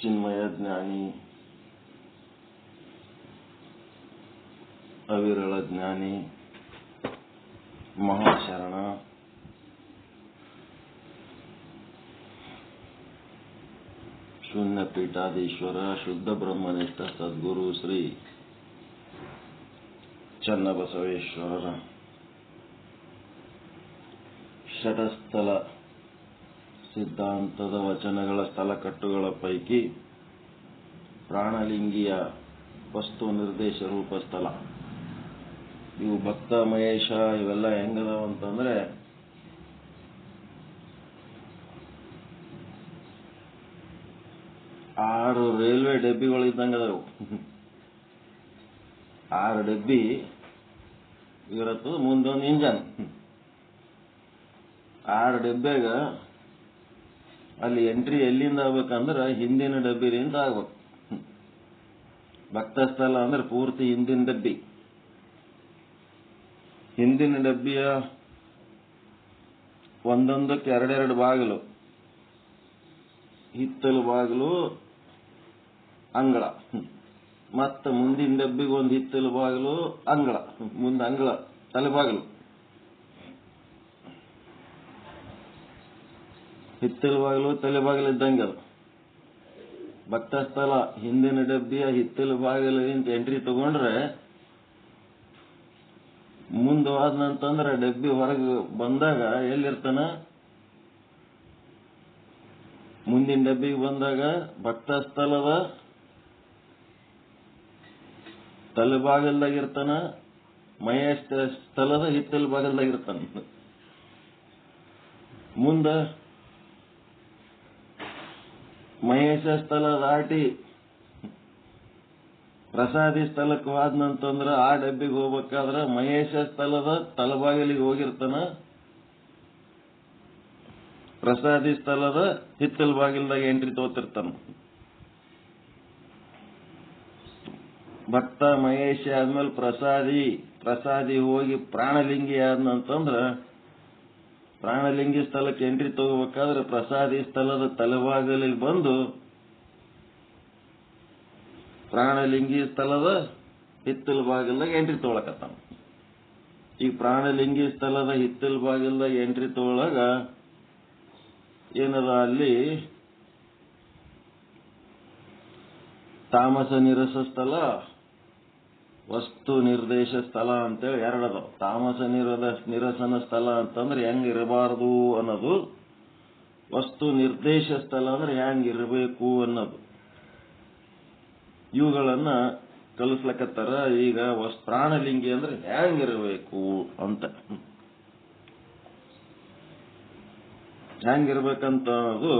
ಚಿನ್ಮಯ ಜ್ಞಾನಿ, ಅವಿರಳ ಜ್ಞಾನಿ, ಮಹಾಶರಣ, ಶೂನ್ಯ ಪೀಠಾಧೀಶ್ವರ, ಶುದ್ಧ ಬ್ರಹ್ಮನಿಷ್ಠ ಸದ್ಗುರು ಶ್ರೀ ಚನ್ನಬಸವೇಶ್ವರರ ಷಟಸ್ಥಲ ಸಿದ್ಧಾಂತದ ವಚನಗಳ ಸ್ಥಳಕಟ್ಟುಗಳ ಪೈಕಿ ಪ್ರಾಣಲಿಂಗಿಯ ವಸ್ತು ನಿರ್ದೇಶ ರೂಪ ಸ್ಥಳ ಇವು ಭಕ್ತ ಮಹೇಶ ಇವೆಲ್ಲ ಹೆಂಗದಾವ ಅಂತಂದ್ರೆ, ಆರು ರೈಲ್ವೆ ಡಬ್ಬಿಗಳು ಇದ್ದಂಗೆ ಅದಾವು. 6 ಡಬ್ಬಿ ಇರತ್ತದ, ಮುಂದೊಂದು ಇಂಜನ್. 6 ಡಬ್ಬ್ಯಾಗ ಅಲ್ಲಿ ಎಂಟ್ರಿ ಎಲ್ಲಿಂದ ಆಗ್ಬೇಕಂದ್ರೆ ಹಿಂದಿನ ಡಬ್ಬಿಲಿಂದ ಆಗ್ಬೇಕು. ಭಕ್ತ ಸ್ಥಳ ಅಂದ್ರೆ ಪೂರ್ತಿ ಹಿಂದಿನ ಡಬ್ಬಿ. ಹಿಂದಿನ ಡಬ್ಬಿಯ ಒಂದೊಂದಕ್ಕೆ 2 ಬಾಗಿಲು, ಹಿತ್ತಲು ಬಾಗಿಲು, ಅಂಗಳ. ಮತ್ತೆ ಮುಂದಿನ ಡಬ್ಬಿಗೆ ಒಂದು ಹಿತ್ತಲು ಬಾಗಿಲು, ಅಂಗಳ, ಮುಂದೆ ಅಂಗಳ, ತಲೆಬಾಗಿಲು. ಹಿತ್ತಲು ಬಾಗಿಲು ತಲೆಬಾಗಿಲು ಇದ್ದಂಗೆ ಅದು ಭಕ್ತ ಸ್ಥಳ. ಹಿಂದಿನ ಡಬ್ಬಿಯ ಹಿತ್ತಲು ಬಾಗಿಲಿಂದ ಎಂಟ್ರಿ ತಗೊಂಡ್ರೆ ಮುಂದವಾದ್ನಂತಂದ್ರೆ ಡಬ್ಬಿ ಹೊರಗೆ ಬಂದಾಗ ಎಲ್ಲಿರ್ತಾನ, ಮುಂದಿನ ಡಬ್ಬಿಗೆ ಬಂದಾಗ ಭಕ್ತ ಸ್ಥಳದ ತಲೆಬಾಗಲ್ದಾಗಿರ್ತಾನ, ಮಹೇಶ್ ಸ್ಥಳದ ಹಿತ್ತಲು ಬಾಗಲ್ದಾಗಿರ್ತಾನ. ಮುಂದ ಮಹೇಶ ಸ್ಥಳ ದಾಟಿ ಪ್ರಸಾದಿ ಸ್ಥಳಕ್ಕೆ ಹೋದ್ನಂತಂದ್ರ ಆ ಡಬ್ಬಿಗೆ ಹೋಗ್ಬೇಕಾದ್ರೆ ಮಹೇಶ ಸ್ಥಳದ ತಲೆಬಾಗಿಲಿಗೆ ಹೋಗಿರ್ತಾನ, ಪ್ರಸಾದಿ ಸ್ಥಳದ ಹಿತ್ತಲು ಬಾಗಿಲ್ದಾಗ ಎಂಟ್ರಿ ತಗೋತಿರ್ತಾನ. ಭಕ್ತ ಮಹೇಶ ಆದ್ಮೇಲೆ ಪ್ರಸಾದಿ ಹೋಗಿ ಪ್ರಾಣಲಿಂಗಿ ಆದ್ನಂತಂದ್ರ ಪ್ರಾಣಲಿಂಗಿ ಸ್ಥಳಕ್ಕೆ ಎಂಟ್ರಿ ತಗೋಬೇಕಾದ್ರೆ ಪ್ರಸಾದಿ ಸ್ಥಳದ ತಲೆಬಾಗಿಲಿಗೆ ಬಂದು ಪ್ರಾಣಲಿಂಗಿ ಸ್ಥಳದ ಹಿತ್ತಲು ಬಾಗಿಲ್ದಾಗ ಎಂಟ್ರಿ ತಗೊಳಕತ್ತಾನ. ಈ ಪ್ರಾಣಲಿಂಗಿ ಸ್ಥಳದ ಹಿತ್ತಲು ಬಾಗಿಲ್ದಾಗ ಎಂಟ್ರಿ ತಗೊಳಗ ಏನದ, ಅಲ್ಲಿ ತಾಮಸ ನಿರಸ ಸ್ಥಳ, ವಸ್ತು ನಿರ್ದೇಶ ಸ್ಥಳ ಅಂತೇಳಿ 2 ಅದಾವ. ತಾಮಸ ನಿರಸನ ಸ್ಥಳ ಅಂತಂದ್ರೆ ಹೆಂಗ್ ಇರಬಾರದು ಅನ್ನೋದು, ವಸ್ತು ನಿರ್ದೇಶ ಸ್ಥಳ ಅಂದ್ರೆ ಹೆಂಗ್ ಇರಬೇಕು ಅನ್ನೋದು. ಇವುಗಳನ್ನ ಕಲಿಸ್ಲಕತ್ತಾರ. ಈಗ ಪ್ರಾಣಲಿಂಗಿ ಅಂದ್ರೆ ಹೆಂಗಿರಬೇಕು ಅಂತ, ಹೆಂಗಿರ್ಬೇಕಂತ ಅನ್ನೋದು,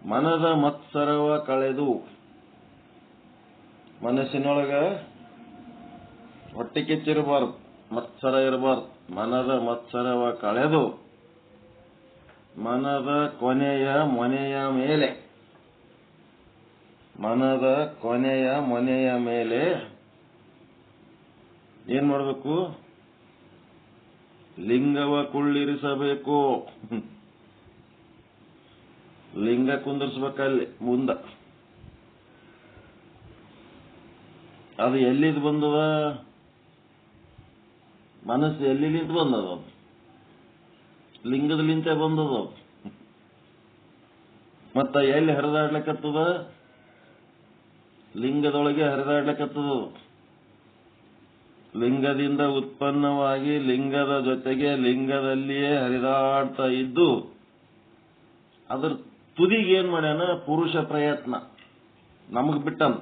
ಮನದ ಮತ್ಸರವ ಕಳೆದು, ಮನಸ್ಸಿನೊಳಗ ಹೊಟ್ಟೆ ಕಿಚ್ಚಿರಬಾರ್ದು, ಮತ್ಸರ ಇರಬಾರ್ದು. ಮನದ ಮತ್ಸರವ ಕಳೆದು ಮನದ ಮೊನೆಯ ಮೇಲೆ, ಮನದ ಮೊನೆಯ ಮೇಲೆ ಏನ್ ಮಾಡಬೇಕು, ಲಿಂಗವ ಕುಳ್ಳಿರಿಸಬೇಕು. ಲಿಂಗ ಕುಂದರ್ಸ್ಬೇಕಲ್ಲಿ ಮುಂದ. ಅದು ಎಲ್ಲಿದ್ ಬಂದದ, ಮನಸ್ಸು ಎಲ್ಲಿಂದ ಬಂದದ, ಲಿಂಗದಲಿಂತ ಬಂದದ. ಮತ್ತ ಎಲ್ಲಿ ಹರಿದಾಡ್ಲಿಕ್ಕತ್ತದ, ಲಿಂಗದೊಳಗೆ ಹರಿದಾಡ್ಲಿಕ್ಕತ್ತದ. ಲಿಂಗದಿಂದ ಉತ್ಪನ್ನವಾಗಿ ಲಿಂಗದ ಜೊತೆಗೆ ಲಿಂಗದಲ್ಲಿಯೇ ಹರಿದಾಡ್ತಾ ಇದ್ದು, ಅದ್ರ ತುದಿಗೆ ಏನ್ ಮಾಡ್ಯಾನ, ಪುರುಷ ಪ್ರಯತ್ನ ನಮಗ್ ಬಿಟ್ಟನ್.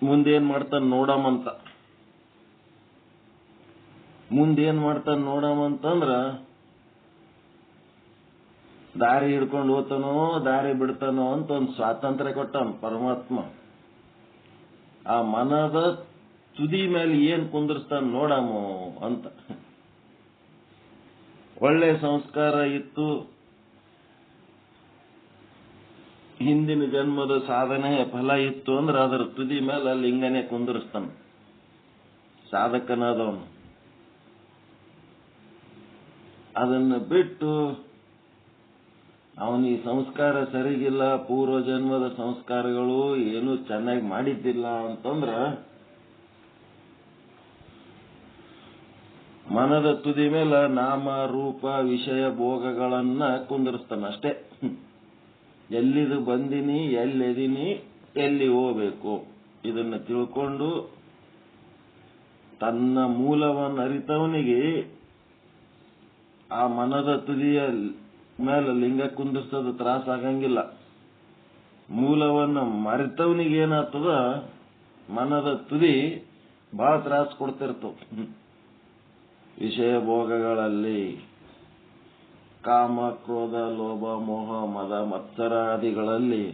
ಮುಂದೇನ್ ಮಾಡ್ತಾನ ನೋಡಮಂತ. ಮುಂದೇನ್ ಮಾಡ್ತಾನ ನೋಡಮಂತಂದ್ರ, ದಾರಿ ಹಿಡ್ಕೊಂಡು ಹೋಗ್ತಾನೋ ದಾರಿ ಬಿಡ್ತಾನೋ ಅಂತ ಒಂದು ಸ್ವಾತಂತ್ರ್ಯ ಕೊಟ್ಟಾನ ಪರಮಾತ್ಮ. ಆ ಮನದ ತುದಿ ಮೇಲೆ ಏನ್ ಕುಂದರ್ಸ್ತಾನ ನೋಡಮು ಅಂತ. ಒಳ್ಳೆ ಸಂಸ್ಕಾರ ಇತ್ತು, ಹಿಂದಿನ ಜನ್ಮದ ಸಾಧನೆ ಫಲ ಇತ್ತು ಅಂದ್ರೆ ಅದರ ತುದಿ ಮೇಲೆ ಲಿಂಗನೇ ಕುಂದರ್ಸ್ತಾನ ಸಾಧಕನಾದವನು. ಅದನ್ನು ಬಿಟ್ಟು ಅವನಿಗೆ ಸಂಸ್ಕಾರ ಸರಿಗಿಲ್ಲ, ಪೂರ್ವ ಜನ್ಮದ ಸಂಸ್ಕಾರಗಳು ಏನು ಚೆನ್ನಾಗಿ ಮಾಡಿದ್ದಿಲ್ಲ ಅಂತಂದ್ರ ಮನದ ತುದಿ ಮೇಲೆ ನಾಮ ರೂಪ ವಿಷಯ ಭೋಗಗಳನ್ನ ಕುಂದಿರಿಸ್ತಾನ ಅಷ್ಟೇ. ಎಲ್ಲಿದು ಬಂದಿನಿ, ಎಲ್ಲಿದೀನಿ, ಎಲ್ಲಿ ಹೋಗ್ಬೇಕು ಇದನ್ನ ತಿಳ್ಕೊಂಡು ತನ್ನ ಮೂಲವನ್ನು ಅರಿತವನಿಗೆ ಆ ಮನದ ತುದಿಯ ಮೇಲೆ ಲಿಂಗ ಕುಂದಿರ್ಸೋದು ತ್ರಾಸ ಆಗಂಗಿಲ್ಲ. ಮೂಲವನ್ನು ಮರೆತವನಿಗೆ ಏನಾಗ್ತದ, ಮನದ ತುದಿ ಬಹಳ ತ್ರಾಸ ಕೊಡ್ತಿರ್ತವ. ವಿಷಯ ಭೋಗಗಳಲ್ಲಿ ಕಾಮ ಕ್ರೋಧ ಲೋಭ ಮೋಹ ಮದ ಮತ್ಸರಾದಿಗಳಲ್ಲಿ,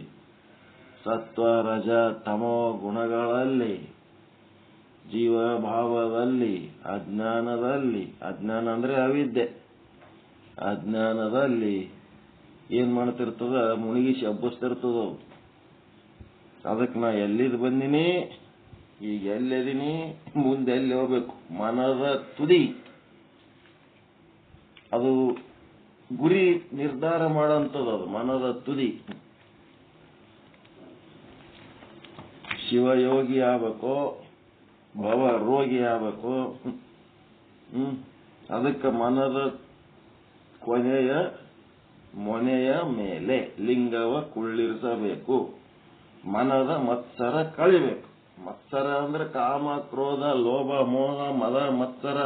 ಸತ್ವ ರಜ ತಮೋ ಗುಣಗಳಲ್ಲಿ, ಜೀವಭಾವದಲ್ಲಿ, ಅಜ್ಞಾನದಲ್ಲಿ, ಅಜ್ಞಾನ ಅಂದ್ರೆ ಅವಿದ್ಯೆ, ಅಜ್ಞಾನದಲ್ಲಿ ಏನ್ ಮಾಡ್ತಿರ್ತದ, ಮುಳುಗಿಸಿ ಹಬ್ಬಸ್ತಿರ್ತದ. ಅದಕ್ಕೆ ನಾ ಎಲ್ಲಿದ್ ಬಂದಿನಿ, ಈಗ ಎಲ್ಲಿದೀನಿ, ಮುಂದೆ ಎಲ್ಲಿ ಹೋಗ್ಬೇಕು, ಮನದ ತುದಿ ಅದು ಗುರಿ ನಿರ್ಧಾರ ಮಾಡೋಂಥದ್ದು. ಅದು ಮನದ ತುದಿ. ಶಿವಯೋಗಿ ಆಗ್ಬೇಕು, ಭವ ರೋಗಿ ಆಗ್ಬೇಕು. ಅದಕ್ಕೆ ಮನದ ಮೊನೆಯ ಮೇಲೆ ಲಿಂಗವ ಕುಳ್ಳಿರಿಸಬೇಕು. ಮನದ ಮತ್ಸರ ಕಳಿಬೇಕು. ಮತ್ಸರ ಅಂದ್ರೆ ಕಾಮ ಕ್ರೋಧ ಲೋಭ ಮೋಹ ಮದ ಮತ್ಸರ,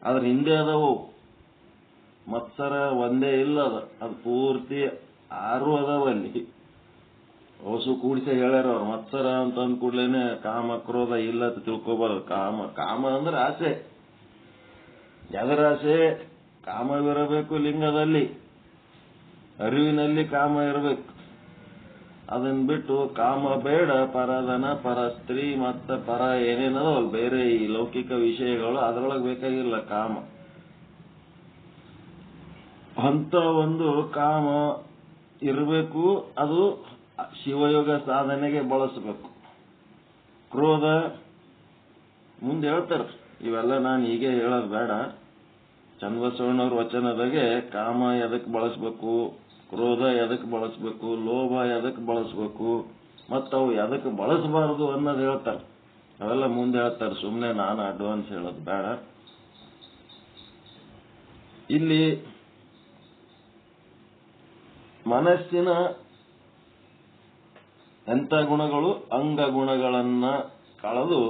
ಅದ್ರ ಹಿಂದೆ ಅದಾವು. ಮತ್ಸರ ಒಂದೇ ಇಲ್ಲ, ಅದು ಪೂರ್ತಿ 6 ಅದಾವಲ್ಲಿ. ಹೊಸು ಕೂಡಿಸಿ ಹೇಳ್ಯಾರ ಅವ್ರು. ಮತ್ಸರ ಅಂತ ಅಂದ ಕೂಡ್ಲೇನೆ ಕಾಮ ಕ್ರೋಧ ಇಲ್ಲ ಅಂತ ತಿಳ್ಕೊಬಾರ್ದು. ಕಾಮ ಅಂದ್ರೆ ಆಸೆ. ಎದರ ಆಸೆ? ಕಾಮವಿರಬೇಕು ಲಿಂಗದಲ್ಲಿ, ಅರಿವಿನಲ್ಲಿ ಕಾಮ ಇರಬೇಕು. ಅದನ್ನ ಬಿಟ್ಟು ಕಾಮ ಬೇಡ, ಪರಧನ ಪರ ಸ್ತ್ರೀ ಮತ್ತ ಪರ ಏನೇನದೋ ಬೇರೆ ಈ ಲೌಕಿಕ ವಿಷಯಗಳು, ಅದರೊಳಗೆ ಬೇಕಾಗಿಲ್ಲ ಕಾಮ. ಅಂತ ಒಂದು ಕಾಮ ಇರಬೇಕು. ಅದು ಶಿವಯೋಗ ಸಾಧನೆಗೆ ಬಳಸಬೇಕು. ಕ್ರೋಧ ಮುಂದೆ ಹೇಳ್ತಾರ, ಇವೆಲ್ಲ ನಾನು ಹೀಗೆ ಹೇಳೋದು ಬೇಡ. ಚನ್ನಬಸವಣ್ಣವ್ರ ವಚನದಾಗೆ ಕಾಮ ಎದಕ್ಕೆ ಬಳಸಬೇಕು, ಕ್ರೋಧ ಎದಕ್ಕೆ ಬಳಸಬೇಕು, ಲೋಭ ಎದಕ್ಕೆ ಬಳಸಬೇಕು, ಮತ್ತವು ಎದಕ್ಕೆ ಬಳಸಬಾರದು ಅನ್ನೋದು ಹೇಳ್ತಾರೆ. ಅವೆಲ್ಲ ಮುಂದೆ ಹೇಳ್ತಾರೆ. ಸುಮ್ಮನೆ ನಾನು ಅಡ್ವಾನ್ಸ್ ಹೇಳೋದು ಬೇಡ. ಇಲ್ಲಿ ಮನಸ್ಸಿನ ಎಂಥ ಗುಣಗಳು, ಅಂಗ ಗುಣಗಳನ್ನ ಕಳೆದು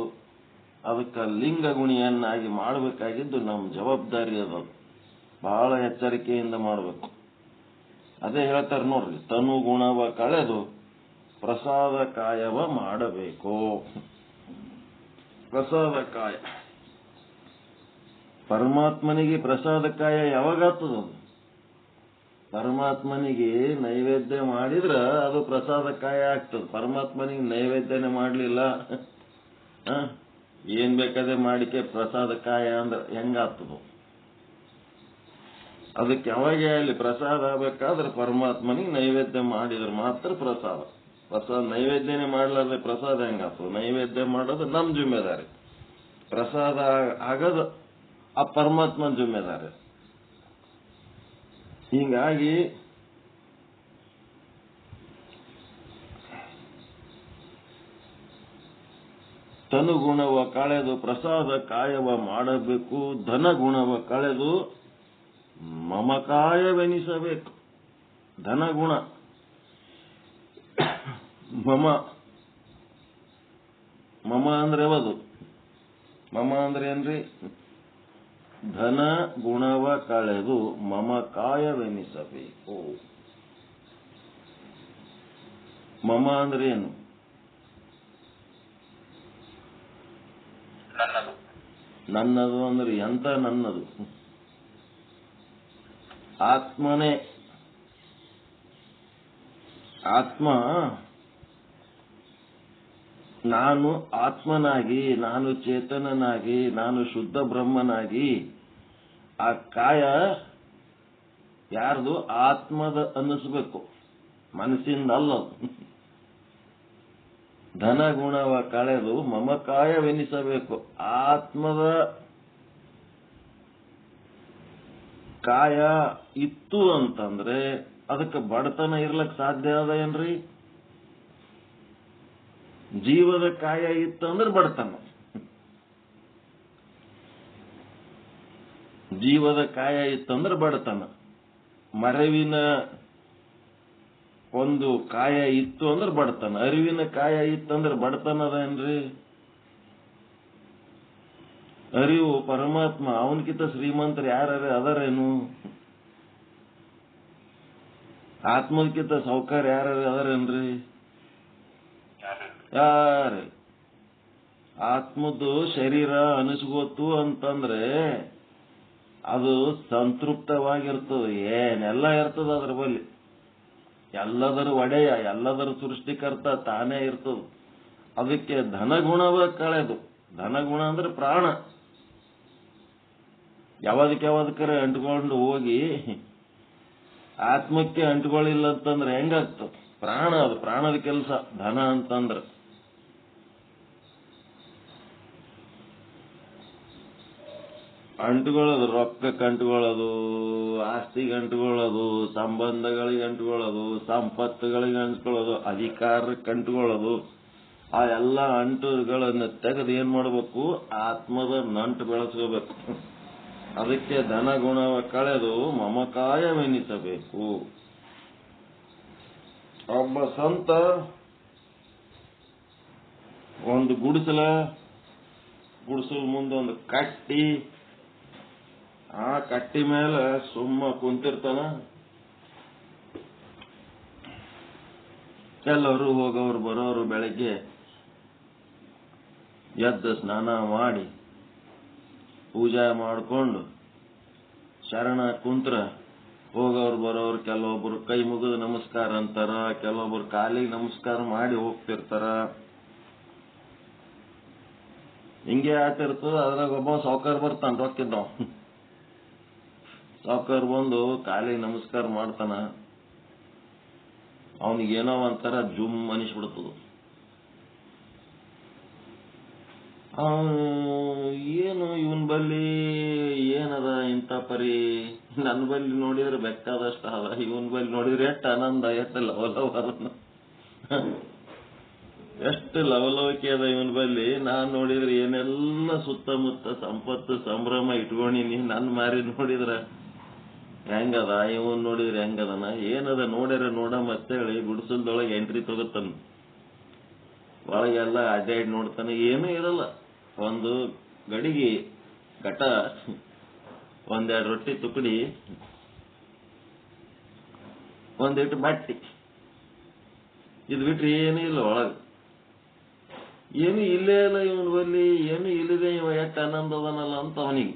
ಅದಕ್ಕೆ ಲಿಂಗ ಗುಣಿಯನ್ನಾಗಿ ಮಾಡಬೇಕಾಗಿದ್ದು ನಮ್ಮ ಜವಾಬ್ದಾರಿ. ಅದು ಬಹಳ ಎಚ್ಚರಿಕೆಯಿಂದ ಮಾಡಬೇಕು. ಅದೇ ಹೇಳ್ತಾರೆ ನೋಡ್ರಿ, ತನು ಗುಣವ ಕಳೆದು ಪ್ರಸಾದ ಕಾಯವ ಮಾಡಬೇಕು. ಪ್ರಸಾದ ಕಾಯ, ಪರಮಾತ್ಮನಿಗೆ ಪ್ರಸಾದ ಕಾಯ ಯಾವಾಗಾಗ್ತದ? ಪರಮಾತ್ಮನಿಗೆ ನೈವೇದ್ಯ ಮಾಡಿದ್ರ ಅದು ಪ್ರಸಾದ ಕಾಯ ಆಗ್ತದೆ. ಪರಮಾತ್ಮನಿಗೆ ನೈವೇದ್ಯನೇ ಮಾಡಲಿಲ್ಲ, ಏನ್ ಬೇಕಾದ್ರೆ ಮಾಡಿಕೆ ಪ್ರಸಾದ ಕಾಯ ಅಂದ್ರೆ ಹೆಂಗಾಗ್ತದ? ಅದಕ್ಕೆ ಯಾವಾಗ ಅಲ್ಲಿ ಪ್ರಸಾದ ಆಗ್ಬೇಕಾದ್ರೆ ಪರಮಾತ್ಮನಿಗೆ ನೈವೇದ್ಯ ಮಾಡಿದ್ರೆ ಮಾತ್ರ ಪ್ರಸಾದ. ನೈವೇದ್ಯನೇ ಮಾಡ್ಲಾರ್ದೆ ಪ್ರಸಾದ ಹೆಂಗಾಗ್ತದೆ? ನೈವೇದ್ಯ ಮಾಡೋದು ನಮ್ ಜಿಮ್ಮೆದಾರಿ, ಪ್ರಸಾದ ಆಗೋದು ಆ ಪರಮಾತ್ಮನ ಜಿಮ್ಮೆದಾರಿ. ಹೀಗಾಗಿ ತನು ಗುಣವ ಕಳೆದು ಪ್ರಸಾದ ಕಾಯವ ಮಾಡಬೇಕು. ಧನ ಗುಣವ ಕಳೆದು ಮಮಕಾಯವೆನಿಸಬೇಕು. ಧನ ಗುಣ ಮಮ ಅಂದ್ರೆ ಯಾವುದು? ಮಮ ಅಂದ್ರೆ ಏನ್ರಿ? ಧನ ಗುಣವ ಕಳೆದು ಮಮಕಾಯವೆನಿಸಬೇಕು. ಮಮ ಅಂದ್ರೆ ಏನು? ನನ್ನದು ಅಂದ್ರೆ ಎಂತ ನನ್ನದು? ಆತ್ಮನೇ. ಆತ್ಮ ನಾನು ಆತ್ಮನಾಗಿ, ನಾನು ಚೇತನನಾಗಿ, ನಾನು ಶುದ್ಧ ಬ್ರಹ್ಮನಾಗಿ, ಆ ಕಾಯ ಯಾರ್ದು? ಆತ್ಮದ ಅನ್ನಿಸ್ಬೇಕು, ಮನಸ್ಸಿಂದ ಅಲ್ಲ. ಧನ ಗುಣವ ಕಳೆದು ಮಮಕಾಯವೆನಿಸಬೇಕು. ಆತ್ಮದ ಕಾಯ ಇತ್ತು ಅಂತಂದ್ರೆ ಅದಕ್ಕೆ ಬಡತನ ಇರ್ಲಕ್ ಸಾಧ್ಯ ಅದ ಏನ್ರಿ? ಜೀವದ ಕಾಯ ಇತ್ತಂದ್ರೆ ಬಡತನ, ಜೀವದ ಕಾಯ ಇತ್ತಂದ್ರೆ ಬಡತನ. ಮರವಿನ ಒಂದು ಕಾಯ ಇತ್ತು ಅಂದ್ರೆ ಬಡತನ, ಅರಿವಿನ ಕಾಯ ಇತ್ತಂದ್ರೆ ಬಡತನ ಅದೇನ್ರಿ? ಅರಿವು ಪರಮಾತ್ಮ, ಅವನಕಿಂತ ಶ್ರೀಮಂತರು ಯಾರು ಅದರೇನು? ಆತ್ಮಕ್ಕಿಂತ ಸೌಕರ್ಯ ಯಾರು ಅದರೇನ್ರಿ? ಯಾರು? ಆತ್ಮದ್ದು ಶರೀರ ಅನಿಸ್ಕೋತು ಅಂತಂದ್ರೆ ಅದು ಸಂತೃಪ್ತವಾಗಿರ್ತದೆ, ಏನೆಲ್ಲ ಇರ್ತದ ಅದ್ರ ಬಳಿ. ಎಲ್ಲದರ ಒಡೆಯ, ಎಲ್ಲದರ ಸೃಷ್ಟಿಕರ್ತ ತಾನೇ ಇರ್ತದ. ಅದಕ್ಕೆ ಧನಗುಣವ ಕಳೆದು, ಧನಗುಣ ಅಂದ್ರೆ ಪ್ರಾಣ, ಯಾವದಕ್ಕಾವದಕ್ಕರೆ ಅಂಟ್ಕೊಂಡು ಹೋಗಿ ಆತ್ಮಕ್ಕೆ ಅಂಟ್ಕೊಳ್ಳಿಲ್ಲ ಅಂತಂದ್ರೆ ಹೆಂಗಾಗ್ತದ? ಪ್ರಾಣ, ಅದು ಪ್ರಾಣದ ಕೆಲಸ ಧನ ಅಂತಂದ್ರೆ. ಅಂಟುಕೊಳ್ಳೋದು, ರೊಕ್ಕಕ್ಕೆ ಅಂಟುಕೊಳ್ಳೋದು, ಆಸ್ತಿಗೆ ಅಂಟುಕೊಳ್ಳೋದು, ಸಂಬಂಧಗಳಿಗೆ ಅಂಟುಕೊಳ್ಳೋದು, ಸಂಪತ್ತುಗಳಿಗೆ ಅಂಟ್ಕೊಳ್ಳೋದು, ಅಧಿಕಾರಕ್ಕೆ ಅಂಟುಕೊಳ್ಳೋದು, ಆ ಎಲ್ಲ ಅಂಟುಗಳನ್ನು ತೆಗೆದು ಏನ್ ಮಾಡಬೇಕು? ಆತ್ಮದ ನಂಟು ಬೆಳೆಸ್ಕೋಬೇಕು. ಅದಕ್ಕೆ ಧನ ಗುಣವ ಕಳೆದು ಮಮಕಾಯವೆನಿಸಬೇಕು. ಒಬ್ಬ ಸಂತ ಒಂದು ಗುಡಿಸಲ ಮುಂದೊಂದು ಕಟ್ಟಿ, ಆ ಕಟ್ಟಿ ಮೇಲೆ ಸುಮ್ಮ ಕುಂತಿರ್ತಾನ. ಎಲ್ಲರೂ ಹೋಗೋರು ಬರೋರು ಬೆಳಗ್ಗೆ ಎದ್ದು ಸ್ನಾನ ಮಾಡಿ ಪೂಜೆ ಮಾಡಿಕೊಂಡು ಶರಣ ಕುಂತ್ರ ಹೋಗೋರು ಬರೋರು ಕೆಲವೊಬ್ರು ಕೈ ಮುಗಿದು ನಮಸ್ಕಾರ ಅಂತಾರ, ಕೆಲವೊಬ್ರು ಕಾಲಿಗೆ ನಮಸ್ಕಾರ ಮಾಡಿ ಹೋಗ್ತಿರ್ತಾರ. ಹಿಂಗೆ ಆಟಿರ್ತದ. ಅದ್ರಾಗ ಒಬ್ಬ ಸಾವುಕಾರ ಬರ್ತಾನ, ರೊಕ್ಕಿದ್ದವ ಸಾವುಕಾರ ಬಂದು ಕಾಲಿಗೆ ನಮಸ್ಕಾರ ಮಾಡ್ತಾನ. ಅವನಿಗೇನೋ ಒಂಥರ ಜುಮ್ ಅನಿಸ್ಬಿಡ್ತದ. ಏನು ಇವನ್ ಬಲ್ಲಿ ಏನದ ಇಂಥ ಪರಿ, ನನ್ನ ಬಲ್ಲಿ ನೋಡಿದ್ರೆ ಬೆಕ್ಕಾದಷ್ಟ ಅದ, ಇವನ್ ಬಲ್ಲಿ ನೋಡಿದ್ರೆ ಎಷ್ಟು ಆನಂದ, ಎಷ್ಟು ಲವಲವ ಅದ, ಎಷ್ಟು ಲವಲವಿಕೆ ಅದ ಇವನ್ ಬಲ್ಲಿ. ನಾನ್ ನೋಡಿದ್ರೆ ಏನೆಲ್ಲ ಸುತ್ತಮುತ್ತ ಸಂಪತ್ತು ಸಂಭ್ರಮ ಇಟ್ಕೊಂಡಿನಿ, ನನ್ ಮಾರಿ ನೋಡಿದ್ರ ಹೆಂಗದ, ಇವನ್ ನೋಡಿದ್ರೆ ಹೆಂಗದನ, ಏನದ ನೋಡ್ಯಾರ ನೋಡ ಮತ್ತೇಳಿ ಗುಡಿಸಲ್ದೊಳಗೆ ಎಂಟ್ರಿ ತಗೋತಾನ. ಒಳಗೆಲ್ಲ ಅಡ್ಡಾಡಿ ನೋಡ್ತಾನೆ, ಏನೂ ಇರಲ್ಲ. ಒಂದು ಗಡಿಗೆ ಘಟ, ಒಂದೆರಡು ರೊಟ್ಟಿ ತುಕಡಿ, ಒಂದಿಟ್ಟು ಬಟ್ಟಿ, ಇದು ಬಿಟ್ರೆ ಏನೂ ಇಲ್ಲ ಒಳಗ. ಏನು ಇಲ್ಲೇ ಇಲ್ಲ ಇವನ್ ಬಲ್ಲಿ, ಏನು ಇಲ್ಲದೆ ಇವ ಎಷ್ಟು ಆನಂದ ಅದನಲ್ಲ ಅಂತ ಅವನಿಗೆ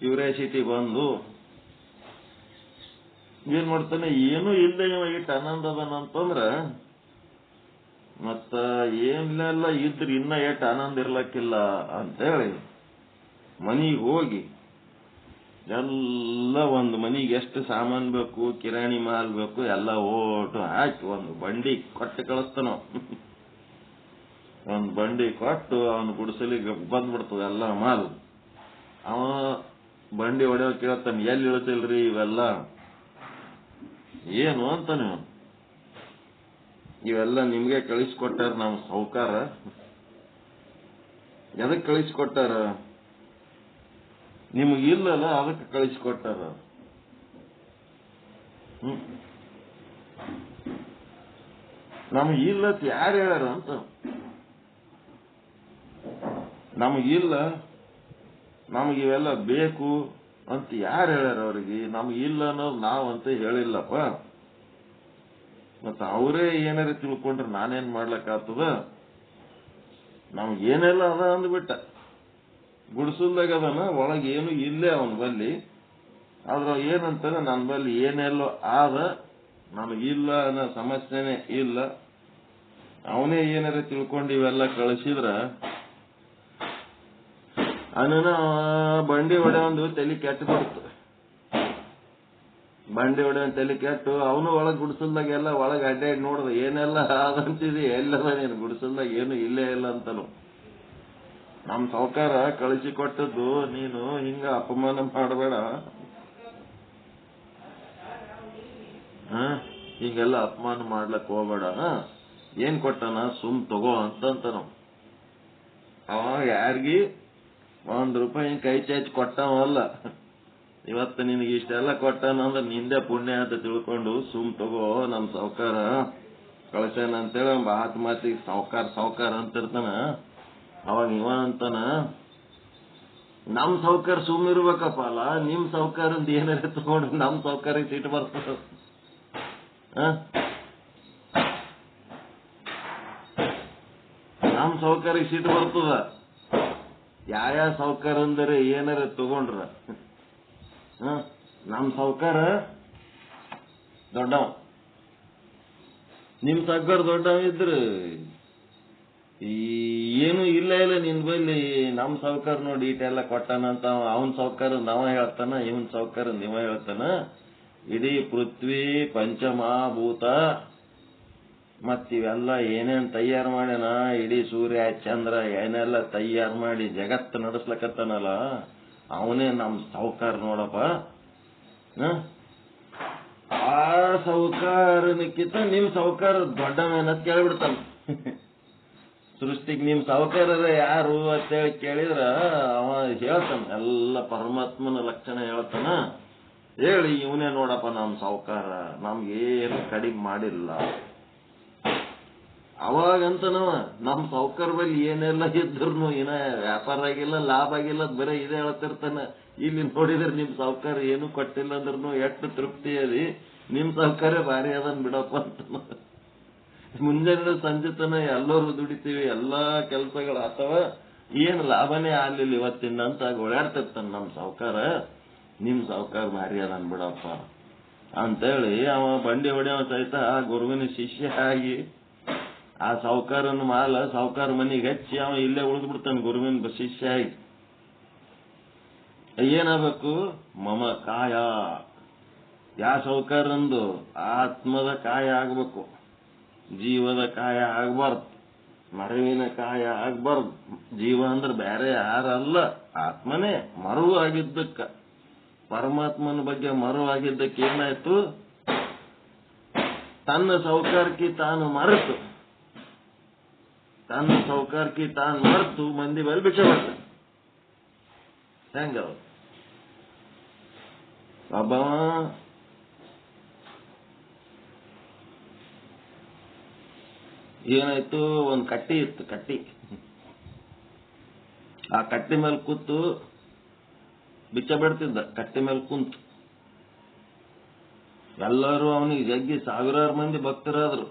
ಕ್ಯೂರಿಯಾಸಿಟಿ ಬಂದು ಏನ್ ಮಾಡ್ತಾನೆ, ಏನು ಇಲ್ಲದೆ ಇವ ಎಷ್ಟು ಆನಂದ ಅದನ ಅಂತಂದ್ರ ಮತ್ತ ಏನೆಲ್ಲ ಇದ್ರ ಇನ್ನ ಎಷ್ಟು ಆನಂದ ಇರ್ಲಕ್ಕಿಲ್ಲ ಅಂತೇಳಿ ಮನಿಗೆ ಹೋಗಿ ಎಲ್ಲ ಒಂದು ಮನಿಗೆ ಎಷ್ಟು ಸಾಮಾನ್ ಬೇಕು, ಕಿರಾಣಿ ಮಾಲ್ ಬೇಕು, ಎಲ್ಲ ಓಟು ಹಾಕಿ ಒಂದು ಬಂಡಿ ಕೊಟ್ಟು ಕಳಿಸ್ತಾನ. ಒಂದು ಬಂಡಿ ಕೊಟ್ಟು ಅವನು ಗುಡಿಸಲಿಗೆ ಬಂದ್ಬಿಡ್ತದ ಎಲ್ಲ ಮಾಲ್. ಅವ ಬಂಡಿ ಹೊಡೆಯೋ ಕೇಳ್ತಾನೆ, ಎಲ್ಲಿ ಇಳಿಸಿಲ್ರಿ ಇವೆಲ್ಲ, ಏನು ಅಂತಾನೆ. ಇವೆಲ್ಲ ನಿಮ್ಗೆ ಕಳಿಸ್ಕೊಟ್ಟಾರ ನಮ್ಮ ಸಾಹುಕಾರ. ಎದಕ್ ಕಳಿಸ್ಕೊಟ್ಟಾರ? ನಿಮಗಿಲ್ಲಲ್ಲ ಅದಕ್ಕೆ ಕಳಿಸ್ಕೊಟ್ಟಾರ. ನಮಗಿಲ್ಲ ಯಾರು ಹೇಳ್ಯಾರ ಅಂತ, ನಮಗಿಲ್ಲ, ನಮಗಿವೆಲ್ಲ ಬೇಕು ಅಂತ ಯಾರು ಹೇಳ್ಯಾರ ಅವ್ರಿಗೆ? ನಮಗಿಲ್ಲ ಅನ್ನೋದು ನಾವಂತ ಹೇಳಿಲ್ಲಪ್ಪ. ಮತ್ತ ಅವರೇ ಏನಾರ ತಿಳ್ಕೊಂಡ್ರೆ ನಾನೇನ್ ಮಾಡ್ಲಕ್ಕಾಗ್ತದ? ನಮ್ಗೇನೆಲ್ಲ ಅದ ಅಂದ್ಬಿಟ್ಟ. ಗುಡಿಸಲ್ದಾಗ ಅದನ, ಒಳಗೆ ಏನು ಇಲ್ಲೇ ಅವನ ಬಲ್ಲಿ. ಆದ್ರ ಏನಂತಾನೆ, ನನ್ನ ಬಲ್ಲಿ ಏನೆಲ್ಲೋ ಆದ, ನಮಗಿಲ್ಲ ಅನ್ನೋ ಸಮಸ್ಯೆನೇ ಇಲ್ಲ. ಅವನೇ ಏನಾರ ತಿಳ್ಕೊಂಡು ಇವೆಲ್ಲ ಕಳಿಸಿದ್ರ ಅವನ ಬಂಡಿ ಹೊಡೆ ಒಂದು ತಲೆ ಕೆಟ್ಟು ಬಿಡ್ತು. ಬಂಡಿ ಹೊಡೆ ಒಂದು ತಲೆ ಕೆಟ್ಟು ಅವನು ಒಳಗ್ ಗುಡಿಸಲ್ದಾಗ ಎಲ್ಲ ಒಳಗೆ ಅಡ್ಡಾಡಿ ನೋಡ್ದ, ಏನೆಲ್ಲ ಆದಂತಿದೆ, ಎಲ್ಲದ ನೀನು ಗುಡಿಸಲ್ದಾಗ ಏನು ಇಲ್ಲೇ ಇಲ್ಲ ಅಂತನು. ನಮ್ ಸಾಹುಕಾರ ಕಳಿಸಿ ಕೊಟ್ಟದ್ದು, ನೀನು ಹಿಂಗ ಅಪಮಾನ ಮಾಡಬೇಡ, ಹಿಂಗೆಲ್ಲ ಅಪಮಾನ ಮಾಡ್ಲಕ್ ಹೋಗ್ಬೇಡ. ಏನ್ ಕೊಟ್ಟನ, ಸುಮ್ ತಗೋ ಅಂತ ನಾವು. ಅವ ಯಾರಿಗಿ ₹1 ಕೈ ಚಾಚಿ ಕೊಟ್ಟವಲ್ಲ. ಇವತ್ತು ನಿನಗೆ ಇಷ್ಟೆಲ್ಲ ಕೊಟ್ಟನಂದ್ರೆ ನಿಂದೆ ಪುಣ್ಯ ಅಂತ ತಿಳ್ಕೊಂಡು ಸುಮ್ ತಗೋ, ನಮ್ ಸಾವ್ಕಾರ ಕಳ್ಸ್ಯಾನ ಅಂತೇಳಿ ಮಾತು ಮಾತಿಗೆ ಸಾವ್ಕಾರ ಅಂತಿರ್ತಾನ. ಅವಾಗ ಇವ ಅಂತಾನ, ನಮ್ ಸಾವ್ಕಾರ ಸುಮ್ ಇರ್ಬೇಕಪ್ಪ ಅಲ್ಲ, ನಿಮ್ ಸಾವ್ಕಾರಂದ ಏನಾರ ತಗೊಂಡು ನಮ್ ಸಾವ್ಕಾರಿಗೆ ಸಿಟ್ಟು ಬರ್ತದ. ನಮ್ ಸಾವ್ಕಾರಿಗೆ ಸಿಟ್ಟು ಬರ್ತದ. ಯಾವ ಸಾವ್ಕಾರ ಅಂದರೆ ಏನಾರ ತಗೊಂಡ್ರ ನಮ್ ಸಾವ್ಕಾರ ದೊಡ್ಡವ, ನಿಮ್ ಸಾವ್ಕಾರ ದೊಡ್ಡವ ಇದ್ರ ಏನು ಇಲ್ಲ ನಿನ್ ಬಲ್ಲಿ. ನಮ್ ಸಾವ್ಕಾರ ನೋಡಿ ಇಟೆಲ್ಲ ಕೊಟ್ಟಾನಂತ ಅವನ್ ಸಾವ್ಕಾರ ನಾವ ಹೇಳ್ತಾನ, ಇವನ್ ಸಾವ್ಕಾರ ನೀವ ಹೇಳ್ತಾನ. ಇಡೀ ಪೃಥ್ವಿ ಪಂಚಮಹಾಭೂತ ಮತ್ತಿವೆಲ್ಲ ಏನೇನ್ ತಯಾರು ಮಾಡ್ಯಾನ, ಇಡೀ ಸೂರ್ಯ ಚಂದ್ರ ಏನೆಲ್ಲ ತಯಾರು ಮಾಡಿ ಜಗತ್ತು ನಡೆಸ್ಲಕತ್ತಾನಲ್ಲ, ಅವನೇ ನಮ್ ಸಾವ್ಕಾರ ನೋಡಪ್ಪ. ಆ ಸಾವ್ಕಾರನಕ್ಕಿಂತ ನಿಮ್ ಸಾವ್ಕಾರ ದೊಡ್ಡವೇನಂತ ಕೇಳ್ಬಿಡ್ತಾನ. ಸೃಷ್ಟಿಗೆ ನಿಮ್ ಸಾವ್ಕಾರರ ಯಾರು ಅಂತೇಳಿ ಕೇಳಿದ್ರ ಅವ ಹೇಳ್ತಾನ, ಎಲ್ಲ ಪರಮಾತ್ಮನ ಲಕ್ಷಣ ಹೇಳ್ತಾನ. ಹೇಳಿ ಇವನೇ ನೋಡಪ್ಪ ನಮ್ ಸಾವ್ಕಾರ, ನಮ್ಗೇನು ಕಡಿಮೆ ಮಾಡಿಲ್ಲ. ಅವಾಗಂತನವ ನಮ್ ಸಾವ್ಕಾರ ಬಳಿ ಏನೆಲ್ಲ ಇದ್ರು ಏನ ವ್ಯಾಪಾರ ಆಗಿಲ್ಲ, ಲಾಭ ಆಗಿಲ್ಲ, ಬರೀ ಇದೇ ಹೇಳ್ತಿರ್ತಾನ. ಇಲ್ಲಿ ನೋಡಿದ್ರೆ ನಿಮ್ ಸಾವ್ಕಾರ ಏನು ಕೊಟ್ಟಿಲ್ಲ ಅಂದ್ರೂ ಎಷ್ಟು ತೃಪ್ತಿ ಅದಿ, ನಿಮ್ ಸಾವ್ಕಾರ ಭಾರಿ ಅದನ್ ಬಿಡಪ್ಪ ಅಂತ. ಮುಂಜಾನೆ ಸಂಜೆ ತನ ಎಲ್ಲರೂ ದುಡಿತೀವಿ, ಎಲ್ಲಾ ಕೆಲಸಗಳು ಆತವ, ಏನ್ ಲಾಭನೇ ಆಗ್ಲಿಲ್ಲ ಇವತ್ತಿನ ಅಂತ ಓಡಾಡ್ತಿರ್ತಾನ ನಮ್ ಸಾವ್ಕಾರ. ನಿಮ್ ಸಾವ್ಕಾರ ಭಾರಿ ಅದನ್ ಬಿಡಪ್ಪ ಅಂತೇಳಿ ಅವ ಬಂಡಿ ಹೊಡೆಯವ ಸಹಿತ ಗುರುವಿನ ಶಿಷ್ಯ ಆಗಿ ಆ ಸಾವ್ಕಾರನ ಮಾಲ ಸಾವ್ಕಾರ ಮನಿಗೆ ಹಚ್ಚಿ ಅವ ಇಲ್ಲೇ ಉಳಿದು ಬಿಡ್ತಾನೆ ಗುರುವಿನ ಶಿಷ್ಯ ಆಗಿ. ಏನಾಗಬೇಕು, ಮಮ ಕಾಯ, ಯಾ ಸಾವ್ಕಾರಂದು ಆತ್ಮದ ಕಾಯ ಆಗ್ಬೇಕು, ಜೀವದ ಕಾಯ ಆಗ್ಬಾರ್ದು, ಮರವಿನ ಕಾಯ ಆಗ್ಬಾರ್ದು. ಜೀವ ಅಂದ್ರೆ ಬೇರೆ ಯಾರಲ್ಲ, ಆತ್ಮನೇ. ಮರವು ಆಗಿದ್ದಕ್ಕ, ಪರಮಾತ್ಮನ ಬಗ್ಗೆ ಮರವು ಆಗಿದ್ದಕ್ಕೆ ಏನಾಯ್ತು, ತನ್ನ ಸಾವ್ಕಾರಕ್ಕೆ ತಾನು ಮರೆತು ಮಂದಿ ಬಲ್ಲಿ ಭಿಕ್ಷೆ ಮಾಡ್ತಾನೆ. ಹೆಂಗ ಒಬ್ಬ ಏನಾಯ್ತು, ಒಂದ್ ಕಟ್ಟಿ ಇತ್ತು, ಆ ಕಟ್ಟಿ ಮೇಲೆ ಕೂತು ಭಿಕ್ಷೆ ಬಿಡ್ತಿದ್ದ. ಕಟ್ಟಿ ಮೇಲೆ ಕುಂತು ಎಲ್ಲರೂ ಅವನಿಗೆ ಜಗ್ಗಿ ಸಾವಿರಾರು ಮಂದಿ ಭಕ್ತರಾದ್ರು,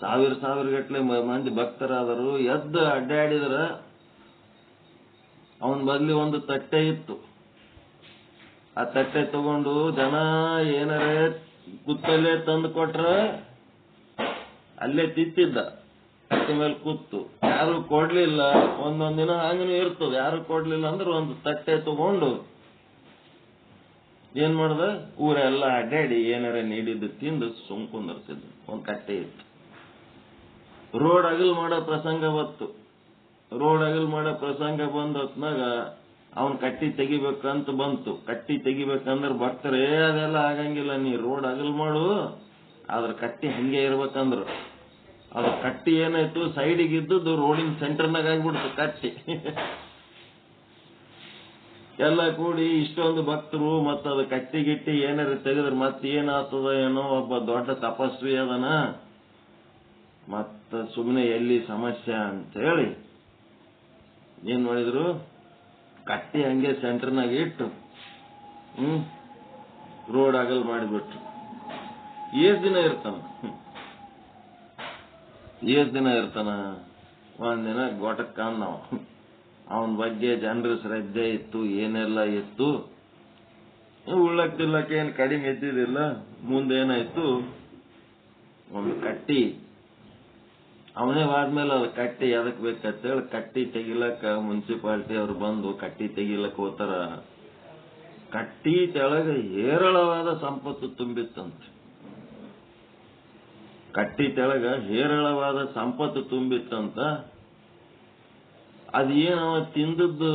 ಸಾವಿರ ಗಟ್ಲೆ ಮಂದಿ ಭಕ್ತರಾದರು. ಎದ್ದು ಅಡ್ಡಾಡಿದ್ರ ಅವನ್ ಬದ್ಲಿ ಒಂದು ತಟ್ಟೆ ಇತ್ತು. ಆ ತಟ್ಟೆ ತಗೊಂಡು ಜನ ಏನಾರೇ ಕುತ್ತಲ್ಲೇ ತಂದು ಕೊಟ್ರ ಅಲ್ಲೇ ತಿತ್ತಿದ್ದ ಕಟ್ಟಿ ಮೇಲೆ ಕೂತು. ಯಾರು ಕೊಡ್ಲಿಲ್ಲ, ಒಂದೊಂದ್ ದಿನ ಹಂಗನೂ ಇರ್ತದ, ಯಾರು ಕೊಡ್ಲಿಲ್ಲ ಅಂದ್ರೆ ಒಂದು ತಟ್ಟೆ ತಗೊಂಡು ಏನ್ ಮಾಡ್ದ, ಊರೆಲ್ಲ ಅಡ್ಡಾಡಿ ಏನಾರ ನೀಡಿದ್ದು ತಿಂದು ಸುಮ್ ಕುಂದಿರ್ತಿದ್ದ. ಒಂದ್ ಕಟ್ಟೆ ಇತ್ತು. ರೋಡ್ ಅಗಲ್ ಮಾಡೋ ಪ್ರಸಂಗ ಬತ್ತು. ರೋಡ್ ಅಗಲ್ ಮಾಡೋ ಪ್ರಸಂಗ ಬಂದ ಹೊತ್ನಾಗ ಅವನ್ ಕಟ್ಟಿ ತೆಗಿಬೇಕಂತ ಬಂತು. ಕಟ್ಟಿ ತೆಗಿಬೇಕಂದ್ರೆ ಬರ್ತಾರೆ, ಅದೆಲ್ಲ ಆಗಂಗಿಲ್ಲ, ನೀ ರೋಡ್ ಅಗಲ್ ಮಾಡು, ಆದ್ರ ಕಟ್ಟಿ ಹಂಗೆ ಇರ್ಬೇಕಂದ್ರು. ಅದ್ರ ಕಟ್ಟಿ ಏನಾಯ್ತು, ಸೈಡಿಗೆ ಇದ್ದದ್ದು ರೋಡಿನ ಸೆಂಟರ್ನಾಗ ಆಗ್ಬಿಡ್ತು ಕಟ್ಟಿ. ಎಲ್ಲ ಕೂಡಿ ಇಷ್ಟೊಂದು ಭಕ್ತರು ಮತ್ತ ಅದು ಕಟ್ಟಿ ಗಿಟ್ಟಿ ಏನಾರ ತೆಗೆದ್ರೆ ಮತ್ತೆ ಏನಾಗ್ತದ ಏನೋ, ಒಬ್ಬ ದೊಡ್ಡ ತಪಸ್ವಿ ಅದನ, ಮತ್ತ ಸುಮ್ಮನೆ ಎಲ್ಲಿ ಸಮಸ್ಯೆ ಅಂತ ಹೇಳಿ ಏನ್ ಮಾಡಿದ್ರು, ಕಟ್ಟಿ ಹಂಗೆ ಸೆಂಟರ್ನಾಗ ಇಟ್ಟು ರೋಡ್ ಅಗಲ್ ಮಾಡಿಬಿಟ್ರು. ಏಸ್ ದಿನ ಇರ್ತಾನ, ಒಂದಿನ ಗೋಟಕ್ಕ ನಾವು ಅವನ ಬಗ್ಗೆ ಜನರ ಶ್ರದ್ಧೆ ಇತ್ತು, ಏನೆಲ್ಲ ಇತ್ತು, ಉಳ್ಳಕ್ ತಿಲ್ಲಕ್ಕೆ ಏನ್ ಕಡಿಮೆ ಇದ್ದಿದ್ದಿಲ್ಲ. ಮುಂದೇನಾಯ್ತು, ಒಂದು ಕಟ್ಟಿ ಅವನೇ ಆದ್ಮೇಲೆ ಅದು ಕಟ್ಟಿ ಎದಕ್ ಬೇಕಂತೇಳಿ ಕಟ್ಟಿ ತೆಗಿಲಕ್ಕ ಮುನ್ಸಿಪಾಲಿಟಿ ಅವ್ರು ಬಂದು ಕಟ್ಟಿ ತೆಗಿಲಕ್ ಹೋತಾರ. ಕಟ್ಟಿ ತೆಳಗ ಹೇರಳವಾದ ಸಂಪತ್ತು ತುಂಬಿತ್ತಂತೆ. ಕಟ್ಟಿ ತೆಳಗ ಹೇರಳವಾದ ಸಂಪತ್ತು ತುಂಬಿತ್ತಂತ. ಅದೇನವ ತಿಂದದ್ದು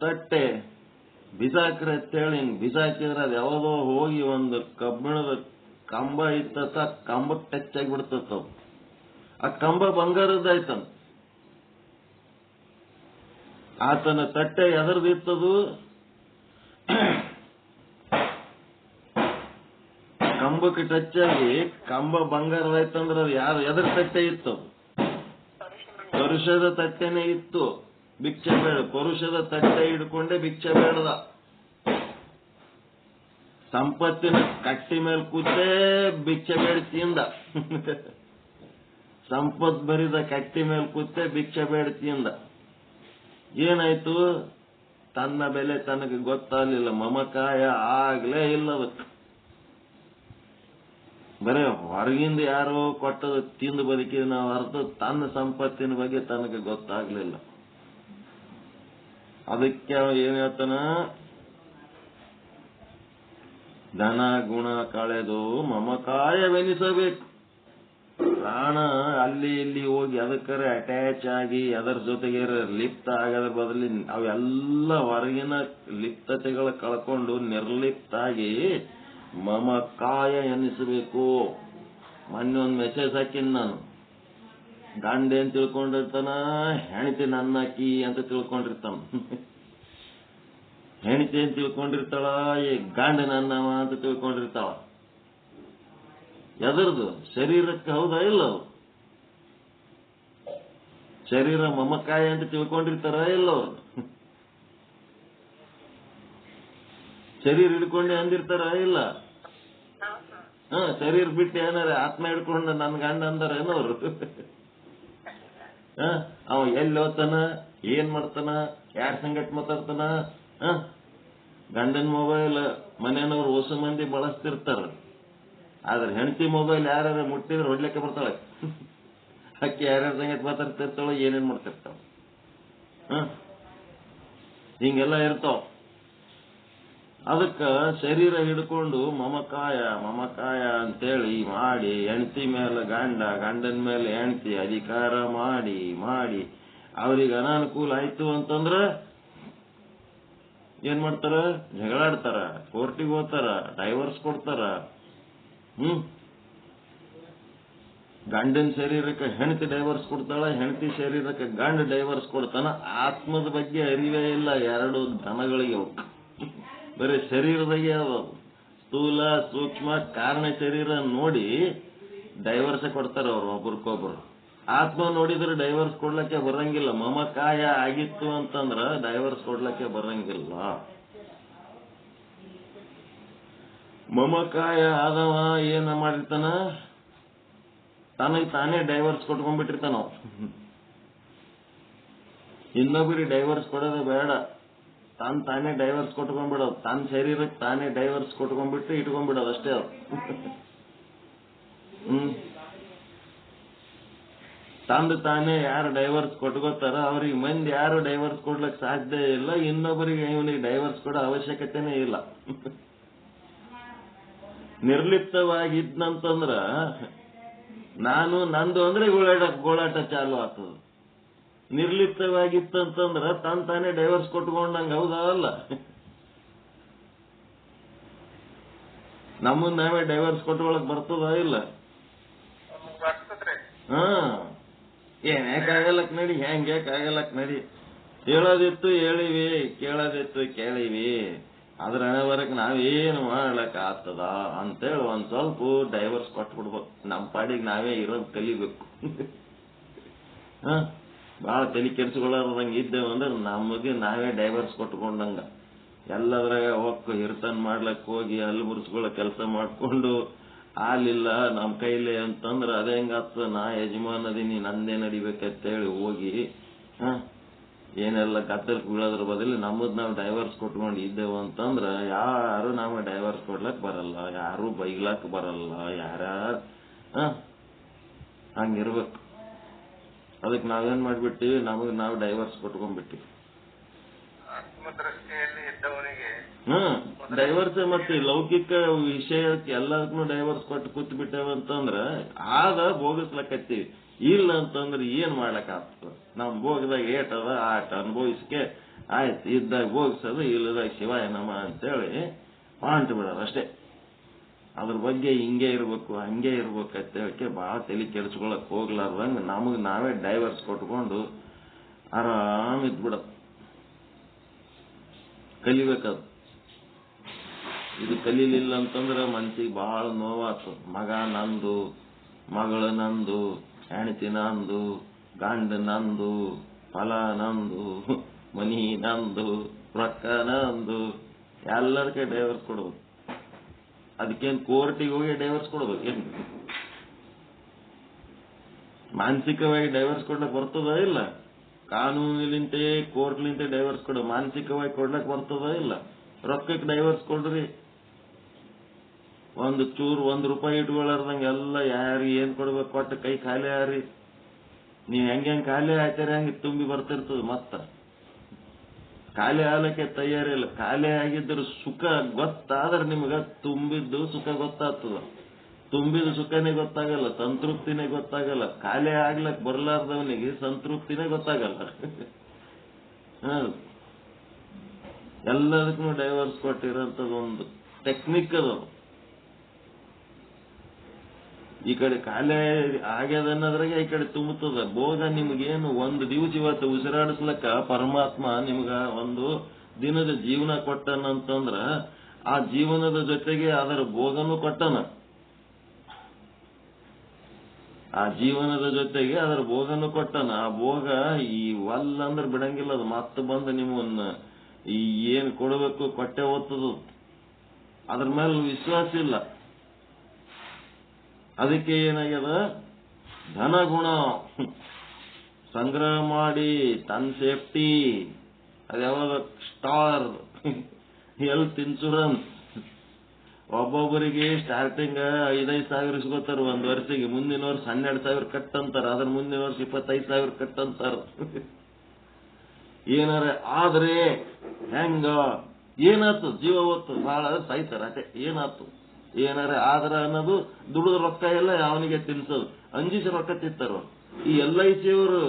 ತಟ್ಟೆ ಬಿಸಾಕ್ರಿ ಅಂತೇಳಿ ಹಿಂಗ್ ಬಿಸಾಕಿದ್ರೆ ಅದು ಯಾವ್ದೋ ಹೋಗಿ ಒಂದು ಕಬ್ಬಿಣದ ಕಂಬ ಇತ್ತ ಕಂಬಕ್ಕೆ ಟಚ್ ಆಗಿಬಿಡ್ತದ. ಆ ಕಂಬ ಬಂಗಾರದ್ದಾಯ್ತಂತ. ಆತನ ತಟ್ಟೆ ಎದರ್ದಿತ್ತದು, ಕಂಬಕ್ಕೆ ಟಚ್ ಆಗಿ ಕಂಬ ಬಂಗಾರದಾಯ್ತಂದ್ರೆ ಅದು ಯಾರು ಎದ್ರ ತಟ್ಟೆ ಇತ್ತು? ಪರುಷದ ತಟ್ಟೆನೇ ಇತ್ತು. ಭಿಕ್ಷೆ ಬೇಡ, ಪರುಷದ ತಟ್ಟೆ ಹಿಡ್ಕೊಂಡೆ ಭಿಕ್ಷೆ ಬೇಡದ. ಸಂಪತ್ತಿನ ಕಟ್ಟಿ ಮೇಲೆ ಕೂತೇ ಭಿಕ್ಷೆ ಬೇಡ ತಿಂದ. ಸಂಪತ್ ಬರಿದ ಕಟ್ಟಿ ಮೇಲೆ ಕೂತೆ ಭಿಕ್ಷೆ ಬೇಡ ತಿಂದ. ಏನಾಯ್ತು? ತನ್ನ ಬೆಲೆ ತನಗೆ ಗೊತ್ತಾಗಲಿಲ್ಲ. ಮಮಕಾಯ ಆಗ್ಲೇ ಇಲ್ಲ ಅದಕ್ಕೆ. ಬರೇ ಹೊರಗಿಂದ ಯಾರೋ ಕೊಟ್ಟದ ತಿಂದು ಬದುಕಿದ ನಾವು ಅರ್ಥ, ತನ್ನ ಸಂಪತ್ತಿನ ಬಗ್ಗೆ ತನಗೆ ಗೊತ್ತಾಗ್ಲಿಲ್ಲ. ಅದಕ್ಕೆ ಅವ ಏನ್ ಹೇಳ್ತಾನ? ಧನ ಗುಣ ಕಳೆದು ಮಮಕಾಯವೆನಿಸಬೇಕು. ಪ್ರಾಣ ಅಲ್ಲಿ ಇಲ್ಲಿ ಹೋಗಿ ಅದಕ್ಕರೆ ಅಟ್ಯಾಚ್ ಆಗಿ ಅದರ ಜೊತೆಗೆ ಲಿಪ್ತ ಆಗೋದ್ರ ಬದಲಿ ಅವೆಲ್ಲ ಹೊರಗಿನ ಲಿಪ್ತತೆಗಳ ಕಳ್ಕೊಂಡು ನಿರ್ಲಿಪ್ತಾಗಿ ಮಮಕಾಯ ಎನಿಸಬೇಕು. ಮೊನ್ನೆ ಒಂದು ಮೆಸೇಜ್ ಹಾಕಿನ್ ನಾನು. ಗಂಡ ಏನ್ ತಿಳ್ಕೊಂಡಿರ್ತಾನ? ಹೆಂಡತಿ ನನ್ನಕಿ ಅಂತ ತಿಳ್ಕೊಂಡಿರ್ತಾನ. ಹೆಂಡತಿ ಏನ್ ತಿಳ್ಕೊಂಡಿರ್ತಾಳ? ಈ ಗಂಡ ನನ್ನವ ಅಂತ ತಿಳ್ಕೊಂಡಿರ್ತಾಳ. ಎದರ್ದು? ಶರೀರಕ್ಕೆ. ಹೌದಾ ಇಲ್ಲ? ಶರೀರ ಮಮಕಾಯ ಅಂತ ತಿಳ್ಕೊಂಡಿರ್ತಾರ ಇಲ್ಲ ಅವ್ರು? ಶರೀರ ಹಿಡ್ಕೊಂಡೆ ಅಂದಿರ್ತಾರ ಇಲ್ಲ? ಶರೀರ ಬಿಟ್ಟು ಏನಾರ ಆತ್ಮ ಹಿಡ್ಕೊಂಡು ನನ್ ಗಂಡ ಅಂದಾರ ಏನವ್ರು? ಅವ ಎಲ್ಲಿ ಹೋಗ್ತಾನ, ಏನ್ ಮಾಡ್ತಾನ, ಯಾರ ಸಂಗಟ್ ಮಾತಾಡ್ತಾನ? ಗಂಡನ ಮೊಬೈಲ್ ಮನೆಯವ್ರು ಹೊಸ ಮಂದಿ ಬಳಸ್ತಿರ್ತಾರ. ಆದ್ರೆ ಹೆಂಡತಿ ಮೊಬೈಲ್ ಯಾರ್ಯಾರ ಮುಟ್ಟಿದ್ರೆ ಹೊಡ್ಲಿಕ್ಕೆ ಬರ್ತಾಳೆ. ಅಕ್ಕಿ ಯಾರ್ಯಾರ ಸಂಗಟ್ ಮಾತಾಡ್ತಿರ್ತಾಳ, ಏನೇನ್ ಮಾಡ್ತಿರ್ತಾಳ. ಹಿಂಗೆಲ್ಲ ಇರ್ತಾವ. ಅದಕ್ಕ ಶರೀರ ಹಿಡ್ಕೊಂಡು ಮಮಕಾಯ ಮಮಕಾಯ ಅಂತೇಳಿ ಮಾಡಿ ಹೆಂಡತಿ ಮೇಲೆ ಗಂಡ, ಗಂಡನ ಮೇಲೆ ಹೆಂಡತಿ ಅಧಿಕಾರ ಮಾಡಿ ಮಾಡಿ ಅವ್ರಿಗೆ ಅನಾನುಕೂಲ ಆಯ್ತು ಅಂತಂದ್ರ ಏನ್ ಮಾಡ್ತಾರ? ಜಗಳಾಡ್ತಾರ, ಕೋರ್ಟಿಗೆ ಹೋಗ್ತಾರ, ಡೈವರ್ಸ್ ಕೊಡ್ತಾರ. ಗಂಡನ ಶರೀರಕ್ಕೆ ಹೆಂಡತಿ ಡೈವರ್ಸ್ ಕೊಡ್ತಾಳ, ಹೆಂಡತಿ ಶರೀರಕ್ಕೆ ಗಂಡ ಡೈವರ್ಸ್ ಕೊಡ್ತಾನ. ಆತ್ಮದ ಬಗ್ಗೆ ಅರಿವೇ ಇಲ್ಲ ಎರಡು ದನಗಳಿಗೆ. ಬರೀ ಶರೀರದಾಗೆ ಅದು ಸ್ಥೂಲ ಸೂಕ್ಷ್ಮ ಕಾರಣ ಶರೀರ ನೋಡಿ ಡೈವರ್ಸ್ ಕೊಡ್ತಾರ ಅವ್ರು ಒಬ್ರಿಗೊಬ್ರು. ಆತ್ಮ ನೋಡಿದ್ರೆ ಡೈವರ್ಸ್ ಕೊಡ್ಲಕ್ಕೆ ಬರಂಗಿಲ್ಲ. ಮಮಕಾಯ ಆಗಿತ್ತು ಅಂತಂದ್ರ ಡೈವರ್ಸ್ ಕೊಡ್ಲಕ್ಕೆ ಬರಂಗಿಲ್ಲ. ಮಮಕಾಯ ಆದವ ಏನ ಮಾಡಿರ್ತಾನ? ತನಗೆ ತಾನೇ ಡೈವರ್ಸ್ ಕೊಟ್ಕೊಂಡ್ಬಿಟ್ಟಿರ್ತಾನ. ಇನ್ನೊಬ್ಬರಿಗೆ ಡೈವರ್ಸ್ ಕೊಡೋದು ಬೇಡ, ತಾನೇ ಡೈವರ್ಸ್ ಕೊಟ್ಕೊಂಡ್ಬಿಡೋದು. ತನ್ನ ಶರೀರಕ್ಕೆ ತಾನೇ ಡೈವರ್ಸ್ ಕೊಟ್ಕೊಂಡ್ಬಿಟ್ಟು ಇಟ್ಕೊಂಡ್ಬಿಡೋದು ಅಷ್ಟೇ ಅದು. ತಂದು ತಾನೇ ಯಾರು ಡೈವರ್ಸ್ ಕೊಟ್ಕೋತಾರ ಅವ್ರಿಗೆ ಮಂದಿ ಯಾರು ಡೈವರ್ಸ್ ಕೊಡ್ಲಿಕ್ಕೆ ಸಾಧ್ಯ ಇಲ್ಲ. ಇನ್ನೊಬ್ಬರಿಗೆ ಇವನಿಗೆ ಡೈವರ್ಸ್ ಕೊಡೋ ಅವಶ್ಯಕತೆನೇ ಇಲ್ಲ. ನಿರ್ಲಿಪ್ತವಾಗಿದ್ನಂತಂದ್ರ ನಾನು ನಂದು ಅಂದ್ರೆ ಗೋಳಾಟ ಚಾಲು ಆಗ್ತದ. ನಿರ್ಲಿಪ್ತವಾಗಿತ್ತಂತಂದ್ರ ತಾನೇ ಡೈವರ್ಸ್ ಕೊಟ್ಕೊಂಡಂಗ. ಹೌದಾ ಅಲ್ಲ? ನಮ್ಮನ್ನ ನಾವೇ ಡೈವರ್ಸ್ ಕೊಟ್ಕೊಳಕ್ ಬರ್ತದ ಇಲ್ಲ? ಏನ್ ಯಾಕಾಗಲಕ್ ನಡಿ, ಹೆಂಗ್ ಯಾಕಾಗಲಕ್ ನಡಿ. ಹೇಳೋದಿತ್ತು ಹೇಳಿವಿ, ಕೇಳೋದಿತ್ತು ಕೇಳಿವಿ, ಅದ್ರ ಹಣೆಬರಕ್ ನಾವೇನು ಮಾಡ್ಲಕ್ ಆಗ್ತದ ಅಂತೇಳಿ ಒಂದ್ ಸ್ವಲ್ಪ ಡೈವರ್ಸ್ ಕೊಟ್ಬಿಡ್ಬೇಕು. ನಮ್ ಪಾಡಿಗೆ ನಾವೇ ಇರೋದ್ ಕಲಿಬೇಕು. ಬಹಳ ತಲೆ ಕೆಡ್ಸ್ಕೊಳ್ಳೋದಂಗ ಇದ್ದೇವೆ ಅಂದ್ರೆ ನಮಗೆ ನಾವೇ ಡೈವರ್ಸ್ ಕೊಟ್ಕೊಂಡಂಗ. ಎಲ್ಲದ್ರಾಗ ಹೊಕ್ಕು ಹಿರ್ತನ್ ಮಾಡ್ಲಕ್ ಹೋಗಿ ಅಲ್ಲಿ ಮುರ್ಸ್ಕೊಳ್ಳೋ ಕೆಲಸ ಮಾಡ್ಕೊಂಡು ಹಾಲಿಲ್ಲ ನಮ್ ಕೈಲಿ ಅಂತಂದ್ರ ಅದೇ ಹೆಂಗಾಗ್ತದ? ನಾ ಯಜಮಾನದೀನಿ, ನಂದೇ ನಡಿಬೇಕಂತೇಳಿ ಹೋಗಿ ಏನೆಲ್ಲ ಗದ್ದಲ್ಕ್ ಬೀಳೋದ್ರ ಬದಲು ನಮ್ಮದ್ ನಾವು ಡೈವರ್ಸ್ ಕೊಟ್ಕೊಂಡು ಇದ್ದೇವು ಅಂತಂದ್ರ ಯಾರು ನಾವ್ ಡೈವರ್ಸ್ ಕೊಡ್ಲಕ್ ಬರಲ್ಲ, ಯಾರು ಬೈಗ್ಲಾಕ್ ಬರಲ್ಲ, ಯಾರ್ಯಾರು ಹಂಗಿರ್ಬೇಕು. ಅದಕ್ಕೆ ನಾವೇನ್ ಮಾಡ್ಬಿಟ್ಟಿವಿ? ನಮಗ್ ನಾವು ಡೈವರ್ಸ್ ಕೊಟ್ಕೊಂಡ್ಬಿಟ್ಟಿವಿ. ಡೈವರ್ಸ್ ಮತ್ತೆ ಲೌಕಿಕ ವಿಷಯಕ್ಕೆ ಎಲ್ಲದಕ್ಕೂ ಡೈವರ್ಸ್ ಕೊಟ್ಟು ಕೂತ್ ಬಿಟ್ಟೇವಂತಂದ್ರ ಆಗ ಭೋಗಿಸ್ಲಕತ್ತೀವಿ. ಇಲ್ಲ ಅಂತಂದ್ರೆ ಏನ್ ಮಾಡ್ಲಕ್ ಆಗ್ತದ? ನಮ್ ಭೋಗದಾಗ ಏಟದ ಆಟ ಅನುಭವಿಸ್ಕೆ ಆಯ್ತು, ಇದ್ದಾಗ ಹೋಗ್ಸೋದು, ಇಲ್ಲದಾಗ ಶಿವಾಯ ನಮ ಅಂತೇಳಿ ಹೊಂಟು ಬಿಡೋದು ಅಷ್ಟೇ. ಅದ್ರ ಬಗ್ಗೆ ಹಿಂಗೆ ಇರ್ಬೇಕು ಹಂಗೆ ಇರ್ಬೇಕು ಅಂತ ಹೇಳಕ್ಕೆ ಭಾಳ ತಲೆ ಕೆಡಿಸ್ಕೊಳಕ್ ಹೋಗ್ಲಾರ್ದಂಗೆ ನಮಗೆ ನಾವೇ ಡೈವರ್ಸ್ ಕೊಟ್ಕೊಂಡು ಆರಾಮ್ ಇದ್ಬಿಡೋದು. ಕಲಿಬೇಕದು. ಇದು ಕಲೀಲಿಲ್ಲ ಅಂತಂದ್ರೆ ಮನ್ಸಿಗೆ ಬಹಳ ನೋವಾತು. ಮಗ ನಂದು, ಮಗಳು ನಂದು, ಹೆಂಡತಿ ನಂದು, ಗಂಡ ನಂದು, ಫಲ ನಂದು, ಮನಿ ನಂದು, ರೊಕ್ಕ ನಂದು, ಎಲ್ಲದಕ್ಕೆ ಡೈವರ್ಸ್ ಕೊಡ್ಬೇಕು. ಅದಕ್ಕೇನು ಕೋರ್ಟಿಗೆ ಹೋಗಿ ಡೈವರ್ಸ್ ಕೊಡ್ಬೇಕು? ಏನು ಮಾನಸಿಕವಾಗಿ ಡೈವರ್ಸ್ ಕೊಡ್ಲಕ್ ಬರ್ತದ ಇಲ್ಲ? ಕಾನೂನಿಲಿಂತೆ ಕೋರ್ಟ್ಲಿಂತೆ ಡೈವರ್ಸ್ ಕೊಡ ಮಾನಸಿಕವಾಗಿ ಕೊಡ್ಲಕ್ ಬರ್ತದ ಇಲ್ಲ? ರೊಕ್ಕಕ್ಕೆ ಡೈವರ್ಸ್ ಕೊಡ್ರಿ, ಒಂದು ಚೂರು ₹1 ಇಟ್ಕೊಳ್ಳಾರ್ದಂಗೆ ಎಲ್ಲ ಯಾರು ಏನ್ ಕೊಡ್ಬೇಕು ಕೊಟ್ಟು ಕೈ ಖಾಲಿ ಆರಿ. ನೀವ್ ಹೆಂಗೆ ಖಾಲಿ ಆಯ್ತಾರೆ ಹಂಗೆ ತುಂಬಿ ಬರ್ತಿರ್ತದ. ಮತ್ತ ಖಾಲಿ ಆಗ್ಲಿಕ್ಕೆ ತಯಾರಿಲ್ಲ. ಖಾಲಿ ಆಗಿದ್ರ ಸುಖ ಗೊತ್ತಾದ್ರೆ ನಿಮ್ಗ ತುಂಬಿದ್ದು ಸುಖ ಗೊತ್ತಾಗ್ತದ. ತುಂಬಿದ ಸುಖನೇ ಗೊತ್ತಾಗಲ್ಲ, ಸಂತೃಪ್ತಿನೇ ಗೊತ್ತಾಗಲ್ಲ. ಖಾಲಿ ಆಗ್ಲಕ್ ಬರ್ಲಾರ್ದವನಿಗೆ ಸಂತೃಪ್ತಿನೇ ಗೊತ್ತಾಗಲ್ಲ. ಎಲ್ಲದಕ್ಕೂ ಡೈವರ್ಸ್ ಕೊಟ್ಟಿರೋಂಥದ್ದು ಒಂದು ಟೆಕ್ನಿಕ್ ಅದು. ಈ ಕಡೆ ಖಾಲಿ ಆಗ್ಯದ ಅನ್ನೋದ್ರಾಗೆ ಈ ಕಡೆ ತುಂಬುತ್ತದ. ಭೋಗ ನಿಮ್ಗೇನು ಒಂದು ದಿವಸ ಇವತ್ತು ಉಸಿರಾಡಿಸ್ಲಕ್ಕ ಪರಮಾತ್ಮ ನಿಮ್ಗ ಒಂದು ದಿನದ ಜೀವನ ಕೊಟ್ಟನಂತಂದ್ರ ಆ ಜೀವನದ ಜೊತೆಗೆ ಅದರ ಭೋಗನೂ ಕೊಟ್ಟನ. ಆ ಜೀವನದ ಜೊತೆಗೆ ಅದರ ಭೋಗನೂ ಕೊಟ್ಟನ. ಆ ಭೋಗ ಈ ಅಂದ್ರೆ ಬಿಡಂಗಿಲ್ಲ. ಅದು ಮತ್ತೆ ಬಂದು ನಿಮ್ಮನ್ನ ಈ ಏನ್ ಕೊಡಬೇಕು ಕೊಟ್ಟೆ ಓದ್ತದ. ಅದ್ರ ಮೇಲೆ ವಿಶ್ವಾಸ ಇಲ್ಲ. ಅದಕ್ಕೆ ಏನಾಗ್ಯದ, ಧನಗುಣ ಸಂಗ್ರಹ ಮಾಡಿ ತನ್ನ ಸೇಫ್ಟಿ, ಅದ್ಯಾವಾಗ ಸ್ಟಾರ್ ಹೆಲ್ತ್ ಇನ್ಶೂರೆನ್ಸ್. ಒಬ್ಬೊಬ್ಬರಿಗೆ ಸ್ಟಾರ್ಟಿಂಗ್ 5,000 ಇಸ್ಕೋತಾರ ಒಂದ್ ವರ್ಷಿಗೆ. ಮುಂದಿನ ವರ್ಷ 12,000 ಕಟ್ ಅಂತಾರ. ಅದ್ರ ಮುಂದಿನ ವರ್ಷ 25,000 ಕಟ್ ಅಂತಾರ. ಏನಾರ ಆದ್ರೆ ಹೆಂಗ ಏನಾತು? ಜೀವ ಹೊತ್ತು ಬಹಳ ಸಾಯ್ತಾರ ಅಷ್ಟೇ. ಏನಾತು ಏನಾರ ಆದ್ರ ಅನ್ನೋದು ದುಡಿದ ರೊಕ್ಕ ಎಲ್ಲ ಅವನಿಗೆ ತಿನ್ಸೋದು. ಅಂಜಿಸಿ ರೊಕ್ಕ ತಿಂತಾರ. ಈ LIC ಅವರು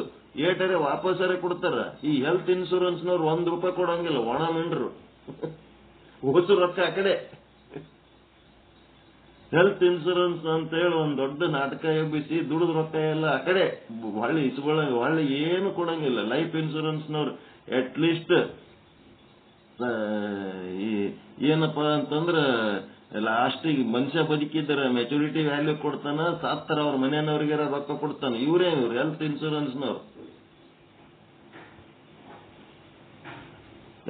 ಏಟರೆ ವಾಪಸ್ಸರೆ ಕೊಡ್ತಾರ. ಈ ಹೆಲ್ತ್ ಇನ್ಶೂರೆನ್ಸ್ನವ್ರು ₹1 ಕೊಡಂಗಿಲ್ಲ. ಒಣ ಮಿಂಡ್ರು ಹೊಸ ರೊಕ್ಕ ಆ ಕಡೆ. ಹೆಲ್ತ್ ಇನ್ಶೂರೆನ್ಸ್ ಅಂತ ಹೇಳಿ ಒಂದ್ ದೊಡ್ಡ ನಾಟಕ ಎಬ್ಬಿಸಿ ದುಡಿದ ರೊಕ್ಕ ಎಲ್ಲ ಆ ಕಡೆ ಹೊಳ್ಳಿ ಇಸ್ಕೊಳ್ಳಂಗ, ಹೊಳ್ಳಿ ಏನು ಕೊಡಂಗಿಲ್ಲ. ಲೈಫ್ ಇನ್ಶೂರೆನ್ಸ್ನವ್ರು ಅಟ್ಲೀಸ್ಟ್ ಏನಪ್ಪಾ ಅಂತಂದ್ರ ಲಾಸ್ಟಿಗೆ ಮನುಷ್ಯ ಬದುಕಿದ್ರೆ ಮೆಚುರಿಟಿ ವ್ಯಾಲ್ಯೂ ಕೊಡ್ತಾನ, ಸಾತ್ತರ ಅವ್ರ ಮನೆಯವ್ರಿಗಾರ ರೊಕ್ಕ ಕೊಡ್ತಾನ. ಇವ್ರು ಹೆಲ್ತ್ ಇನ್ಶೂರೆನ್ಸ್ನವ್ರು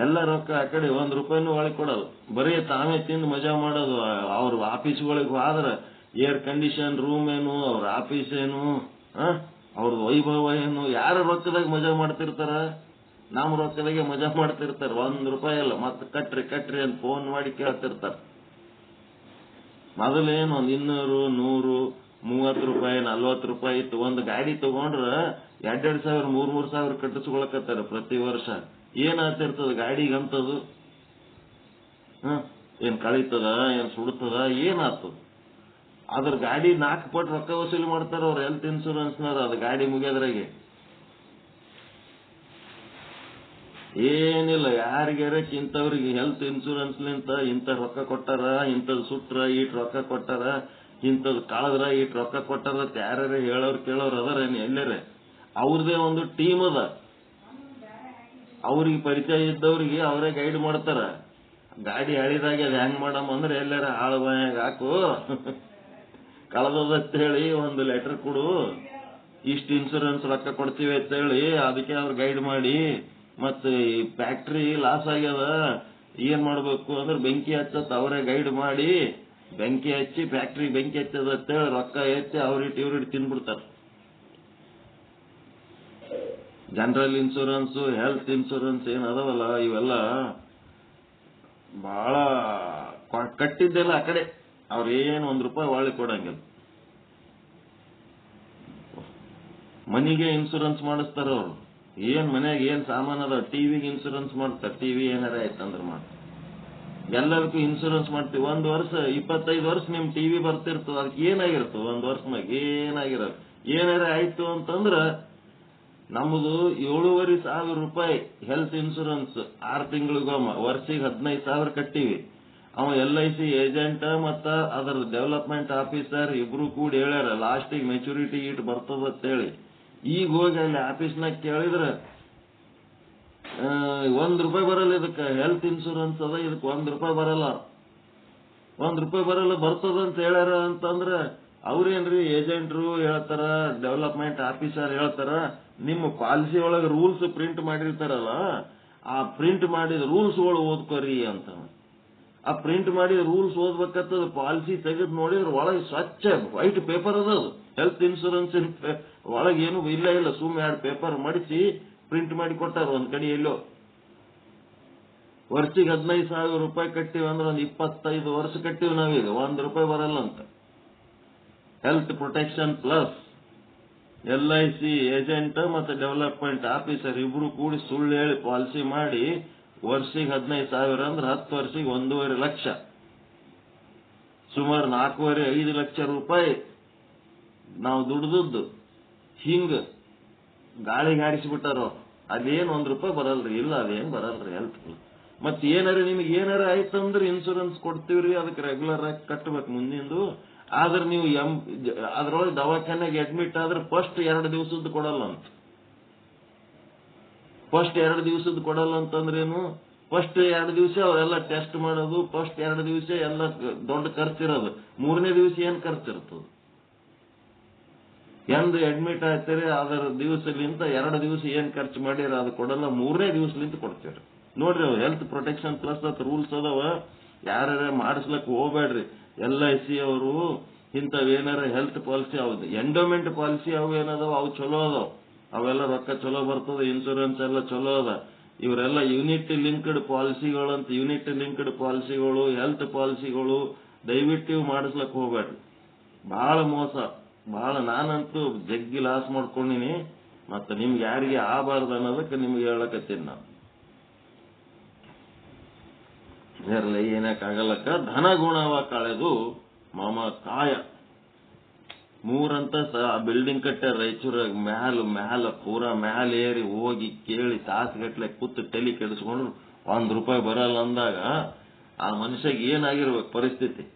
ಎಲ್ಲ ರೊಕ್ಕ ಆ ಕಡೆ ₹1 ಒಳಗೆ ಕೊಡೋದು. ಬರೀ ತಾವೇ ತಿಂದು ಮಜಾ ಮಾಡೋದು. ಅವ್ರ ಆಫೀಸ್ಗಳಿಗೆ ಹೋದ್ರ ಏರ್ ಕಂಡೀಷನ್ ರೂಮ್ ಏನು, ಅವ್ರ ಆಫೀಸ್ ಏನು, ಅವ್ರದ್ದು ವೈಭವ ಏನು, ಯಾರ ರೊಕ್ಕದಾಗ ಮಜಾ ಮಾಡ್ತಿರ್ತಾರ? ನಮ್ಮ ರೊಕ್ಕದಾಗೆ ಮಜಾ ಮಾಡ್ತಿರ್ತಾರ. ₹1 ಅಲ್ಲ, ಮತ್ತೆ ಕಟ್ರಿ ಅಂತ ಫೋನ್ ಮಾಡಿ ಕೇಳ್ತಿರ್ತಾರ. ಮೊದಲೇನು ಒಂದು $200, $100, $30, $40 ಇತ್ತು. ಒಂದು ಗಾಡಿ ತಗೊಂಡ್ರ 2,000, 3,000 ಕಟ್ಟಿಸ್ಕೊಳಕತ್ತಾರ ಪ್ರತಿ ವರ್ಷ. ಏನಾಗ್ತಿರ್ತದ ಗಾಡಿಗಂತದು? ಏನ್ ಕಳೀತದ, ಏನ್ ಸುಡ್ತದ, ಏನಾಗ್ತದ? ಅದ್ರ ಗಾಡಿ 4 ಪಟ್ಟು ರೊಕ್ಕ ವಸೂಲಿ ಮಾಡ್ತಾರ ಅವ್ರ ಹೆಲ್ತ್ ಇನ್ಶೂರೆನ್ಸ್ನವ್ರು. ಅದು ಗಾಡಿ ಮುಗಿಯೋದ್ರಾಗೆ ಏನಿಲ್ಲ. ಯಾರಿಗಾರ ಇಂಥವ್ರಿಗೆ ಹೆಲ್ತ್ ಇನ್ಶೂರೆನ್ಸ್ಲಿಂತ ಇಂಥ ರೊಕ್ಕ ಕೊಟ್ಟಾರ, ಇಂಥದ್ ಸುಟ್ರ ಈಟ್ ರೊಕ್ಕ ಕೊಟ್ಟಾರ, ಇಂಥದ್ ಕಳದ್ರ ಈಟ್ ರೊಕ್ಕ ಕೊಟ್ಟಾರ ಅಂತ ಯಾರ್ಯಾರ ಹೇಳೋರು ಕೇಳೋರು ಅದಾರ ಎಲ್ಲರೇ? ಅವ್ರದೇ ಒಂದು ಟೀಮ್ ಅದ. ಅವ್ರಿಗೆ ಪರಿಚಯ ಇದ್ದವ್ರಿಗೆ ಅವರೇ ಗೈಡ್ ಮಾಡ್ತಾರ. ಗಾಡಿ ಹಳಿದಾಗೆ ಅದು ಹೆಂಗ್ ಮಾಡಮ್ಮ ಅಂದ್ರೆ ಎಲ್ಲಾರ ಹಾಳು ಬಾಯಾಗ ಹಾಕು, ಕಳೆದದಂತ ಹೇಳಿ ಒಂದು ಲೆಟರ್ ಕೊಡು, ಇಷ್ಟು ಇನ್ಶೂರೆನ್ಸ್ ರೊಕ್ಕ ಕೊಡ್ತೀವಿ ಅಂತ ಹೇಳಿ ಅದಕ್ಕೆ ಅವ್ರು ಗೈಡ್ ಮಾಡಿ. ಮತ್ತೆ ಈ ಫ್ಯಾಕ್ಟ್ರಿ ಲಾಸ್ ಆಗ್ಯದ ಏನ್ ಮಾಡ್ಬೇಕು ಅಂದ್ರೆ ಬೆಂಕಿ ಹಚ್ಚತ್ ಅವರೇ ಗೈಡ್ ಮಾಡಿ, ಬೆಂಕಿ ಹಚ್ಚಿ ಫ್ಯಾಕ್ಟ್ರಿ ಬೆಂಕಿ ಹಚ್ಚದ ಅಂತೇಳಿ ರೊಕ್ಕ ಎತ್ತಿ ಅವ್ರಿಟ್ಟು ಇವ್ರಿಟ್ಟು ತಿನ್ಬಿಡ್ತಾರ. ಜನರಲ್ ಇನ್ಶೂರೆನ್ಸ್, ಹೆಲ್ತ್ ಇನ್ಶೂರೆನ್ಸ್ ಏನ್ ಅದಾವಲ್ಲ ಇವೆಲ್ಲ ಬಹಳ ಕಟ್ಟಿದ್ದೆಲ್ಲ ಆ ಕಡೆ. ಅವ್ರೇನು ₹1 ಒಳ್ಳೆ ಕೊಡಂಗಿಲ್ಲ. ಮನಿಗೆ ಇನ್ಶೂರೆನ್ಸ್ ಮಾಡಿಸ್ತಾರ ಅವ್ರು. ಏನ್ ಮನ್ಯಾಗ ಏನ್ ಸಾಮಾನ್ ಅದ, ಟಿವಿಗೆ ಇನ್ಶೂರೆನ್ಸ್ ಮಾಡ್ತಾರೆ. ಟಿವಿ ಏನಾರ ಆಯ್ತಂದ್ರ ಮಾಡ್ತಾರೆ. ಎಲ್ಲದಕ್ಕೂ ಇನ್ಶೂರೆನ್ಸ್ ಮಾಡ್ತೀವಿ. 1 ವರ್ಷ 25 ವರ್ಷ ನಿಮ್ ಟಿವಿ ಬರ್ತಿರ್ತದ. ಅದಕ್ಕೆ ಏನಾಗಿರ್ತದ 1 ವರ್ಷ ಮ್ಯಾಗ? ಏನಾಗಿರೋದು. ಏನಾರ ಆಯ್ತು ಅಂತಂದ್ರ ನಮ್ಮದು 7,500 ರೂಪಾಯಿ ಹೆಲ್ತ್ ಇನ್ಶೂರೆನ್ಸ್ 6 ತಿಂಗಳಿಗೊಮ್ಮ, ವರ್ಷಿಗೆ 15,000 ಕಟ್ಟಿವಿ. ಅವ LIC ಏಜೆಂಟ್ ಮತ್ತ ಅದರ ಡೆವಲಪ್ಮೆಂಟ್ ಆಫೀಸರ್ ಇಬ್ರು ಕೂಡಿ ಹೇಳ್ಯಾರ ಲಾಸ್ಟಿಗೆ ಮೆಚುರಿಟಿ ಇಟ್ ಬರ್ತದ ಅಂತೇಳಿ. ಈಗ ಹೋಗಿ ಅಲ್ಲಿ ಆಫೀಸ್ನಾಗ ಕೇಳಿದ್ರೆ ₹1 ಬರಲ್ಲ. ಇದಕ್ಕೆ ಹೆಲ್ತ್ ಇನ್ಶೂರೆನ್ಸ್ ಅದ, ಇದಕ್ಕೆ ₹1 ಬರಲ್ಲ. ₹1 ಬರಲ್ಲ ಬರ್ತದಂತ ಹೇಳ್ಯಾರ ಅಂತಂದ್ರೆ ಅವ್ರೇನ್ರಿ ಏಜೆಂಟ್ರು ಹೇಳ್ತಾರ, ಡೆವಲಪ್ಮೆಂಟ್ ಆಫೀಸರ್ ಹೇಳ್ತಾರ, ನಿಮ್ಮ ಪಾಲಿಸಿ ಒಳಗೆ ರೂಲ್ಸ್ ಪ್ರಿಂಟ್ ಮಾಡಿರ್ತಾರಲ್ಲ, ಆ ಪ್ರಿಂಟ್ ಮಾಡಿದ ರೂಲ್ಸ್ಗಳು ಓದ್ಕೋರಿ ಅಂತ. ಆ ಪ್ರಿಂಟ್ ಮಾಡಿದ ರೂಲ್ಸ್ ಓದ್ಬೇಕಂತದ ಪಾಲಿಸಿ ತೆಗೆದು ನೋಡಿದ್ರೆ ಒಳಗೆ ಸ್ವಚ್ಛ ವೈಟ್ ಪೇಪರ್ ಅದು ಹೆಲ್ತ್ ಇನ್ಶೂರೆನ್ಸ್ ಒಳಗೆ ಏನು ಇಲ್ಲ, ಸುಮ್ಮನೆ 2 ಪೇಪರ್ ಮಡಿಸಿ ಪ್ರಿಂಟ್ ಮಾಡಿ ಕೊಟ್ಟಾರ ಒಂದ್ ಕಡೆ ಎಲ್ಲೋ. ವರ್ಷಿಗೆ 15,000 ರೂಪಾಯಿ ಕಟ್ಟಿವಿ ಅಂದ್ರೆ ಒಂದು 25 ವರ್ಷ ಕಟ್ಟಿವಿ ನಾವೀಗ, ₹1 ಬರಲ್ಲ ಅಂತ. Health protection plus LIC agent ಮತ್ತೆ ಡೆವಲಪ್ಮೆಂಟ್ ಆಫೀಸರ್ ಇಬ್ರು ಕೂಡಿ ಸುಳ್ಳು ಹೇಳಿ ಪಾಲಿಸಿ ಮಾಡಿ ವರ್ಷಿಗೆ 15,000 ಅಂದ್ರೆ 10 ವರ್ಷಿಗೆ 1.5 ಲಕ್ಷ, ಸುಮಾರು 4.5-5 ಲಕ್ಷ ರೂಪಾಯಿ ನಾವು ದುಡ್ದದ್ದು ಹಿಂಗ ಗಾಳಿಗೆ ಹಾರಿಸಿಬಿಟ್ಟಾರ. ಅದೇನು ₹1 ಬರಲ್ರಿ, ಇಲ್ಲ ಅದೇನು ಬರಲ್ರಿ ಹೆಲ್ತ್. ಮತ್ತೆ ಏನಾರ ನಿಮ್ಗೆ ಏನಾರ ಆಯ್ತಂದ್ರೆ ಇನ್ಶೂರೆನ್ಸ್ ಕೊಡ್ತೀವ್ರಿ, ಅದಕ್ಕೆ ರೆಗ್ಯುಲರ್ ಆಗಿ ಕಟ್ಟಬೇಕು ಮುಂದಿಂದು. ಆದ್ರೆ ನೀವು ಅದ್ರೊಳಗೆ ದವಾಖಾನೆಗೆ ಅಡ್ಮಿಟ್ ಆದ್ರೆ ಫಸ್ಟ್ 2 ದಿವಸದ್ದು ಕೊಡಲ್ಲ ಅಂತ. ಫಸ್ಟ್ 2 ದಿವಸದ್ದು ಕೊಡಲ್ಲ ಅಂತಂದ್ರೇನು? ಫಸ್ಟ್ 2 ದಿವಸ ಅವರೆಲ್ಲ ಟೆಸ್ಟ್ ಮಾಡೋದು, ಫಸ್ಟ್ 2 ದಿವಸ ಎಲ್ಲ ದೊಡ್ಡ ಖರ್ಚಿರೋದು, 3ನೇ ದಿವಸ ಏನ್ ಖರ್ಚಿರ್ತದೆ? ಎಂದು ಅಡ್ಮಿಟ್ ಆಗ್ತೀರಿ ಅದರ ದಿವಸಲಿಂತ 2 ದಿವಸ ಏನ್ ಖರ್ಚು ಮಾಡಿರ ಅದು ಕೊಡಲ್ಲ, 3ನೇ ದಿವಸಲಿಂತ ಕೊಡ್ತೀರಿ. ನೋಡ್ರಿ ಅವ್ ಹೆಲ್ತ್ ಪ್ರೊಟೆಕ್ಷನ್ ಪ್ಲಸ್ ಅಂತ ರೂಲ್ಸ್ ಅದಾವ, ಯಾರ ಮಾಡಿಸ್ಲಕ್ ಹೋಗ್ಬೇಡ್ರಿ. LIC ಅವರು ಇಂಥವೇನಾರ ಹೆಲ್ತ್ ಪಾಲಿಸಿ ಹೌದು, ಎಂಡೋಮೆಂಟ್ ಪಾಲಿಸಿ ಅವು ಏನದಾವ ಅವು ಚಲೋ ಅದಾವ, ಅವೆಲ್ಲ ರೊಕ್ಕ ಚಲೋ ಬರ್ತದ, ಇನ್ಶೂರೆನ್ಸ್ ಎಲ್ಲ ಚಲೋ ಅದ. ಇವರೆಲ್ಲ ಯೂನಿಟ್ ಲಿಂಕ್ಡ್ ಪಾಲಿಸಿಗಳಂತ, ಯೂನಿಟ್ ಲಿಂಕ್ಡ್ ಪಾಲಿಸಿಗಳು, ಹೆಲ್ತ್ ಪಾಲಿಸಿಗಳು ದಯವಿಟ್ಟು ಇವು ಮಾಡಿಸ್ಲಕ್ ಹೋಗ್ಬೇಡ್ರಿ. ಬಹಳ ಮೋಸ, ಬಹಳ. ನಾನಂತೂ ಜಗ್ಗಿ ಲಾಸ್ ಮಾಡ್ಕೊಂಡಿನಿ, ಮತ್ತೆ ನಿಮ್ಗೆ ಯಾರಿಗೆ ಆಗಬಾರ್ದು ಅನ್ನೋದಕ್ಕೆ ನಿಮ್ಗೆ ಹೇಳಕತ್ತೀನಿ ನಾನು. ಇರಲಿ, ಏನಕ್ಕಾಗಲ್ಲಕ್ಕ. ಧನ ಗುಣವ ಕಳೆದು ಮಮ ಕಾಯ. 3 ಅಂತಸ್ತ ಬಿಲ್ಡಿಂಗ್ ಕಟ್ಟ್ಯಾರ ರಾಯಚೂರಾಗ, ಮ್ಯಾಲ ಪೂರಾ ಮ್ಯಾಲ ಏರಿ ಹೋಗಿ ಕೇಳಿ ತಾಸುಗಟ್ಲೆ ಕೂತು ತಲೆ ಕೆಡಿಸ್ಕೊಂಡ್ರು ₹1 ಬರಲ್ಲ ಅಂದಾಗ ಆ ಮನುಷ್ಯಗೆ ಏನಾಗಿರ್ಬೇಕು ಪರಿಸ್ಥಿತಿ?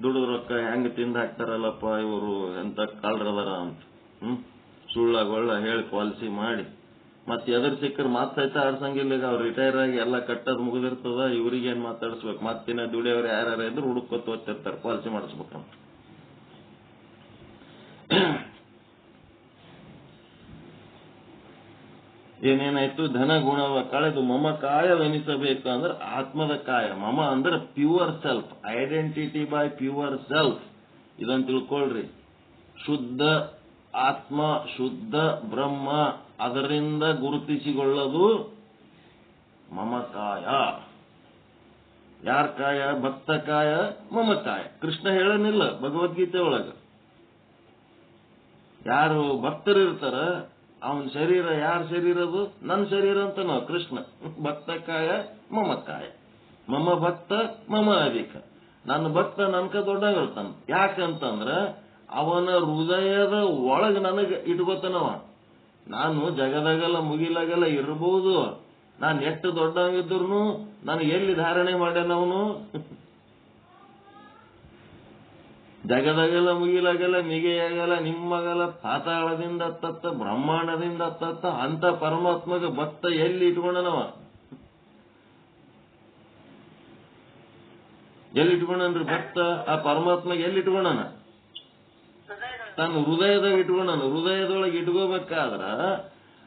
ದುಡಿದ ರೊಕ್ಕ ಹೆಂಗ್ ತಿಂದ ಹಾಕ್ತಾರಲ್ಲಪ್ಪ ಇವರು, ಎಂತ ಕಳ್ರದಾರ ಅಂತ. ಸುಳ್ಳಗೊಳ್ಳ ಹೇಳಿ ಪಾಲಿಸಿ ಮಾಡಿ ಮತ್ತೆ ಎದುರು ಸಿಕ್ಕರ್ ಮಾತಾಯ್ತಾ ಆಡ್ಸಂಗಿಲ್ಲ. ಈಗ ಅವ್ರು ರಿಟೈರ್ ಆಗಿ ಎಲ್ಲ ಕಟ್ಟದ್ ಮುಗಿದಿರ್ತದ, ಇವ್ರಿಗೇನ್ ಮಾತಾಡಿಸ್ಬೇಕು? ಮತ್ತಿನ ದುಡಿಯವ್ರು ಯಾರ್ಯಾರ ಇದ್ರು ಹುಡುಕೊತ್ ಓದ್ತಿರ್ತಾರೆ ಪಾಲಿಸಿ ಮಾಡಿಸ್ಬೇಕಂತ. ಏನೇನಾಯ್ತು? ಧನ ಗುಣವ ಕಳೆದು ಮಮ ಕಾಯವೆನಿಸಬೇಕು ಅಂದ್ರೆ ಆತ್ಮದ ಕಾಯ. ಮಮ ಅಂದ್ರೆ pure self, identity by pure self. ಇದನ್ನು ತಿಳ್ಕೊಳ್ರಿ. ಶುದ್ಧ ಆತ್ಮ, ಶುದ್ಧ ಬ್ರಹ್ಮ, ಅದರಿಂದ ಗುರುತಿಸಿಕೊಳ್ಳೋದು ಮಮ ಕಾಯ. ಯಾರ ಕಾಯ? ಭಕ್ತ ಕಾಯ, ಮಮ ಕಾಯ. ಕೃಷ್ಣ ಹೇಳನಿಲ್ಲ ಭಗವದ್ಗೀತೆ ಒಳಗ. ಯಾರು ಭಕ್ತರಿರ್ತಾರ ಅವನ ಶರೀರ, ಯಾರ ಶರೀರ ಅದು? ನನ್ನ ಶರೀರ ಅಂತ ನಾವು ಕೃಷ್ಣ. ಭಕ್ತ ಕಾಯ, ಮಮ ಕಾಯ. ಮಮ ಭಕ್ತ ಮಮ ಅಧಿಕ. ನನ್ನ ಭಕ್ತ ನನ್ಕ ದೊಡ್ಡವಿರ್ತಾನ. ಯಾಕಂತಂದ್ರ ಅವನ ಹೃದಯದ ಒಳಗ ನನಗೆ ಇಟ್ಕೋತಾನವ. ನಾನು ಜಗದಾಗಲ್ಲ ಮುಗಿಲಾಗಲ್ಲ ಇರಬಹುದು, ನಾನು ಎಷ್ಟು ದೊಡ್ಡವಿದ್ರು ನನಗೆ ಎಲ್ಲಿ ಧಾರಣೆ ಮಾಡ್ಯಾನವನು? ಜಗದಾಗಲ್ಲ ಮುಗಿಲಾಗಲ್ಲ ಮಿಗೆಯಾಗಲ್ಲ ನಿಮ್ಮಗಲ್ಲ ಪಾತಾಳದಿಂದ ತತ್ತ ಬ್ರಹ್ಮಾಂಡದಿಂದ ತತ್ತ ಅಂತ ಪರಮಾತ್ಮಗ ಭಕ್ತ ಎಲ್ಲಿ ಇಟ್ಕೊಂಡನವ? ಎಲ್ಲಿ ಇಟ್ಕೊಂಡನ್ರಿ ಭಕ್ತ? ಆ ಪರಮಾತ್ಮಗೆ ಎಲ್ಲಿ ಇಟ್ಕೊಂಡನ? ತನ್ನ ಹೃದಯದಾಗ ಇಟ್ಕೊಂಡನು. ಹೃದಯದೊಳಗೆ ಇಟ್ಕೋಬೇಕಾದ್ರ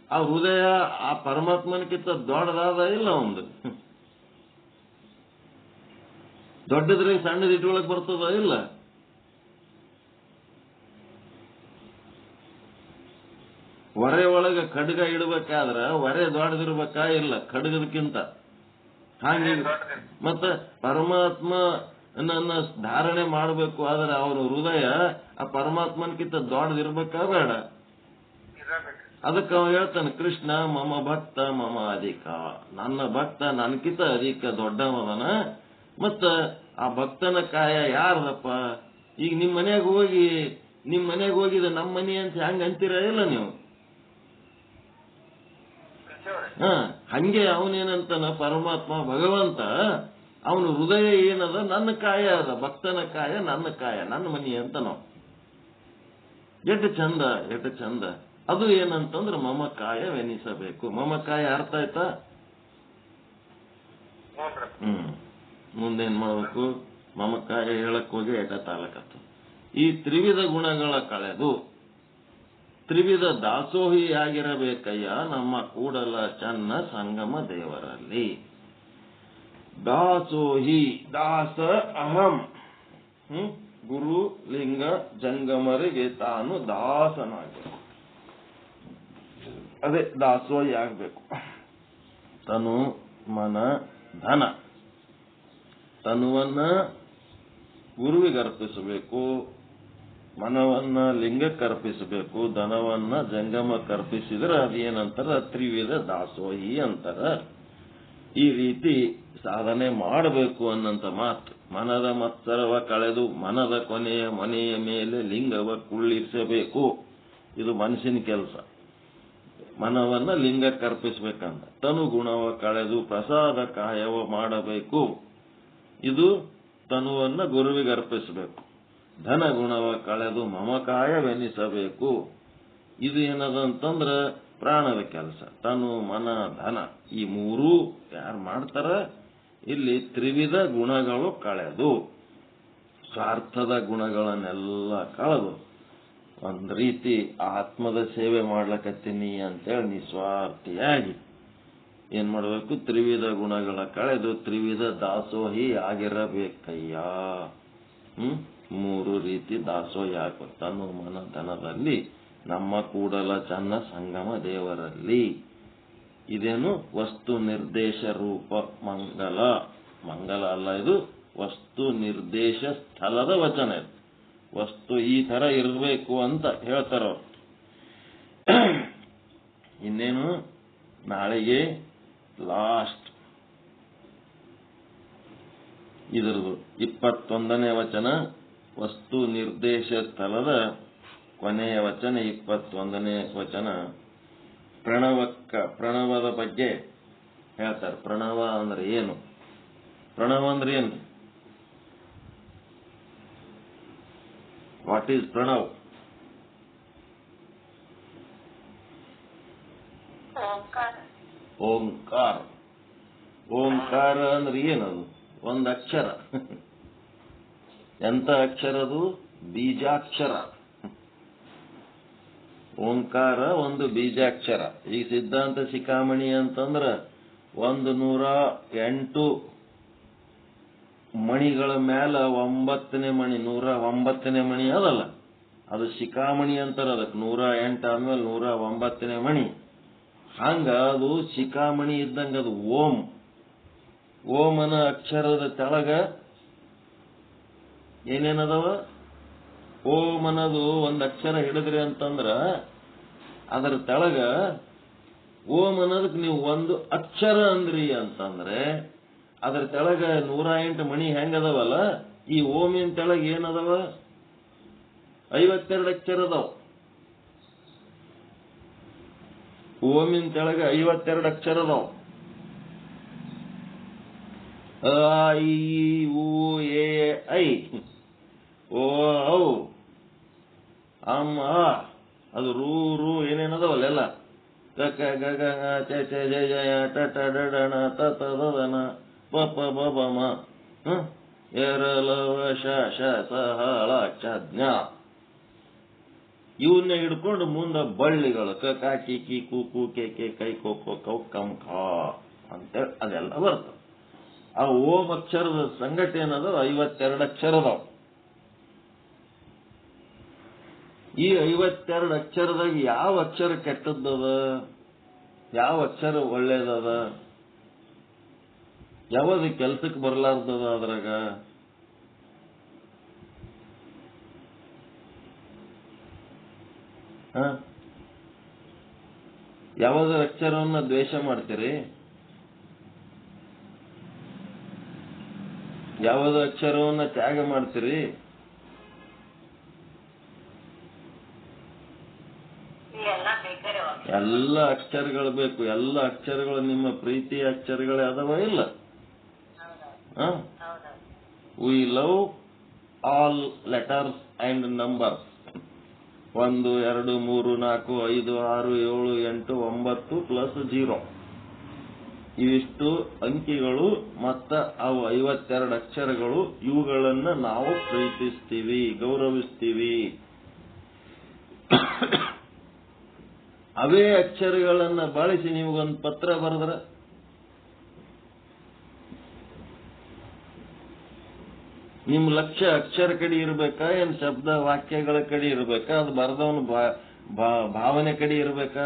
ಆ ಹೃದಯ ಆ ಪರಮಾತ್ಮನಕ್ಕಿಂತ ದೊಡ್ಡದಾದ ಇಲ್ಲ ಒಂದು? ದೊಡ್ಡದ್ರೆ ಸಣ್ಣದ ಇಟ್ಕೊಳಕ್ ಬರ್ತದ ಇಲ್ಲ? ಒರೆ ಒಳಗ ಖಡ್ಗ ಇಡ್ಬೇಕಾದ್ರ ಒರೆ ದೊಡ್ಡದಿರ್ಬೇಕಾ ಇಲ್ಲ ಖಡ್ಗದಕ್ಕಿಂತ? ಹಾಗೆ ಮತ್ತ ಪರಮಾತ್ಮ ನನ್ನ ಧಾರಣೆ ಮಾಡಬೇಕು ಆದ್ರೆ ಅವನ ಹೃದಯ ಆ ಪರಮಾತ್ಮನ್ಕಿಂತ ದೊಡ್ಡದಿರ್ಬೇಕಾ ಬೇಡ? ಅದಕ್ಕೆ ಅವ ಹೇಳ್ತಾನೆ ಕೃಷ್ಣ ಮಮ ಭಕ್ತ ಮಮ ಅಧಿಕ. ನನ್ನ ಭಕ್ತ ನನ್ಕಿಂತ ಅಧಿಕ ದೊಡ್ಡವನ. ಮತ್ತ ಆ ಭಕ್ತನ ಕಾಯ ಯಾರದಪ್ಪ? ಈಗ ನಿಮ್ ಮನೆಯಾಗ ಹೋಗಿದ ನಮ್ಮ ಮನೆ ಅಂತ ಹೆಂಗ್ ಅಂತೀರ ಇಲ್ಲ ನೀವು? ಹಂಗೆ ಅವನೇನಂತಾನ ಪರಮಾತ್ಮ ಭಗವಂತ ಅವನು ಹೃದಯ ಏನದ ನನ್ನ ಕಾಯ ಅದ, ಭಕ್ತನ ಕಾಯ ನನ್ನ ಕಾಯ, ನನ್ನ ಮನಿ ಅಂತ ನಾವು ಎಷ್ಟು ಚಂದ. ಅದು ಏನಂತಂದ್ರೆ ಮಮ ಕಾಯವೆನಿಸಬೇಕು. ಮಮ ಕಾಯ ಅರ್ಥ ಆಯ್ತಾ? ಮುಂದೇನ್ ಮಾಡ್ಬೇಕು? ಮಮ ಕಾಯ ಹೇಳಕ್ ಹೋಗಿ ತಾಲಕತ್ತ. ಈ ತ್ರಿವಿಧ ಗುಣಗಳ ಕಳೆದು ತ್ರಿವಿಧ ದಾಸೋಹಿಯಾಗಿರಬೇಕಯ್ಯ ನಮ್ಮ ಕೂಡಲ ಚನ್ನ ಸಂಗಮ ದೇವರಲ್ಲಿ. ದಾಸೋಹಿ, ದಾಸ ಅಹಂ, ಗುರು ಲಿಂಗ ಜಂಗಮರಿಗೆ ತಾನು ದಾಸನಾಗಬೇಕು. ಅದೇ ದಾಸೋಹಿ ಆಗ್ಬೇಕು. ತನು ಮನ ಧನ. ತನುವನ್ನ ಗುರುವಿಗೆ ಅರ್ಪಿಸಬೇಕು, ಮನವನ್ನ ಲಿಂಗಕ್ಕೆ ಅರ್ಪಿಸಬೇಕು, ಧನವನ್ನ ಜಂಗಮಕ್ಕೆ ಅರ್ಪಿಸಿದ್ರೆ ಅದೇನಂತಾರ ತ್ರಿವಿಧ ದಾಸೋಹಿ ಅಂತಾರ. ಈ ರೀತಿ ಸಾಧನೆ ಮಾಡಬೇಕು ಅನ್ನಂತ ಮಾತು. ಮನದ ಮತ್ಸರವ ಕಳೆದು ಮನದ ಕೊನೆಯ ಮನೆಯ ಮೇಲೆ ಲಿಂಗವ ಕುಳ್ಳಿರಿಸಬೇಕು. ಇದು ಮನಸ್ಸಿನ ಕೆಲಸ. ಮನವನ್ನ ಲಿಂಗಕ್ಕೆ ಅರ್ಪಿಸಬೇಕಂತ. ತನು ಗುಣವ ಕಳೆದು ಪ್ರಸಾದ ಕಾಯವ ಮಾಡಬೇಕು. ಇದು ತನುವನ್ನ ಗುರುವಿಗೆ ಅರ್ಪಿಸಬೇಕು. ಧನ ಗುಣವ ಕಳೆದು ಮಮಕಾಯವೆನಿಸಬೇಕು. ಇದು ಏನದಂತಂದ್ರ ಪ್ರಾಣದ ಕೆಲಸ. ತನು ಮನ ಧನ ಈ ಮೂರೂ ಯಾರು ಮಾಡ್ತಾರ? ಇಲ್ಲಿ ತ್ರಿವಿಧ ಗುಣಗಳು ಕಳೆದು, ಸ್ವಾರ್ಥದ ಗುಣಗಳನ್ನೆಲ್ಲ ಕಳೆದು ಒಂದ್ ರೀತಿ ಆತ್ಮದ ಸೇವೆ ಮಾಡ್ಲಕತ್ತೀನಿ ಅಂತೇಳಿ ನಿಸ್ವಾರ್ಥಿಯಾಗಿ ಏನ್ ಮಾಡ್ಬೇಕು? ತ್ರಿವಿಧ ಗುಣಗಳ ಕಳೆದು ತ್ರಿವಿಧ ದಾಸೋಹಿ ಆಗಿರಬೇಕಯ್ಯ. ಮೂರು ರೀತಿ ದಾಸೋಹಿ ಆಗ್ಬೇಕು. ತನು ಮನ ಧನದಲ್ಲಿ, ನಮ್ಮ ಕೂಡಲ ಚನ್ನ ಸಂಗಮ ದೇವರಲ್ಲಿ. ಇದೇನು? ವಸ್ತು ನಿರ್ದೇಶ ರೂಪ ಮಂಗಲ. ಮಂಗಲ ಅಲ್ಲ, ಇದು ವಸ್ತು ನಿರ್ದೇಶ ಸ್ಥಳದ ವಚನ. ಇದು ವಸ್ತು ಈ ತರ ಇರಬೇಕು ಅಂತ ಹೇಳ್ತಾರವ್ರು. ಇನ್ನೇನು ನಾಳೆಗೆ ಲಾಸ್ಟ್ ಇದರದು 21ನೇ ವಚನ. ವಸ್ತು ನಿರ್ದೇಶ ಸ್ಥಳದ ಕೊನೆಯ ವಚನ 21ನೇ ವಚನ. ಪ್ರಣವದ ಬಗ್ಗೆ ಹೇಳ್ತಾರೆ. ಪ್ರಣವ ಅಂದ್ರೆ ಏನು? ಪ್ರಣವ ಅಂದ್ರೆ ಏನು? What is Pranav? ಓಂಕಾರ. ಓಂಕಾರ ಅಂದ್ರೆ ಏನದು? ಒಂದು ಅಕ್ಷರ. ಎಂತ ಅಕ್ಷರ ಅದು? ಬೀಜಾಕ್ಷರ. ಓಂಕಾರ ಒಂದು ಬೀಜಾಕ್ಷರ. ಈ ಸಿದ್ಧಾಂತ ಶಿಖಾಮಣಿ ಅಂತಂದ್ರ 108 ಮಣಿಗಳ ಮೇಲೆ 9ನೇ ಮಣಿ, 109ನೇ ಮಣಿ ಅದಲ್ಲ, ಅದು ಶಿಖಾಮಣಿ ಅಂತಾರ. ಅದಕ್ಕೆ 108 ಆದ್ಮೇಲೆ 109ನೇ ಮಣಿ. ಹಂಗ ಅದು ಶಿಖಾಮಣಿ ಇದ್ದಂಗ ಅದು ಓಂ. ಓಮನ ಅಕ್ಷರದ ತೆಳಗ ಏನೇನದವ? ಓಂ ಅನ್ನೋದು ಒಂದ್ ಅಕ್ಷರ ಹಿಡಿದ್ರಿ ಅಂತಂದ್ರ ಅದರ ತೆಳಗ ಓಂ ಅನ್ನೋದಕ್ಕೆ ನೀವು ಒಂದು ಅಕ್ಷರ ಅಂದ್ರಿ ಅಂತಂದ್ರೆ ಅದರ ತೆಳಗ 108 ಮಣಿ ಹೆಂಗದವಲ್ಲ, ಈ ಓಮಿನ ತೆಳಗ ಏನದವ? 52 ಅಕ್ಷರ ಅದಾವ. ಓಮಿನ ತೆಳಗ 52 ಅಕ್ಷರ ಅದಾವ. ಅ ಐ ಉ ಎ ಐ ಓ ಔ ಅಂ ಆ ಅದು ರೂ ರೂ ಏನೇನದವಲ್ಲ ಎಲ್ಲ. ಕ ಕ ಗ ಗ ಚ ಚ ಜ ಜ ಟ ಟ ಡ ಡ ಣ ತ ತ ದ ದ ನ ಪ ಪ ಬ ಬ ಮ ಎರ ಲ ವ ಶ ಶ ಸ ಹ ಳ ಚ ಜ್ಞ. ಇವನ್ನ ಹಿಡ್ಕೊಂಡು ಮುಂದ ಬಳ್ಳಿಗಳು ಕ ಕ ಕಿ ಕಿ ಕು ಕು ಕೆ ಕೆ ಕೈ ಕೋ ಕೋ ಕೌ ಕಂ ಖ ಅಂತೇಳಿ ಅದೆಲ್ಲ ಬರ್ತದೆ. ಆ ಓಂ ಅಕ್ಷರದ ಸಂಗತಿ ಏನದ? 52 ಅಕ್ಷರ ಅದಾವ. ಈ 52 ಅಕ್ಷರದಾಗ ಯಾವ ಅಕ್ಷರ ಕೆಟ್ಟದ್ದದ, ಯಾವ ಅಕ್ಷರ ಒಳ್ಳೇದದ, ಯಾವ್ದು ಕೆಲ್ಸಕ್ಕೆ ಬರ್ಲಾರ್ದದ ಅದ್ರಾಗ? ಯಾವ್ದಾರ ಅಕ್ಷರವನ್ನ ದ್ವೇಷ ಮಾಡ್ತೀರಿ? ಯಾವ್ದು ಅಕ್ಷರವನ್ನ ತ್ಯಾಗ ಮಾಡ್ತೀರಿ? ಎಲ್ಲ ಅಕ್ಷರಗಳು ಬೇಕು. ಎಲ್ಲ ಅಕ್ಷರಗಳು ನಿಮ್ಮ ಪ್ರೀತಿಯ ಅಕ್ಷರಗಳೇ ಅದಾವ ಇಲ್ಲ? We love all letters and numbers. 1 2 3 4 5 6 7 8 9 plus 0 ಇವಿಷ್ಟು ಅಂಕಿಗಳು ಮತ್ತ ಅವು 52 ಅಕ್ಷರಗಳು. ಇವುಗಳನ್ನ ನಾವು ಪ್ರೀತಿಸ್ತೀವಿ, ಗೌರವಿಸ್ತೀವಿ. ಅವೇ ಅಕ್ಷರಗಳನ್ನ ಬಳಸಿ ನಿಮಗೊಂದು ಪತ್ರ ಬರೆದ್ರ ನಿಮ್ ಲಕ್ಷ್ಯ ಅಕ್ಷರ ಕಡೆ ಇರ್ಬೇಕಾ, ಏನ್ ಶಬ್ದ ವಾಕ್ಯಗಳ ಕಡೆ ಇರ್ಬೇಕಾ, ಅದು ಬರೆದವನು ಭಾವನೆ ಕಡೆ ಇರ್ಬೇಕಾ?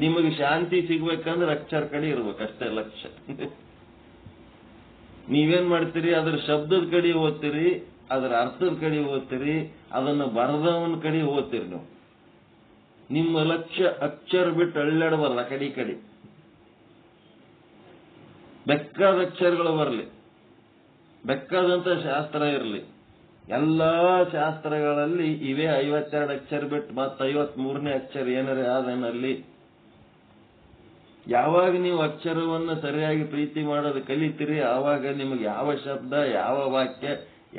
ನಿಮಗೆ ಶಾಂತಿ ಸಿಗ್ಬೇಕಂದ್ರೆ ಅಕ್ಷರ ಕಡೆ ಇರ್ಬೇಕಷ್ಟೇ ಲಕ್ಷ್ಯ. ನೀವೇನ್ ಮಾಡ್ತೀರಿ? ಅದ್ರ ಶಬ್ದದ ಕಡೆ ಓದ್ತೀರಿ, ಅದರ ಅರ್ಥದ ಕಡೆ ಓದ್ತೀರಿ, ಅದನ್ನ ಬರೆದವನ ಕಡೆ ಓದ್ತೀರಿ. ನೀವು ನಿಮ್ಮ ಲಕ್ಷ್ಯ ಅಕ್ಷರ ಬಿಟ್ಟು ಅಳ್ಳಾಡಬಾರ್ದು ಆ ಕಡೆ ಈ ಕಡೆ. ಬೇಕಾದ ಅಕ್ಷರಗಳು ಬರಲಿ, ಬೇಕಾದಂತ ಶಾಸ್ತ್ರ ಇರಲಿ, ಎಲ್ಲಾ ಶಾಸ್ತ್ರಗಳಲ್ಲಿ ಇವೇ 52 ಅಕ್ಷರ ಬಿಟ್ಟು ಮತ್ತ 53ನೇ ಅಕ್ಷರ ಏನಾರ ಆದೇನಲ್ಲಿ. ಯಾವಾಗ ನೀವು ಅಕ್ಷರವನ್ನು ಸರಿಯಾಗಿ ಪ್ರೀತಿ ಮಾಡೋದು ಕಲಿತೀರಿ, ಆವಾಗ ನಿಮಗೆ ಯಾವ ಶಬ್ದ, ಯಾವ ವಾಕ್ಯ,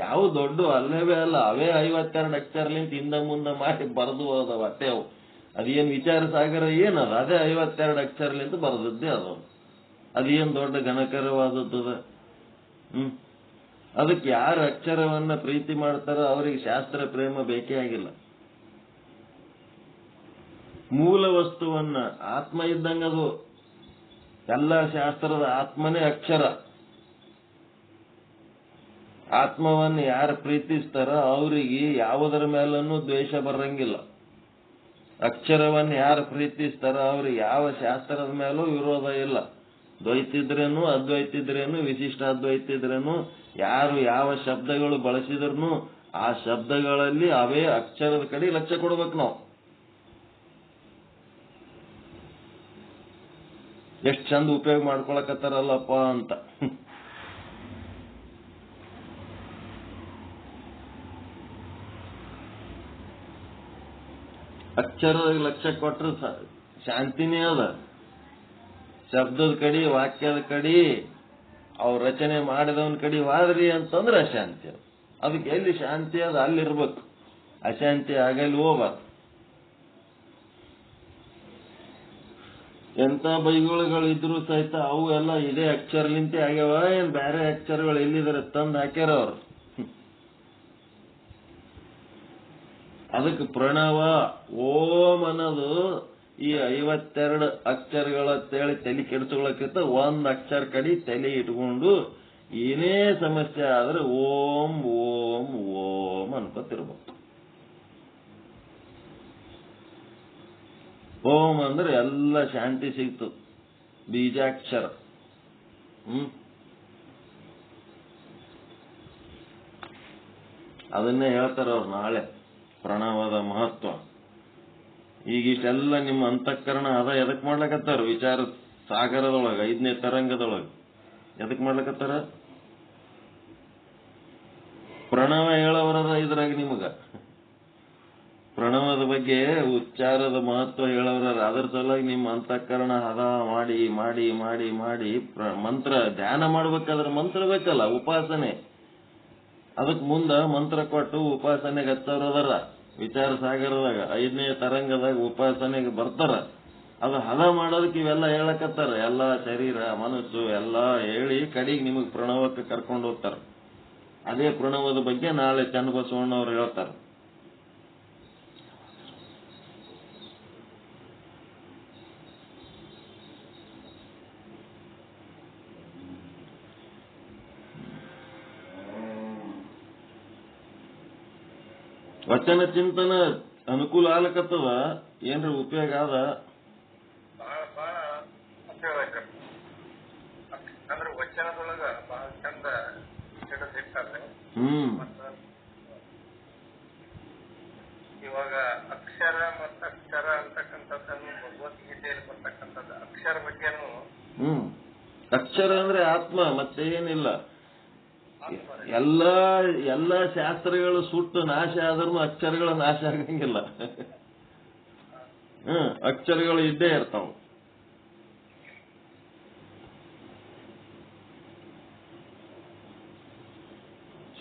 ಯಾವ ದೊಡ್ಡ ಅಲ್ಲವೇ ಅಲ್ಲ. ಅವೇ 52 ಅಕ್ಷರಲಿಂತ ಹಿಂದ ಮುಂದೆ ಮಾಡಿ ಬರೆದು ಹೋದವ ಅಷ್ಟೇ ಅವು. ಅದೇನು ವಿಚಾರ ಸಾಗರ ಏನದ? ಅದೇ 52 ಅಕ್ಷರಲಿಂತ ಬರೆದದ್ದೇ ಅದು. ಅದೇನು ದೊಡ್ಡ ಘನಕರವಾದದ್ದು? ಅದಕ್ಕೆ ಯಾರು ಅಕ್ಷರವನ್ನ ಪ್ರೀತಿ ಮಾಡ್ತಾರೋ ಅವರಿಗೆ ಶಾಸ್ತ್ರ ಪ್ರೇಮ ಬೇಕೇ ಆಗಿಲ್ಲ. ಮೂಲ ವಸ್ತುವನ್ನ ಆತ್ಮ ಇದ್ದಂಗದು. ಎಲ್ಲ ಶಾಸ್ತ್ರದ ಆತ್ಮನೇ ಅಕ್ಷರ. ಆತ್ಮವನ್ನು ಯಾರು ಪ್ರೀತಿಸ್ತಾರೋ ಅವರಿಗೆ ಯಾವುದರ ಮೇಲೂ ದ್ವೇಷ ಬರಂಗಿಲ್ಲ. ಅಕ್ಷರವನ್ನು ಯಾರು ಪ್ರೀತಿಸ್ತಾರೋ ಅವ್ರಿಗೆ ಯಾವ ಶಾಸ್ತ್ರದ ಮೇಲೂ ವಿರೋಧ ಇಲ್ಲ. ದ್ವೈತಿದ್ರೇನು, ಅದ್ವೈತಿದ್ರೇನು, ವಿಶಿಷ್ಟ ಅದ್ವೈತಿದ್ರೇನು, ಯಾರು ಯಾವ ಶಬ್ದಗಳು ಬಳಸಿದ್ರು ಆ ಶಬ್ದಗಳಲ್ಲಿ ಅವೇ ಅಕ್ಷರದ ಕಡೆ ಲಕ್ಷ್ಯ ಕೊಡ್ಬೇಕು ನಾವು. ಎಷ್ಟು ಚಂದ ಉಪಯೋಗ ಮಾಡ್ಕೊಳಕತ್ತಾರಲ್ಲಪ್ಪ ಅಂತ. ಅಕ್ಷರದ ಲಕ್ಷ್ಯ ಕೊಟ್ರೆ ಶಾಂತಿನೇ ಅದ. ಶಬ್ದದ ಕಡೆ, ವಾಕ್ಯದ ಕಡೆ, ಅವ್ರ ರಚನೆ ಮಾಡಿದವನ ಕಡೆ ವಾದ್ರಿ ಅಂತಂದ್ರೆ ಅಶಾಂತಿ ಅದು. ಅದಕ್ಕೆ ಎಲ್ಲಿ ಶಾಂತಿ ಅದ ಅಲ್ಲಿರ್ಬೇಕು, ಅಶಾಂತಿ ಆಗಲ್ಲಿ ಹೋಗ್ಬಾರ್ದು. ಎಂತ ಬೈಗುಳುಗಳು ಇದ್ರು ಸಹಿತ ಅವು ಎಲ್ಲ ಇದೇ ಅಕ್ಷರಲಿಂತೆ ಆಗ್ಯಾವ. ಏನ್ ಬೇರೆ ಅಕ್ಷರಗಳು ಎಲ್ಲಿದ್ದಾರೆ ತಂದು ಹಾಕ್ಯಾರ ಅವ್ರು. ಅದಕ್ಕೆ ಪ್ರಣವ ಓಂ ಅನ್ನೋದು ಈ 52 ಅಕ್ಷರಗಳ ತಲೆ ಕೆಡಿಸ್ಕೊಳ್ಳಕ್ಕಿಂತ ಒಂದ್ ಅಕ್ಷರ ಕಡೆ ತಲೆ ಇಟ್ಕೊಂಡು ಏನೇ ಸಮಸ್ಯೆ ಆದ್ರೆ ಓಂ ಓಂ ಓಂ ಅನ್ಕೋತಿರ್ಬೇಕು. ಓಂ ಅಂದ್ರೆ ಎಲ್ಲ ಶಾಂತಿ ಸಿಗ್ತು. ಬೀಜಾಕ್ಷರ. ಅದನ್ನೇ ಹೇಳ್ತಾರ ಅವ್ರು ನಾಳೆ ಪ್ರಣವದ ಮಹತ್ವ. ಈಗಿಷ್ಟೆಲ್ಲ ನಿಮ್ಮ ಅಂತಃಕರಣ ಅದ ಎದಕ್ ಮಾಡ್ಲಕತ್ತಾರ? ವಿಚಾರ ಸಾಗರದೊಳಗ 5ನೇ ತರಂಗದೊಳಗ ಎದಕ್ ಮಾಡ್ಲಕತ್ತಾರ? ಪ್ರಣವ ಹೇಳೋರದ ಇದ್ರಾಗ ನಿಮಗ ಪ್ರಣವದ ಬಗ್ಗೆ ಉಚ್ಚಾರದ ಮಹತ್ವ ಹೇಳೋರ. ಅದರ ಸಲುವಾಗಿ ನಿಮ್ಮ ಅಂತಃಕರಣ ಹದ ಮಾಡಿ ಮಾಡಿ ಮಾಡಿ ಮಾಡಿ ಮಂತ್ರ ಧ್ಯಾನ ಮಾಡ್ಬೇಕಾದ್ರೆ ಮಂತ್ರ ಬೇಕಲ್ಲ, ಉಪಾಸನೆ. ಅದಕ್ ಮುಂದ ಮಂತ್ರ ಕೊಟ್ಟು ಉಪಾಸನೆಗೆ ಹಚ್ಚೋರದಾರ. ವಿಚಾರ ಸಾಗರದಾಗ 5ನೇ ತರಂಗದಾಗ ಉಪಾಸನೆಗೆ ಬರ್ತಾರ. ಅದು ಹದ ಮಾಡೋದಕ್ಕೆ ಇವೆಲ್ಲ ಹೇಳಕತ್ತಾರ. ಎಲ್ಲ ಶರೀರ ಮನಸ್ಸು ಎಲ್ಲ ಹೇಳಿ ಕಡೆಗೆ ನಿಮಗ್ ಪ್ರಣವಕ್ಕೆ ಕರ್ಕೊಂಡು ಹೋಗ್ತಾರ. ಅದೇ ಪ್ರಣವದ ಬಗ್ಗೆ ನಾಳೆ ಚನ್ನಬಸವಣ್ಣವ್ರು ಹೇಳ್ತಾರ. ವಚನ ಚಿಂತನ ಅನುಕೂಲ ಆಗ್ಲಕತ್ತದ, ಏನ್ರ ಉಪಯೋಗ ಆದ? ಅಂದ್ರೆ ವಚನದೊಳಗ ಬಹಳ ಚಂದ ಹಿಡಿದಿಟ್ಟಾರೆ. ಇವಾಗ ಅಕ್ಷರ ಮತ್ತು ಅಕ್ಷರ ಅಂತಕ್ಕಂಥದ್ದನ್ನು ಭಗವದ್ಗೀತೆಯಲ್ಲಿ ಬರ್ತಕ್ಕಂಥದ್ದು ಅಕ್ಷರ ಬಗ್ಗೆನು. ಅಕ್ಷರ ಅಂದ್ರೆ ಆತ್ಮ, ಮತ್ತೆ ಏನಿಲ್ಲ. ಎಲ್ಲ ಎಲ್ಲ ಶಾಸ್ತ್ರಗಳು ಸುಟ್ಟು ನಾಶ ಆದ್ರೂ ಅಕ್ಷರಗಳ ನಾಶ ಆಗಂಗಿಲ್ಲ. ಅಕ್ಷರಗಳು ಇದ್ದೇ ಇರ್ತಾವ.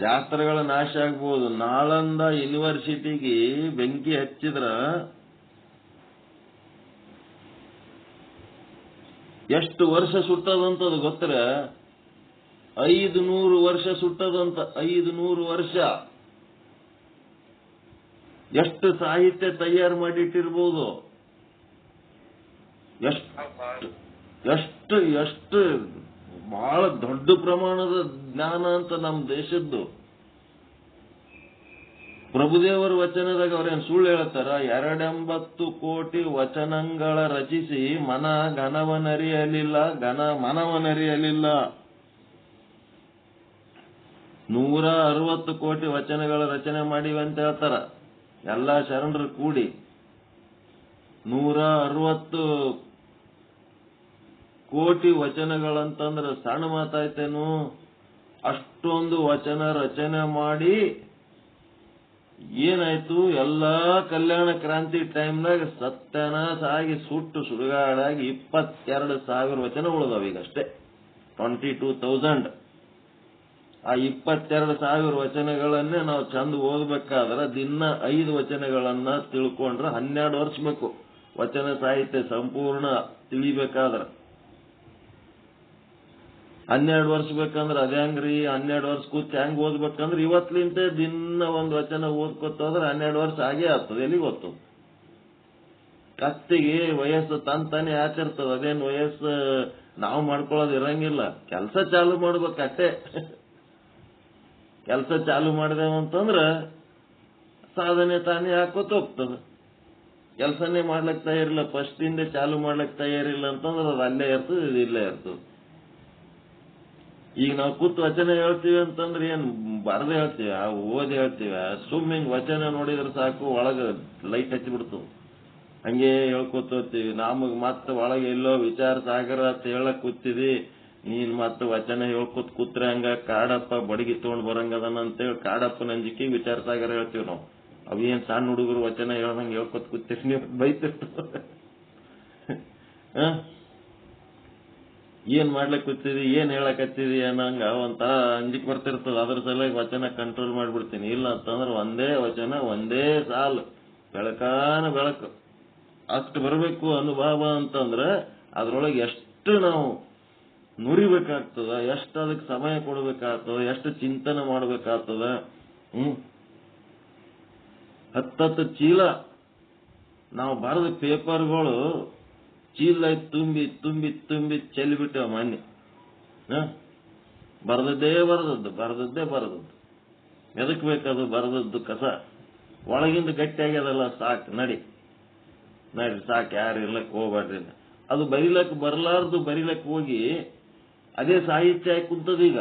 ಶಾಸ್ತ್ರಗಳ ನಾಶ ಆಗ್ಬೋದು. ನಾಳಂದ ಯೂನಿವರ್ಸಿಟಿಗೆ ಬೆಂಕಿ ಹಚ್ಚಿದ್ರ ಎಷ್ಟು ವರ್ಷ ಸುಟ್ಟದಂತದು ಗೊತ್ತರ? 500 ವರ್ಷ ಸುಟ್ಟದಂತ. 500 ವರ್ಷ. ಎಷ್ಟು ಸಾಹಿತ್ಯ ತಯಾರು ಮಾಡಿಟ್ಟಿರ್ಬೋದು. ಎಷ್ಟು ಎಷ್ಟು ಬಹಳ ದೊಡ್ಡ ಪ್ರಮಾಣದ ಜ್ಞಾನ ಅಂತ ನಮ್ಮ ದೇಶದ್ದು. ಪ್ರಭುದೇವರ ವಚನದಾಗ ಅವ್ರೇನು ಸುಳ್ಳು ಹೇಳ್ತಾರ? 280 ಕೋಟಿ ವಚನಗಳ ರಚಿಸಿ ಮನ ಘನವನರಿಯಲಿಲ್ಲ, ಘನ ಮನವನರಿಯಲಿಲ್ಲ. 160 ಕೋಟಿ ವಚನಗಳ ರಚನೆ ಮಾಡಿವಿ ಅಂತ ಹೇಳ್ತಾರ ಎಲ್ಲ ಶರಣರು ಕೂಡಿ. 160 ಕೋಟಿ ವಚನಗಳಂತಂದ್ರೆ ಸಣ್ಣ ಮಾತಾಯ್ತೇನು? ಅಷ್ಟೊಂದು ವಚನ ರಚನೆ ಮಾಡಿ ಏನಾಯ್ತು? ಎಲ್ಲಾ ಕಲ್ಯಾಣ ಕ್ರಾಂತಿ ಟೈಮ್ನಾಗ ಸತ್ಯನಾಶ ಆಗಿ ಸುಟ್ಟು ಸುಡುಗಾಡಾಗಿ 22,000 ವಚನ ಉಳಿದವ ಈಗಷ್ಟೇ. 22,000. ಆ 22,000 ವಚನಗಳನ್ನೇ ನಾವು ಚಂದ ಓದ್ಬೇಕಾದ್ರೆ ದಿನ 5 ವಚನಗಳನ್ನ ತಿಳ್ಕೊಂಡ್ರೆ 12 ವರ್ಷ ಬೇಕು. ವಚನ ಸಾಹಿತ್ಯ ಸಂಪೂರ್ಣ ತಿಳಿಬೇಕಾದ್ರೆ 12 ವರ್ಷ ಬೇಕಂದ್ರೆ ಅದೇ ಹಂಗ್ರಿ. 12 ವರ್ಷ ಕೂತ್ ಹೆಂಗ್ ಓದ್ಬೇಕಂದ್ರೆ ಇವತ್ಲಿಂತೆ ದಿನ ಒಂದು ವಚನ ಓದ್ಕೊತ ಹೋದ್ರೆ 12 ವರ್ಷ ಆಗೇ ಆಗ್ತದೆ. ಎಲ್ಲಿ ಗೊತ್ತು? ಕತ್ತಿಗೆ ವಯಸ್ಸು ತಂತಾನೆ ಆಚರ್ತದ. ಅದೇನು ವಯಸ್ಸು ನಾವು ಮಾಡ್ಕೊಳ್ಳೋದು ಇರಂಗಿಲ್ಲ. ಕೆಲಸ ಚಾಲು ಮಾಡ್ಬೇಕು ಅಷ್ಟೇ. ಕೆಲಸ ಚಾಲು ಮಾಡಿದೇವಂತಂದ್ರ ಸಾಧನೆ ತಾನೇ ಹಾಕೋತ ಹೋಗ್ತದ. ಕೆಲಸನೇ ಮಾಡ್ಲಿಕ್ಕೆ ತಯಾರಿಲ್ಲ, ಫಸ್ಟ್ ಇಂದ ಚಾಲು ಮಾಡ್ಲಿಕ್ಕೆ ತಯಾರಿಲ್ಲ ಅಂತಂದ್ರೆ ಅದು ಅಲ್ಲೇ ಇರ್ತದೆ, ಇದು ಇಲ್ಲೇ ಇರ್ತದೆ. ಈಗ ನಾವು ಕೂತ್ ವಚನ ಹೇಳ್ತೀವಿ ಅಂತಂದ್ರೆ ಏನ್ ಬರದೇ ಹೇಳ್ತೀವಿ, ಓದಿ ಹೇಳ್ತೀವಿ? ಸುಮ್ಮಿಂಗ್ ವಚನ ನೋಡಿದ್ರೆ ಸಾಕು, ಒಳಗ ಲೈಟ್ ಹಚ್ಚಿಬಿಡ್ತು. ಹಂಗೆ ಹೇಳ್ಕೊತ ಹೋಗ್ತೀವಿ. ನಮಗ್ ಮತ್ತೆ ಒಳಗೆ ಎಲ್ಲೋ ವಿಚಾರ ಸಾಗರ ಅಂತ ಹೇಳಕ್ ಕೂತಿದಿ, ನೀನ್ ಮತ್ತೆ ವಚನ ಹೇಳ್ಕೊತ್ ಕೂತ್ರೆ ಹಂಗ ಕಾಡಪ್ಪ ಬಡಗಿ ತಗೊಂಡ್ ಬರಂಗದನ ಅಂತೇಳಿ ಕಾಡಪ್ಪನ ಅಂಜಿಕೆ ವಿಚಾರ ಸಾಗರ ಹೇಳ್ತೀವಿ ನಾವು. ಅವೇನ್ ಸಣ್ಣ ಹುಡುಗರು ವಚನ ಹೇಳ್ದಂಗೆ ಹೇಳ್ಕೊತ್ ಕೂತೀರಿ ನೀವು, ಬೈತಿರ್ತ. ಏನ್ ಮಾಡ್ಲಿಕ್ ಕೂತಿದಿ, ಏನ್ ಹೇಳಕತ್ತಿದಿ ಅನ್ನಂಗ ಒಂಥರ ಅಂಜಿಕ್ ಬರ್ತಿರ್ತದ. ಅದ್ರ ಸಲುವಾಗಿ ವಚನ ಕಂಟ್ರೋಲ್ ಮಾಡ್ಬಿಡ್ತೀನಿ. ಇಲ್ಲ ಅಂತಂದ್ರೆ ಒಂದೇ ವಚನ ಒಂದೇ ಸಾಲು ಬೆಳಕಾನ ಬೆಳಕು ಅಷ್ಟು ಬರಬೇಕು ಅನುಭವ ಅಂತಂದ್ರೆ ಅದ್ರೊಳಗೆ ಎಷ್ಟು ನಾವು ನುರಿಬೇಕಾಗ್ತದ, ಎಷ್ಟು ಅದಕ್ಕೆ ಸಮಯ ಕೊಡ್ಬೇಕಾಗ್ತದ, ಎಷ್ಟು ಚಿಂತನೆ ಮಾಡ್ಬೇಕಾಗ್ತದ. 10 ಚೀಲ ನಾವು ಬರೆದ ಪೇಪರ್ಗಳು ಚೀಲ ತುಂಬಿ ತುಂಬಿ ತುಂಬಿ ಚೆಲ್ಲಿಬಿಟ್ಟವ ಮೊನ್ನೆ. ಬರೆದದ್ದೇ ಬರೆದದ್ದು. ಎದಕ್ ಬೇಕದು ಬರೆದದ್ದು? ಕಸ ಒಳಗಿಂದ ಗಟ್ಟಿ ಆಗ್ಯದಲ್ಲ, ಸಾಕು ನಡಿ ಸಾಕು, ಯಾರು ಇರ್ಲಕ್ ಹೋಗ್ಬೇಡ್ರಿ. ಅದು ಬರಿಲಕ್ ಬರ್ಲಾರ್ದು ಬರಿಲಕ್ ಹೋಗಿ ಅದೇ ಸಾಹಿತ್ಯ ಆಗಿ ಕುಂತದ. ಈಗ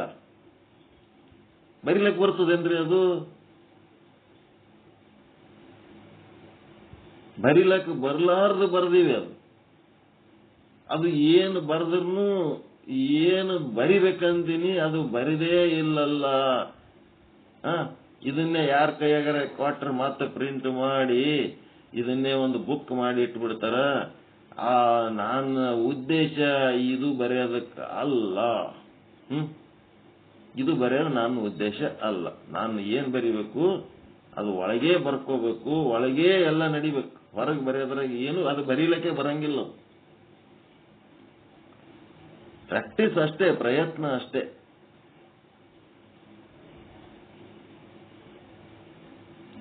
ಬರಿಲಕ್ ಬರ್ತದೇನ್ರಿ ಅದು? ಬರಿಲಕ್ ಬರ್ಲಾರ್ದು ಬರ್ದೀವಿ. ಅದು ಏನು ಬರ್ದ್ರೂ ಏನು ಬರಿಬೇಕಂತೀನಿ ಅದು ಬರಿದೇ ಇಲ್ಲಲ್ಲ. ಇದನ್ನೇ ಯಾರ ಕೈಯಾಗಾರ ಕ್ವಾರ್ಟರ್ ಮತ್ತೆ ಪ್ರಿಂಟ್ ಮಾಡಿ ಇದನ್ನೇ ಒಂದು ಬುಕ್ ಮಾಡಿ ಇಟ್ಬಿಡ್ತಾರ. ನನ್ನ ಉದ್ದೇಶ ಇದು ಬರೆಯೋದಕ್ಕೆ ಅಲ್ಲ. ಇದು ಬರೆಯೋದು ನನ್ನ ಉದ್ದೇಶ ಅಲ್ಲ. ನಾನು ಏನ್ ಬರಿಬೇಕು ಅದು ಒಳಗೆ ಬರ್ಕೋಬೇಕು, ಒಳಗೆ ಎಲ್ಲ ನಡಿಬೇಕು. ಹೊರಗೆ ಬರೆಯೋದ್ರಾಗ ಏನು ಅದು ಬರೀಲಿಕ್ಕೆ ಬರಂಗಿಲ್ಲ. ಪ್ರಾಕ್ಟೀಸ್ ಅಷ್ಟೇ, ಪ್ರಯತ್ನ ಅಷ್ಟೇ.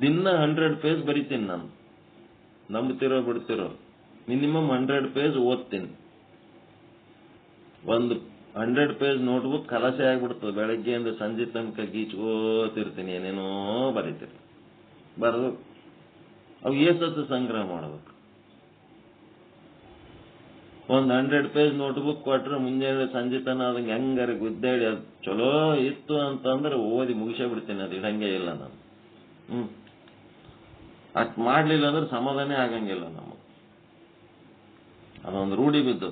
ದಿನ 100 ಪೇಜ್ ಬರಿತೀನಿ ನಾನು. ನಂಬ್ತಿರೋ ಬಿಡ್ತಿರೋ ಮಿನಿಮಮ್ 100 ಪೇಜ್ ಓದ್ತೀನಿ. ಒಂದು 100 ಪೇಜ್ ನೋಟ್ಬುಕ್ ಕಲಸೆ ಆಗ್ಬಿಡ್ತದೆ. ಬೆಳಗ್ಗೆಯಿಂದ ಸಂಜೆ ತನಕ ಗೀಚ್ಕೋತಿರ್ತೀನಿ, ಏನೇನೋ ಬರೀತೀನಿ. ಬರೆದು ಅವು ಏಸತ್ತು ಸಂಗ್ರಹ ಮಾಡಬೇಕು. ಒಂದು 100 ಪೇಜ್ ನೋಟ್ಬುಕ್ ಕೊಟ್ರೆ ಮುಂಜಾನೆ ಸಂಜೆ ತನ ಅದಂಗೆ ಹೆಂಗಾರ ಗುದ್ದಾಡಿ ಅದು ಚಲೋ ಇತ್ತು ಅಂತಂದ್ರೆ ಓದಿ ಮುಗಿಸೇ ಬಿಡ್ತೀನಿ. ಅದು ಇಡಂಗೆ ಇಲ್ಲ ನಾನು. ಅಷ್ಟು ಮಾಡ್ಲಿಲ್ಲ ಅಂದ್ರೆ ಸಮಾಧಾನ ಆಗಂಗಿಲ್ಲ ನಮಗೆ. ಅದೊಂದು ರೂಢಿ ಬಿದ್ದು.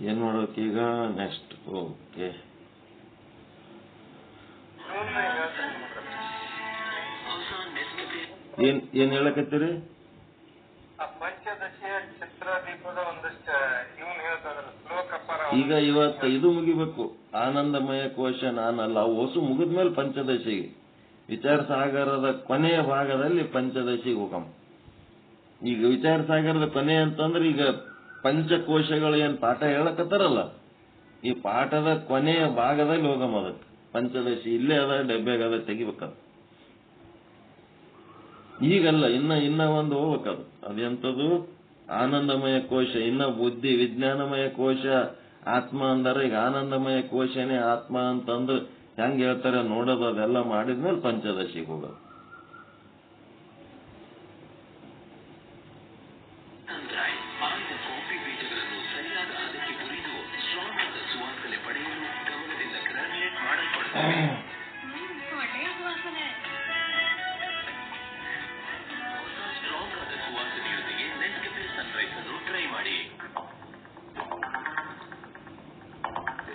ಏನ್ ಮಾಡ್ಬೇಕೀಗ? ನೆಕ್ಸ್ಟ್. ಓಕೆ, ಏನ್ ಹೇಳಕತ್ತೀರಿ? ಪಂಚದಶಿಯ ಚಿತ್ರದೀಪದ ಒಂದಷ್ಟು ಇವನ್ ಹೇಳ್ತಾರ ಶ್ಲೋಕಪರ. ಈಗ ಇವತ್ತು ಇದು ಮುಗಿಬೇಕು, ಆನಂದಮಯ ಕೋಶ ನಾನಲ್ಲ. ಹೊಸು ಮುಗಿದ್ಮೇಲೆ ಪಂಚದಶಿಗೆ, ವಿಚಾರ ಸಾಗರದ ಕೊನೆಯ ಭಾಗದಲ್ಲಿ ಪಂಚದಶಿಗೆ ಹೋಗಂ. ಈಗ ವಿಚಾರ ಸಾಗರದ ಕೊನೆ ಅಂತಂದ್ರೆ ಈಗ ಪಂಚಕೋಶಗಳು ಏನ್ ಪಾಠ ಹೇಳಕತ್ತಾರಲ್ಲ, ಈ ಪಾಠದ ಕೊನೆಯ ಭಾಗದಲ್ಲಿ ಹೋಗಂ. ಅದಕ್ಕೆ ಪಂಚದಶಿ ಇಲ್ಲೇ ಅದ, ಡಬ್ಬ್ಯಾಗದ, ತೆಗಿಬೇಕದು. ಈಗಲ್ಲ, ಇನ್ನ ಒಂದು ಹೋಗ್ಬೇಕದು. ಅದೆಂತದು? ಆನಂದಮಯ ಕೋಶ. ಇನ್ನ ಬುದ್ಧಿ ವಿಜ್ಞಾನಮಯ ಕೋಶ ಆತ್ಮ ಅಂದಾರ. ಈಗ ಆನಂದಮಯ ಕೋಶನೇ ಆತ್ಮ ಅಂತಂದ್ರೆ ಹೆಂಗ್ ಹೇಳ್ತಾರೆ ನೋಡೋದು. ಅದೆಲ್ಲ ಮಾಡಿದ್ಮೇಲೆ ಪಂಚದಶಿಗೆ ಹೋಗೋದು.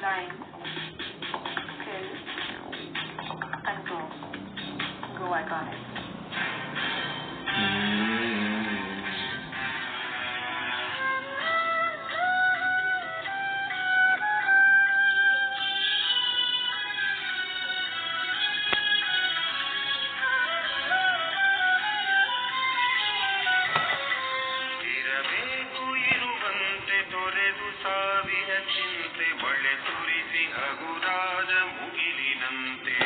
Line, fill, and go. Go, I got it. ಇರಬೇಕು ಇರುವಂತೆ ತೊರೆದು ಸಾವಿರ ಚಿಂತೆ ಬಳೆ ಸುರಿಸಿ ಹಗುರಾದ ಮುಗಿಲಿನಂತೆ.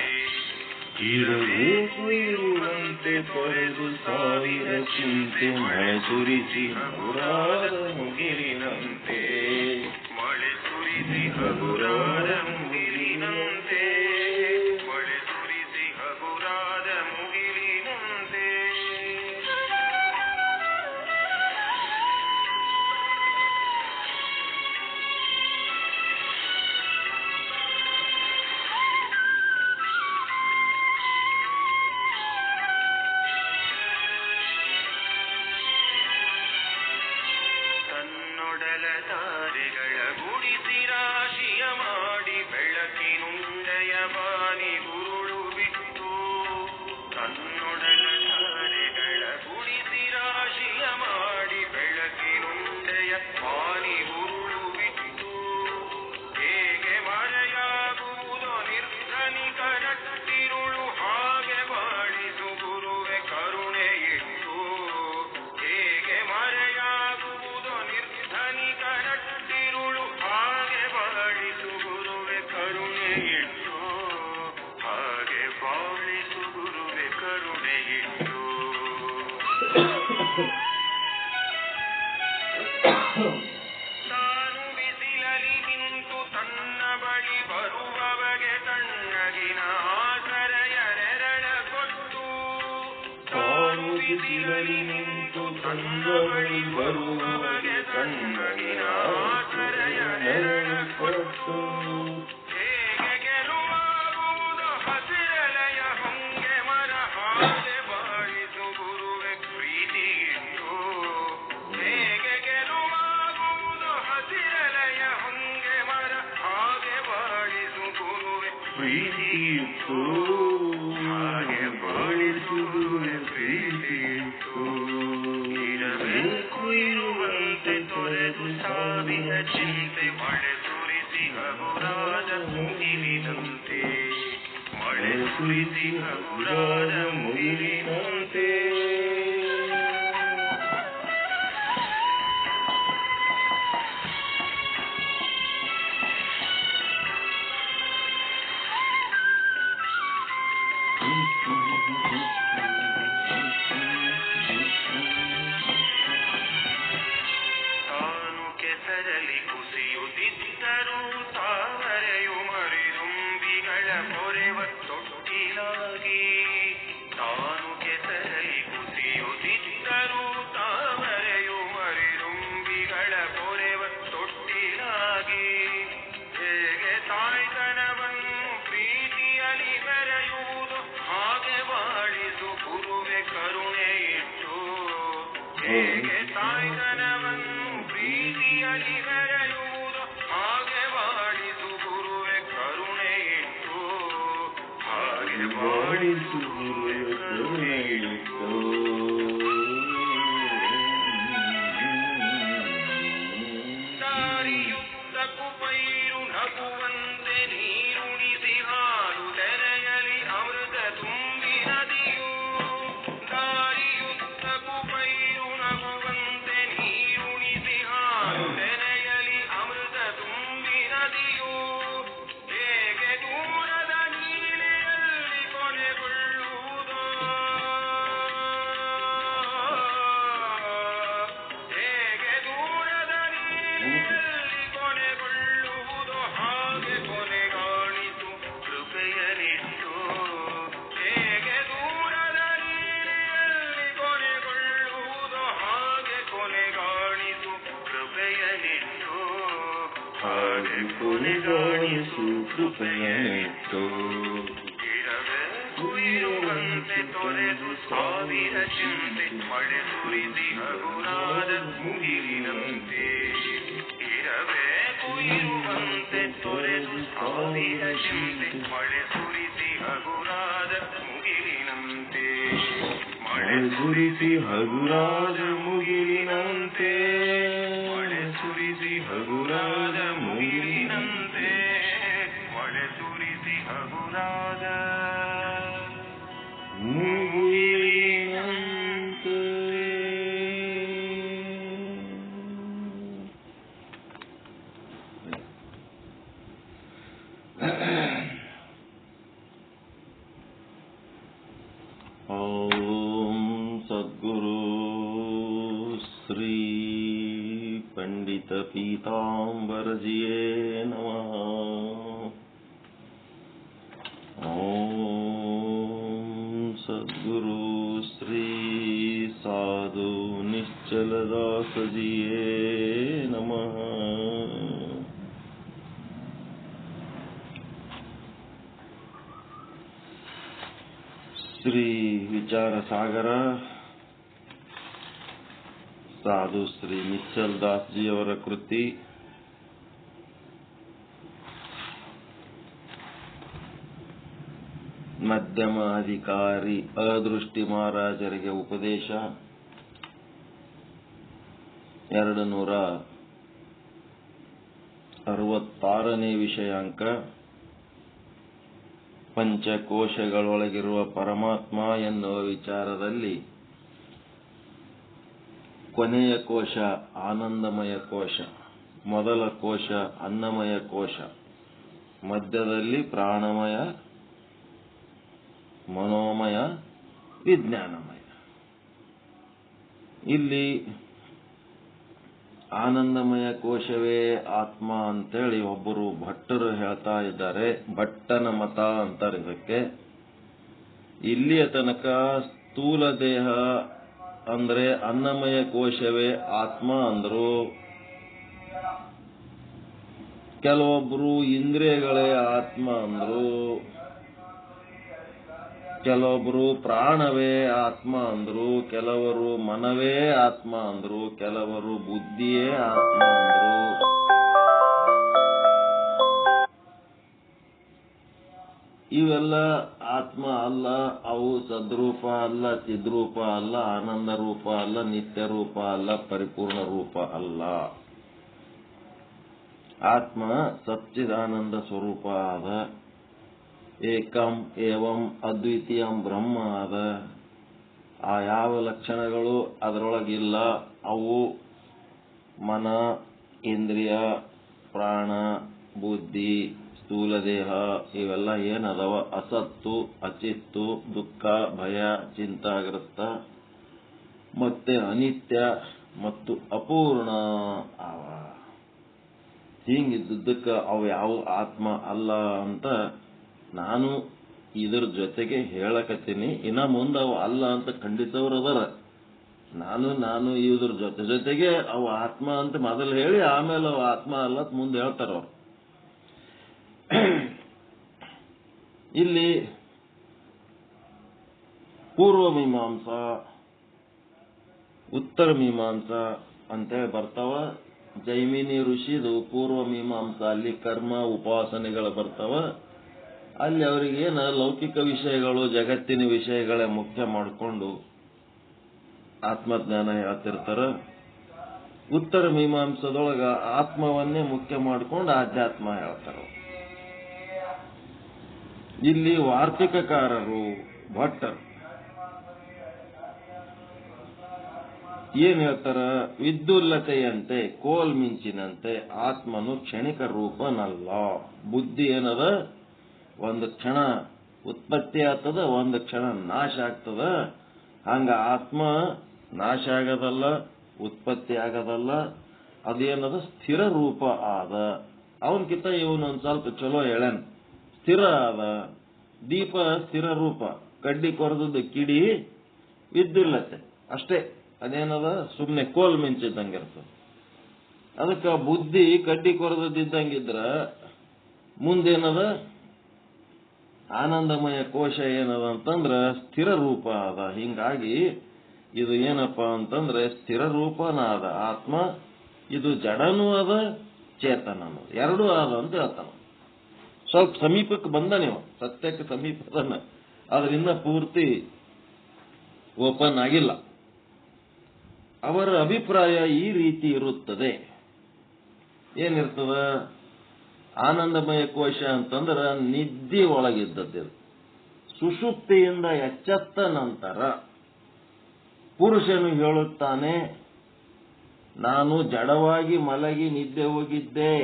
ಇರಬೇಕು ಇರುವಂತೆ ತೊರೆದು ಸಾವಿರ ಚಿಂತೆ ಮಳೆ ಸುರಿಸಿ ಹಗುರಾದ ಮುಗಿಲಿನಂತೆ. ಮಳೆ ಸುರಿಸಿ ಹಗುರಾದ ಮುಗಿಲಿನಂತೆ. ಮಳೆ ಸುರಿಸಿ ಹಗುರಾದ ಮುಗಿಲಿನಂತೆ. ತಾರೆಗಳ ಗುಡಿಸಿ ರಾಶಿಯ ಮಾಡಿ ಬೆಳಕಿನುಂಡೆಯ ಬಾನಿ ಗುರುಳು ಬಿಟ್ಟು. ತನ್ನೊಡಲ ತಾರೆಗಳ ಗುಡಿಸಿ ರಾಶಿಯ ಮಾಡಿ ಬೆಳಕಿನುಂಡೆಯ ಬಾನಿ ಗುರುಳು ಬಿಟ್ಟು. ಹೇಗೆ ಮರೆಯಾಗುವುದೋ ನಿರ್ಧನಿಕ ನಟ್ಟಿರುಳು, ಹಾಗೆ ಬಾಳಿಸು ಗುರುವೆ ಕರುಣೆ ಇಟ್ಟು. ಹೇಗೆ ಮರೆಯಾಗುವುದೋ ನಿರ್ಧನಿಕ ನಟ್ಟಿರುಳು, ಹಾಗೆ ಬಾಳಿಸು ಗುರುವೆ ಕರುಣೆ ಇಟ್ಟು. ಹಾಗೆ ಬಾಳಿಸು ಗುರುವೆ ಕರುಣೆ ಇಟ್ಟು. ತಾನು ಬಿಸಿಲಲಿ ನಿಂತು ತನ್ನ ಬಳಿ ಬರುವವಗೆ ತಣ್ಣಗಿನ ಆಸರೆಯ ನೆರಳ ಕೊಟ್ಟು. ತಾನು ಬಿಸಿಲಲಿ ನಿಂತು ತನ್ನ ಬಳಿ ಬರುವವಗೆ ತಣ್ಣಗಿನ ಆಸರೆಯ ನೆರಳ ಕೊಟ್ಟು. ಹೇಗೆ ಗೆಲುವಾಗುವುದು ಹಸಿರಲೆಯ ಹೊಂಗೆ ಮರ, ಹಾಗೆ ಬಾಳಿಸು ಗುರುವೆ ಪ್ರೀತಿ ಇಟ್ಟು. ಹೇಗೆ ಗೆಲುವಾಗುವುದು ಹಸಿರಲೆಯ ಹೊಂಗೆ ಮರ, ಹಾಗೆ ಬಾಳಿಸು ಗುರುವೆ ಪ್ರೀತಿ ಇಟ್ಟು. ಹಾಗೆ ಬಾಳಿಸು ಗುರುವೆ ಪ್ರೀತಿ ಇಟ್ಟು. ಇರಬೇಕು ಇರುವಂತೆ ತೊರೆದು ಸಾವಿರ ಚಿಂತೆ ಮಳೆ ಸುರಿಸಿ ಹಗುರಾದ ಮುಗಿಲಿನಂತೆ. ಮಳೆ ಸುರಿಸಿ ಹಗುರಾದ ಮುಗಿಲಿನಂತೆ. ತಾನು ಕೆಸರಲಿ ಕುಸಿಯುತ್ತಿದ್ದರೂ ತಾವರೆಯು ಮರಿದುಂಬಿಗಳ ಪೊರೆವ ತೊಟ್ಟಿಲಾಗಿ. ತಾನು ಕೆಸರಲಿ ಕುಸಿಯುತ್ತಿದ್ದರೂ ತಾವರೆಯು ಮರಿದುಂಬಿಗಳ ಪೊರೆವ ತೊಟ್ಟಿಲಾಗಿ. ಹೇಗೆ ತಾಯ್ತನವನ್ನು ಪ್ರೀತಿಯಲಿ ಮೆರೆಯುವುದು, ಹಾಗೆ ಬಾಳಿಸು ಗುರುವೆ ಕರುಣೆ ಇಟ್ಟು. ಹೇಗೆ ತಾಯ್ತನವನ್ನು ಪ್ರೀತಿಯಲಿ ಮೆರೆಯುವುದು, ಬಾಳಿಸು ಗುರುವೆ ಕರುಣೆಯಿಟ್ಟು. ದಾರಿಯುದ್ದಕ್ಕೂ ಪೈರು ನಗುವಂತೆ ನೀರುಣಿಸಿ ಹಾಲು ತೆರೆಯಲಿ ಅಮೃತ ತುಂಬಿ ನದಿಯು. ದಾರಿಯುದ್ದಕ್ಕೂ ಪೈರು ನಗುವಂತೆ ನೀರುಣಿಸಿ ಹಾಲು ತೆರೆಯಲಿ ಅಮೃತ ತುಂಬಿ ನದಿಯು. ಹೇಗೆ ದೂರದ ನೀಲಿಯಲ್ಲಿ ಕೊನೆಗೊಳ್ಳುವುದೋ, ಹೇಗೆ ದೂರದ ನೀಲಿಯಲ್ಲಿ ಕೊನೆಗೊಳ್ಳುವುದೋ ಹಾಗೆ ಕೊನೆಗಾಣಿಸು ಕೃಪೆಯನಿಟ್ಟು. ಹೇಗೆ ದೂರದ ನೀಲಿಯಲ್ಲಿ ಕೊನೆಗೊಳ್ಳುವುದೋ ಹಾಗೆ ಕೊನೆಗಾಣಿಸು ಕೃಪೆಯನಿಟ್ಟು. ಹಾಗೆ ಕೊನೆಗಾಣಿಸು ಕೃಪೆಯನಿಟ್ಟು. ಇರಬೇಕು ಇರುವಂತೆ ತೊರೆದು ಸಾವಿರ ಚಿಂತೆ ಮಳೆ ಸುರಿಸಿ ಹಗುರಾದ ಮುಗಿಲಿನಂತೆ. ಇರಬೇಕು ಇರುವಂತೆ ತೊರೆದು ಸಾವಿರ ಚಿಂತೆ ಮಳೆ ಸುರಿಸಿ ಹಗುರಾದ ಮುಗಿಲಿನಂತೆ. ಮಳೆ ಸುರಿಸಿ ಹಗುರಾದ ಮುಗಿಲಿನಂತೆ. ಮಳೆ ಸುರಿಸಿ ಹಗುರಾದ ಮುಗಿಲಿನಂತೆ. ಮಳೆ ಸುರಿಸಿ ಹಗುರಾದ ಮುಗಿಲಿನಂತೆ. ಓಂ ಸದ್ಗುರು ಶ್ರೀ ಪಂಡಿತ ಪೀತಾಂಬರಜಿಯೇ ನಮಃ. ಓಂ ಸದ್ಗುರು ಶ್ರೀ ಸಾಧು ನಿಶ್ಚಲದಾಸಜಿಯೇ ನಮಃ. ಶ್ರೀ ವಿಚಾರ ಸಾಗರ ಸಾಧು ಶ್ರೀ ನಿಶ್ಚಲ್ ದಾಸ್ ಜಿಯವರ ಕೃತಿ. ಮಧ್ಯಮ ಅಧಿಕಾರಿ ಅದೃಷ್ಟಿ ಮಹಾರಾಜರಿಗೆ ಉಪದೇಶ. 266ನೇ ವಿಷಯಾಂಕ. ಪಂಚಕೋಶಗಳೊಳಗಿರುವ ಪರಮಾತ್ಮ ಎನ್ನುವ ವಿಚಾರದಲ್ಲಿ ಕೊನೆಯ ಕೋಶ ಆನಂದಮಯ ಕೋಶ, ಮೊದಲ ಕೋಶ ಅನ್ನಮಯ ಕೋಶ, ಮಧ್ಯದಲ್ಲಿ ಪ್ರಾಣಮಯ, ಮನೋಮಯ, ವಿಜ್ಞಾನಮಯ. ಇಲ್ಲಿ ಆನಂದಮಯ ಕೋಶವೇ ಆತ್ಮ ಅಂತೇಳಿ ಒಬ್ಬರು ಭಟ್ಟರು ಹೇಳ್ತಾ ಇದ್ದಾರೆ. ಭಟ್ಟನ ಮತ ಅಂತಾರೆ ಇದಕ್ಕೆ. ಇಲ್ಲಿಯ ತನಕ ಸ್ಥೂಲ ದೇಹ ಅಂದ್ರೆ ಅನ್ನಮಯ ಕೋಶವೇ ಆತ್ಮ ಅಂದ್ರು. ಕೆಲವೊಬ್ರು ಇಂದ್ರಿಯಗಳೇ ಆತ್ಮ ಅಂದ್ರು. ಕೆಲವೊಬ್ರು ಪ್ರಾಣವೇ ಆತ್ಮ ಅಂದ್ರು. ಕೆಲವರು ಮನವೇ ಆತ್ಮ ಅಂದ್ರು. ಕೆಲವರು ಬುದ್ಧಿಯೇ ಆತ್ಮ ಅಂದ್ರು. ಇವೆಲ್ಲ ಆತ್ಮ ಅಲ್ಲ. ಅವು ಸದ್ರೂಪ ಅಲ್ಲ, ಚಿದ್ರೂಪ ಅಲ್ಲ, ಆನಂದ ರೂಪ ಅಲ್ಲ, ನಿತ್ಯ ರೂಪ ಅಲ್ಲ, ಪರಿಪೂರ್ಣ ರೂಪ ಅಲ್ಲ. ಆತ್ಮ ಸಚ್ಚಿದಾನಂದ ಸ್ವರೂಪ ಆದ, ಏಕಂ ಏವಂ ಅದ್ವಿತೀಯಂ ಬ್ರಹ್ಮ ಆದ. ಆ ಯಾವ ಲಕ್ಷಣಗಳು ಅದರೊಳಗಿಲ್ಲ. ಅವು ಮನ, ಇಂದ್ರಿಯ, ಪ್ರಾಣ, ಬುದ್ಧಿ, ಸ್ಥೂಲ ದೇಹ ಇವೆಲ್ಲ ಏನದವ ಅಸತ್ತು, ಅಚಿತ್ತು, ದುಃಖ, ಭಯ, ಚಿಂತಾಗ್ರಸ್ತ ಮತ್ತೆ ಅನಿತ್ಯ ಮತ್ತು ಅಪೂರ್ಣ ಅವ. ಹೀಗಿದ್ದಕ್ಕೆ ಅವು ಯಾವ ಆತ್ಮ ಅಲ್ಲ ಅಂತ ನಾನು ಇದ್ರ ಜೊತೆಗೆ ಹೇಳಕತ್ತೀನಿ. ಇನ್ನ ಮುಂದೆ ಅವು ಅಲ್ಲ ಅಂತ ಖಂಡಿತವ್ರು ಅದರ. ನಾನು ಇದ್ರ ಜೊತೆಗೆ ಅವು ಆತ್ಮ ಅಂತ ಮೊದಲು ಹೇಳಿ ಆಮೇಲೆ ಅವು ಆತ್ಮ ಅಲ್ಲ ಅಂತ ಮುಂದೆ ಹೇಳ್ತಾರ ಅವ್ರು. ಇಲ್ಲಿ ಪೂರ್ವ ಮೀಮಾಂಸಾ, ಉತ್ತರ ಮೀಮಾಂಸಾ ಅಂತೇಳಿ ಬರ್ತಾವ. ಜೈಮಿನಿ ಋಷಿದು ಪೂರ್ವ ಮೀಮಾಂಸಾ, ಅಲ್ಲಿ ಕರ್ಮ ಉಪಾಸನೆಗಳು ಬರ್ತಾವ. ಅಲ್ಲಿ ಅವರಿಗೇನು ಲೌಕಿಕ ವಿಷಯಗಳು ಜಗತ್ತಿನ ವಿಷಯಗಳೇ ಮುಖ್ಯ ಮಾಡಿಕೊಂಡು ಆತ್ಮಜ್ಞಾನ ಹೇಳ್ತಿರ್ತಾರ. ಉತ್ತರ ಮೀಮಾಂಸದೊಳಗ ಆತ್ಮವನ್ನೇ ಮುಖ್ಯ ಮಾಡಿಕೊಂಡು ಆಧ್ಯಾತ್ಮ ಹೇಳ್ತಾರ. ಇಲ್ಲಿ ವಾರ್ತಿಕಕಾರರು ಭಟ್ಟರು ಏನ್ ಹೇಳ್ತಾರ? ವಿದ್ಯುಲ್ಲತೆಯಂತೆ ಕೋಲ್ಮಿಂಚಿನಂತೆ ಆತ್ಮನು ಕ್ಷಣಿಕ ರೂಪನಲ್ಲ. ಬುದ್ಧಿ ಏನದ, ಒಂದು ಕ್ಷಣ ಉತ್ಪತ್ತಿ ಆಗ್ತದ, ಒಂದು ಕ್ಷಣ ನಾಶ ಆಗ್ತದ. ಹಂಗ ಆತ್ಮ ನಾಶ ಆಗದಲ್ಲ, ಉತ್ಪತ್ತಿ ಆಗದಲ್ಲ. ಅದೇನದ ಸ್ಥಿರ ರೂಪ ಆದ. ಅವನ್ಕಿಂತ ಇವನೊಂದ್ ಸ್ವಲ್ಪ ಚಲೋ ಹೇಳನ್. ಸ್ಥಿರ ಆದ. ದೀಪ ಸ್ಥಿರ ರೂಪ, ಕಡ್ಡಿ ಕೊರದದ್ದು ಕಿಡಿ ವಿದ್ಯುಲ್ಲತೆ ಅಷ್ಟೇ. ಅದೇನದ ಸುಮ್ಮನೆ ಕೋಲ್ ಮಿಂಚಿದ್ದಂಗಿರ್ತದೆ. ಅದಕ್ಕೆ ಬುದ್ಧಿ ಕಡ್ಡಿ ಕೊರದಿದ್ದಂಗಿದ್ರ ಮುಂದೇನದ ಆನಂದಮಯ ಕೋಶ ಏನದ ಅಂತಂದ್ರ ಸ್ಥಿರ ರೂಪ ಅದ. ಹಿಂಗಾಗಿ ಇದು ಏನಪ್ಪ ಅಂತಂದ್ರೆ ಸ್ಥಿರ ರೂಪನ ಅದ ಆತ್ಮ. ಇದು ಜಡನೂ ಅದ, ಚೇತನನು ಎರಡೂ ಅದ ಅಂತ ಹೇಳ್ತಾನ. ಸ್ವಲ್ಪ ಸಮೀಪಕ್ಕೆ ಬಂದ ನೀವು, ಸತ್ಯಕ್ಕೆ ಸಮೀಪದನ್ನ, ಅದರಿಂದ ಪೂರ್ತಿ ಓಪನ್ ಆಗಿಲ್ಲ. ಅವರ ಅಭಿಪ್ರಾಯ ಈ ರೀತಿ ಇರುತ್ತದೆ. ಏನಿರ್ತದ? ಆನಂದಮಯ ಕೋಶ ಅಂತಂದ್ರ ನಿದ್ದೆ ಒಳಗಿದ್ದದ್ದು. ಸುಷುಪ್ತಿಯಿಂದ ಎಚ್ಚೆತ್ತ ನಂತರ ಪುರುಷನು ಹೇಳುತ್ತಾನೆ, ನಾನು ಜಡವಾಗಿ ಮಲಗಿ ನಿದ್ದೆ ಹೋಗಿದ್ದೆ,